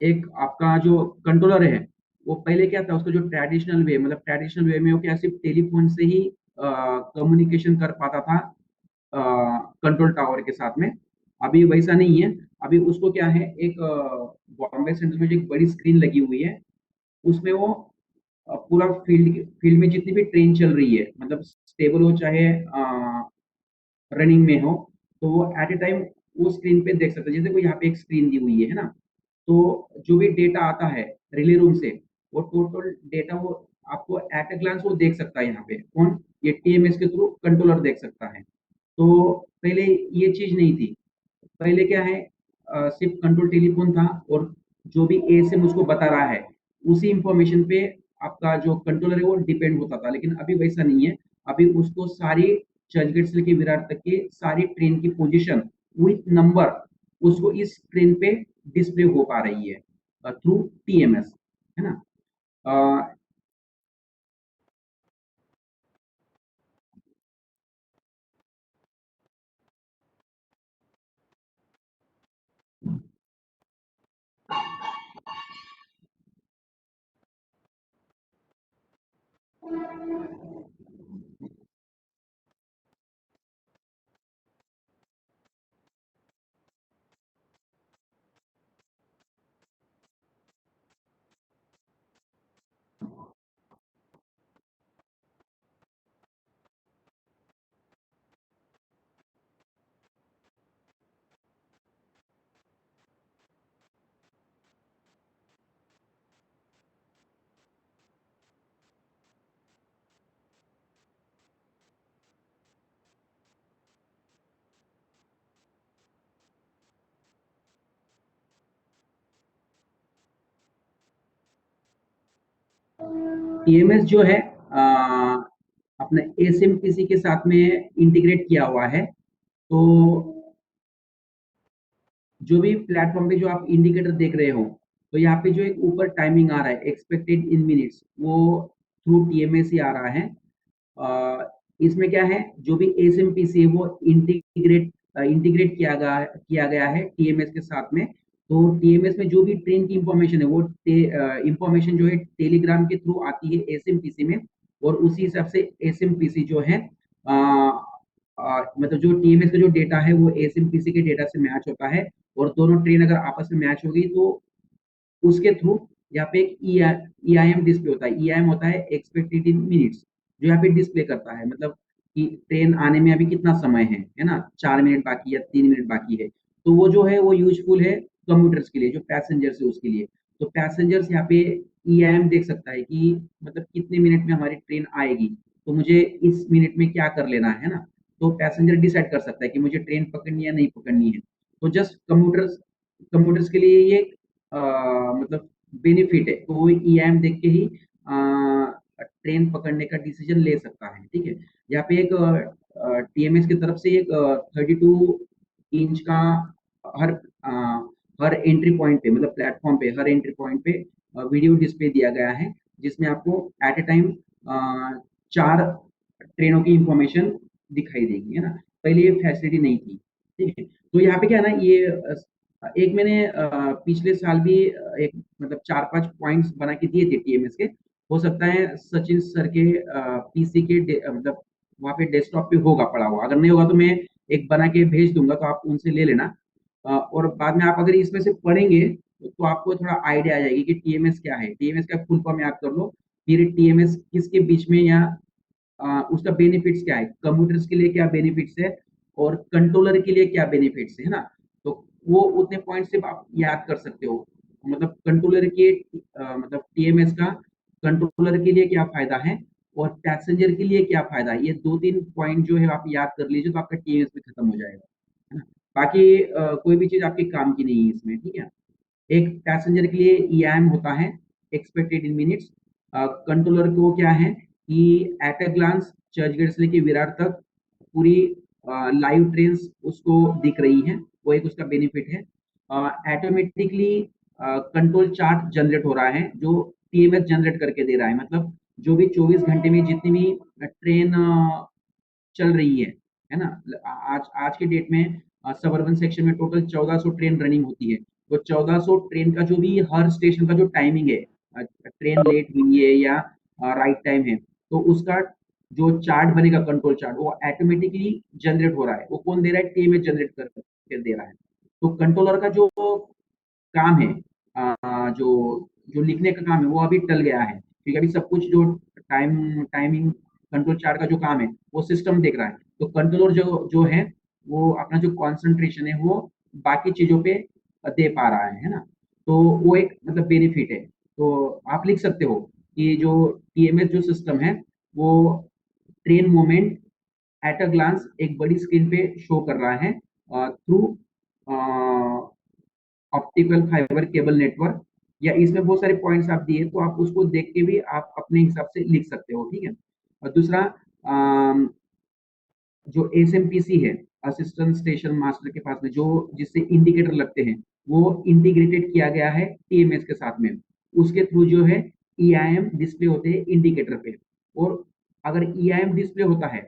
Speaker 1: एक आपका जो कंट्रोलर है वो पहले क्या था, उसका जो ट्रेडिशनल वे, मतलब ट्रेडिशनल वे में वो क्या सिर्फ टेलीफोन से ही कम्युनिकेशन कर पाता था कंट्रोल टावर के साथ में। अभी वैसा नहीं है, अभी उसको क्या है, एक बॉम्बे सेंट्रल में जो एक बड़ी स्क्रीन लगी हुई है उसमें वो पूरा फील्ड फील्ड में जितनी भी ट्रेन चल रही है, मतलब स्टेबल हो चाहे रनिंग में हो, तो वो एट ए टाइम वो स्क्रीन पे देख सकते हैं। जैसे कोई यहाँ पे एक स्क्रीन दी हुई है ना, तो जो भी डेटा आता है रिले रूम से वो टोटल डेटा वो आपको एट ए ग्लांस वो देख सकता है। यहाँ पे कौन? ये टीएमएस के थ्रू कंट्रोलर देख सकता है। तो पहले ये चीज नहीं थी, पहले क्या है सिर्फ कंट्रोल टेलीफोन था और जो भी ए से मुझको बता रहा है उसी इंफॉर्मेशन पे आपका जो कंट्रोलर है वो डिपेंड होता था। लेकिन अभी वैसा नहीं है, अभी उसको सारी चर्चगेट से लेके विरार तक की सारी ट्रेन की पोजीशन विथ नंबर उसको इस ट्रेन पे डिस्प्ले हो पा रही है थ्रू टीएमएस, है ना। अ, टीएमएस जो है अपने एसएमपीसी के साथ में इंटीग्रेट किया हुआ है। तो जो भी प्लेटफॉर्म पे जो आप इंडिकेटर देख रहे हो, तो यहाँ पे जो एक ऊपर टाइमिंग आ रहा है एक्सपेक्टेड इन मिनट्स, वो थ्रू टीएमएस ही आ रहा है। इसमें क्या है, जो भी एसएमपीसी है वो इंटीग्रेट किया गया है टीएमएस के साथ में। तो टीएमएस में जो भी ट्रेन की इंफॉर्मेशन है वो इंफॉर्मेशन जो है टेलीग्राम के थ्रू आती है एसएमपीसी में, और उसी हिसाब से एसएमपीसी जो है मतलब जो टीएमएस का जो डेटा है वो एसएमपीसी के डेटा से मैच होता है, और दोनों ट्रेन अगर आपस में मैच होगी तो उसके थ्रू यहाँ पे एक EIM डिस्प्ले होता है। EIM होता है एक्सपेक्टेड इन मिनट्स, जो यहाँ पे डिस्प्ले करता है मतलब कि ट्रेन आने में अभी कितना समय है ना, 4 मिनट बाकी या 3 मिनट बाकी है। तो वो जो है वो यूजफुल है कम्यूटर्स के लिए, जो पैसेंजर्स है उसके लिए। तो पैसेंजर्स यहाँ पे EIM देख सकता है कि मतलब कितने मिनट में हमारी ट्रेन आएगी, तो मुझे इस मिनट में क्या कर लेना है ना। तो पैसेंजर डिसाइड कर सकता है कि मुझे ट्रेन पकड़नी है या नहीं पकड़नी है। तो जस्ट कम्यूटर्स के लिए ये मतलब बेनिफिट है। तो वो EIM देख के ही ट्रेन पकड़ने का डिसीजन ले सकता है। ठीक है, यहाँ पे एक टीएमएस की तरफ से एक 32 इंच का हर एंट्री पॉइंट पे, मतलब प्लेटफॉर्म पे हर एंट्री पॉइंट पे वीडियो डिस्प्ले दिया गया है, जिसमें आपको एट ए टाइम 4 ट्रेनों की इंफॉर्मेशन दिखाई देगी, है ना। पहले ये फैसिलिटी नहीं थी। ठीक है, तो यहाँ पे क्या है ना, ये एक मैंने पिछले साल भी एक मतलब 4-5 पॉइंट्स बना के दिए थे टीएमएस के। हो सकता है सचिन सर के पीसी के मतलब वहाँ पे डेस्कटॉप पे होगा पड़ा हुआ। अगर नहीं होगा तो मैं एक बना के भेज दूंगा, तो आप उनसे ले लेना। और बाद में आप अगर इसमें से पढ़ेंगे तो आपको थोड़ा आइडिया आ जाएगी कि टीएमएस क्या है। टीएमएस का फुल फॉर्म याद कर लो, फिर टीएमएस किसके बीच में, या उसका बेनिफिट्स क्या है, कंप्यूटर्स के लिए क्या बेनिफिट्स है और कंट्रोलर के लिए क्या बेनिफिट्स है ना। तो वो उतने पॉइंट से आप याद कर सकते हो। मतलब कंट्रोलर के मतलब टीएमएस का कंट्रोलर के लिए क्या फायदा है और पैसेंजर के लिए क्या फायदा है, ये 2-3 पॉइंट जो है आप याद कर लीजिए तो आपका टीएमएस में खत्म हो जाएगा, है ना। बाकी कोई भी चीज आपके काम की नहीं है इसमें। ठीक है, एक पैसेंजर के लिए EIM होता है एक्सपेक्टेड इन मिनट्स। कंट्रोलर को क्या है कि एट अ ग्लांस चर्चगेट से लेके विरार तक पूरी लाइव ट्रेन उसको दिख रही है, वो एक उसका बेनिफिट है। ऑटोमेटिकली कंट्रोल चार्ट जनरेट हो रहा है, जो टीएमएस जनरेट करके दे रहा है। मतलब जो भी 24 घंटे में जितनी भी ट्रेन चल रही है ना। आज के डेट में सबअर्बन सेक्शन में टोटल 1400 ट्रेन रनिंग होती है। तो 1400 ट्रेन का जो भी हर स्टेशन का जो टाइमिंग है, ट्रेन लेट हुई है या राइट टाइम है, तो उसका जो चार्ट बनेगा कंट्रोल चार्ट, वो ऑटोमेटिकली जनरेट हो रहा है। वो कौन दे रहा है, टीएमएस जनरेट करके दे रहा है। तो कंट्रोलर का जो काम है, जो जो लिखने का काम है, वो अभी टल गया है, क्योंकि अभी सब कुछ जो टाइमिंग कंट्रोल चार्ट का जो काम है वो सिस्टम देख रहा है। तो कंट्रोलर जो है वो अपना जो कॉन्सेंट्रेशन है वो बाकी चीजों पे दे पा रहा है ना। तो वो एक मतलब बेनिफिट है। तो आप लिख सकते हो कि जो टीएमएस जो सिस्टम है वो train movement at a glance एक बड़ी स्क्रीन पे शो कर रहा है through optical fibre cable network. या इसमें बहुत सारे पॉइंट्स आप दिए, तो आप उसको देख के भी आप अपने हिसाब से लिख सकते हो। ठीक है, और दूसरा जो एसएमपीसी है, असिस्टेंट स्टेशन मास्टर के पास में जो जिससे इंडिकेटर लगते हैं, वो इंटीग्रेटेड किया गया है टीएमएस के साथ में। उसके थ्रू जो है EIM डिस्प्ले होते हैं इंडिकेटर पे, और अगर EIM डिस्प्ले होता है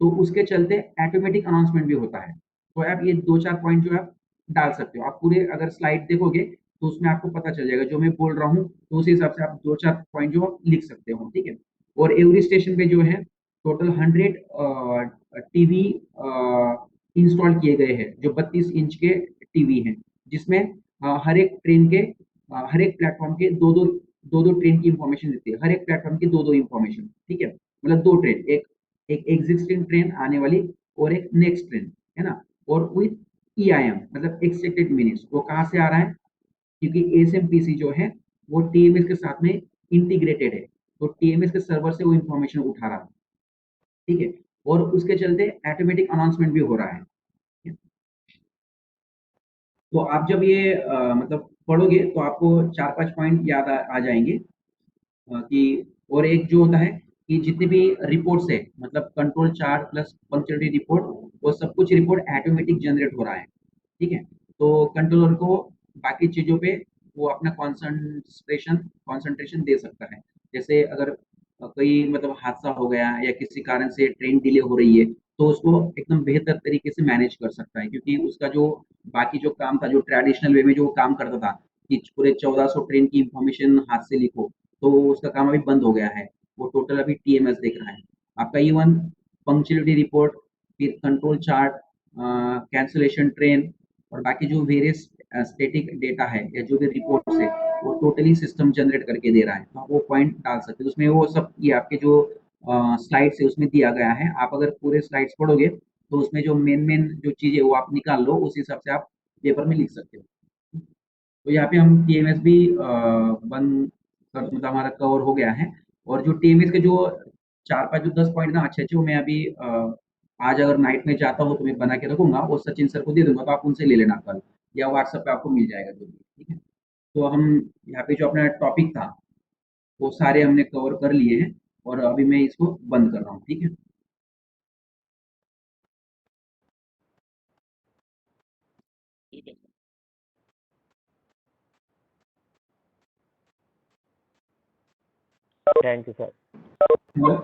Speaker 1: तो उसके चलते ऑटोमेटिक अनाउंसमेंट भी होता है। तो आप ये 2-4 पॉइंट जो आप डाल सकते हो। आप पूरे अगर स्लाइड देखोगे तो उसमें आपको पता चल जाएगा जो मैं बोल रहा हूँ, तो उस हिसाब से आप 2-4 पॉइंट जो लिख सकते हो। ठीक है, और एवरी स्टेशन पे जो है टोटल 100 टीवी इंस्टॉल किए गए हैं, जो 32 इंच के टीवी हैं, जिसमें हर एक ट्रेन के हर एक प्लेटफॉर्म के दो ट्रेन की इंफॉर्मेशन देती है। हर एक प्लेटफॉर्म की दो इंफॉर्मेशन। ठीक है, मतलब 2 ट्रेन, एक एग्जिस्टिंग ट्रेन आने वाली और एक नेक्स्ट ट्रेन, है ना। और विथ EIM मतलब एक्सपेक्टेड मिनट्स, वो कहाँ से आ रहा है, क्योंकि एसएमपीसी जो है वो टीएमएस के साथ में इंटीग्रेटेड है, तो टीएमएस के सर्वर से वो इंफॉर्मेशन उठा रहा है। ठीक है, और उसके चलते ऑटोमेटिक अनाउंसमेंट भी हो रहा है। तो आप जब ये मतलब पढ़ोगे तो आपको 4-5 पॉइंट याद आ जाएंगे कि और एक जो होता है कि जितने भी रिपोर्ट्स है मतलब control chart plus punctuality report, वो सब कुछ रिपोर्ट ऑटोमेटिक जनरेट हो रहा है, ठीक है। तो कंट्रोलर को बाकी चीज़ों पे वो अपना कंसंट्रेशन दे सकता है। जैसे अगर कोई मतलब हादसा हो गया या किसी कारण से ट्रेन डिले हो रही है, तो उसको एकदम बेहतर तरीके से मैनेज कर सकता है, क्योंकि उसका जो बाकी जो काम था, जो ट्रेडिशनल वे में जो वो काम करता था कि पूरे 1400 ट्रेन की इंफॉर्मेशन हाथ से लिखो, तो उसका काम अभी बंद हो गया है। वो टोटल अभी टीएमएस देख रहा है। आपका इवन पंक्चुअलिटी रिपोर्ट, फिर कंट्रोल चार्ट, कैंसलेशन ट्रेन और बाकी जो वेरियस स्टैटिक डेटा है या जो भी रिपोर्ट्स है, वो टोटली सिस्टम जनरेट करके दे रहा है। तो आप वो पॉइंट डाल सकते हैं उसमें। वो सब ये आपके जो स्लाइड्स है उसमें दिया गया है। आप अगर पूरे स्लाइड्स पढ़ोगे तो उसमें जो मेन जो चीज़ है वो आप निकाल लो, उस हिसाब से आप पेपर में लिख सकते हो। तो यहाँ पे हम टीएमएस भी बंद कर मतलब हमारा कवर हो गया है। और जो टीएमएस के जो 4-5 जो 10 पॉइंट ना अच्छे-अच्छे, वो मैं अभी आज अगर नाइट में जाता हूँ तो मैं बना के रखूँगा और सचिन सर को दे दूँगा, तो आप उनसे ले लेना कल, या व्हाट्सएप पे आपको मिल जाएगा जो भी, ठीक है। तो हम यहाँ पे जो अपना टॉपिक था, वो सारे हमने कवर कर लिए हैं और अभी मैं इसको बंद कर रहा हूँ, ठीक है।
Speaker 4: ठीक है।
Speaker 2: Thank you sir.
Speaker 1: हेलो?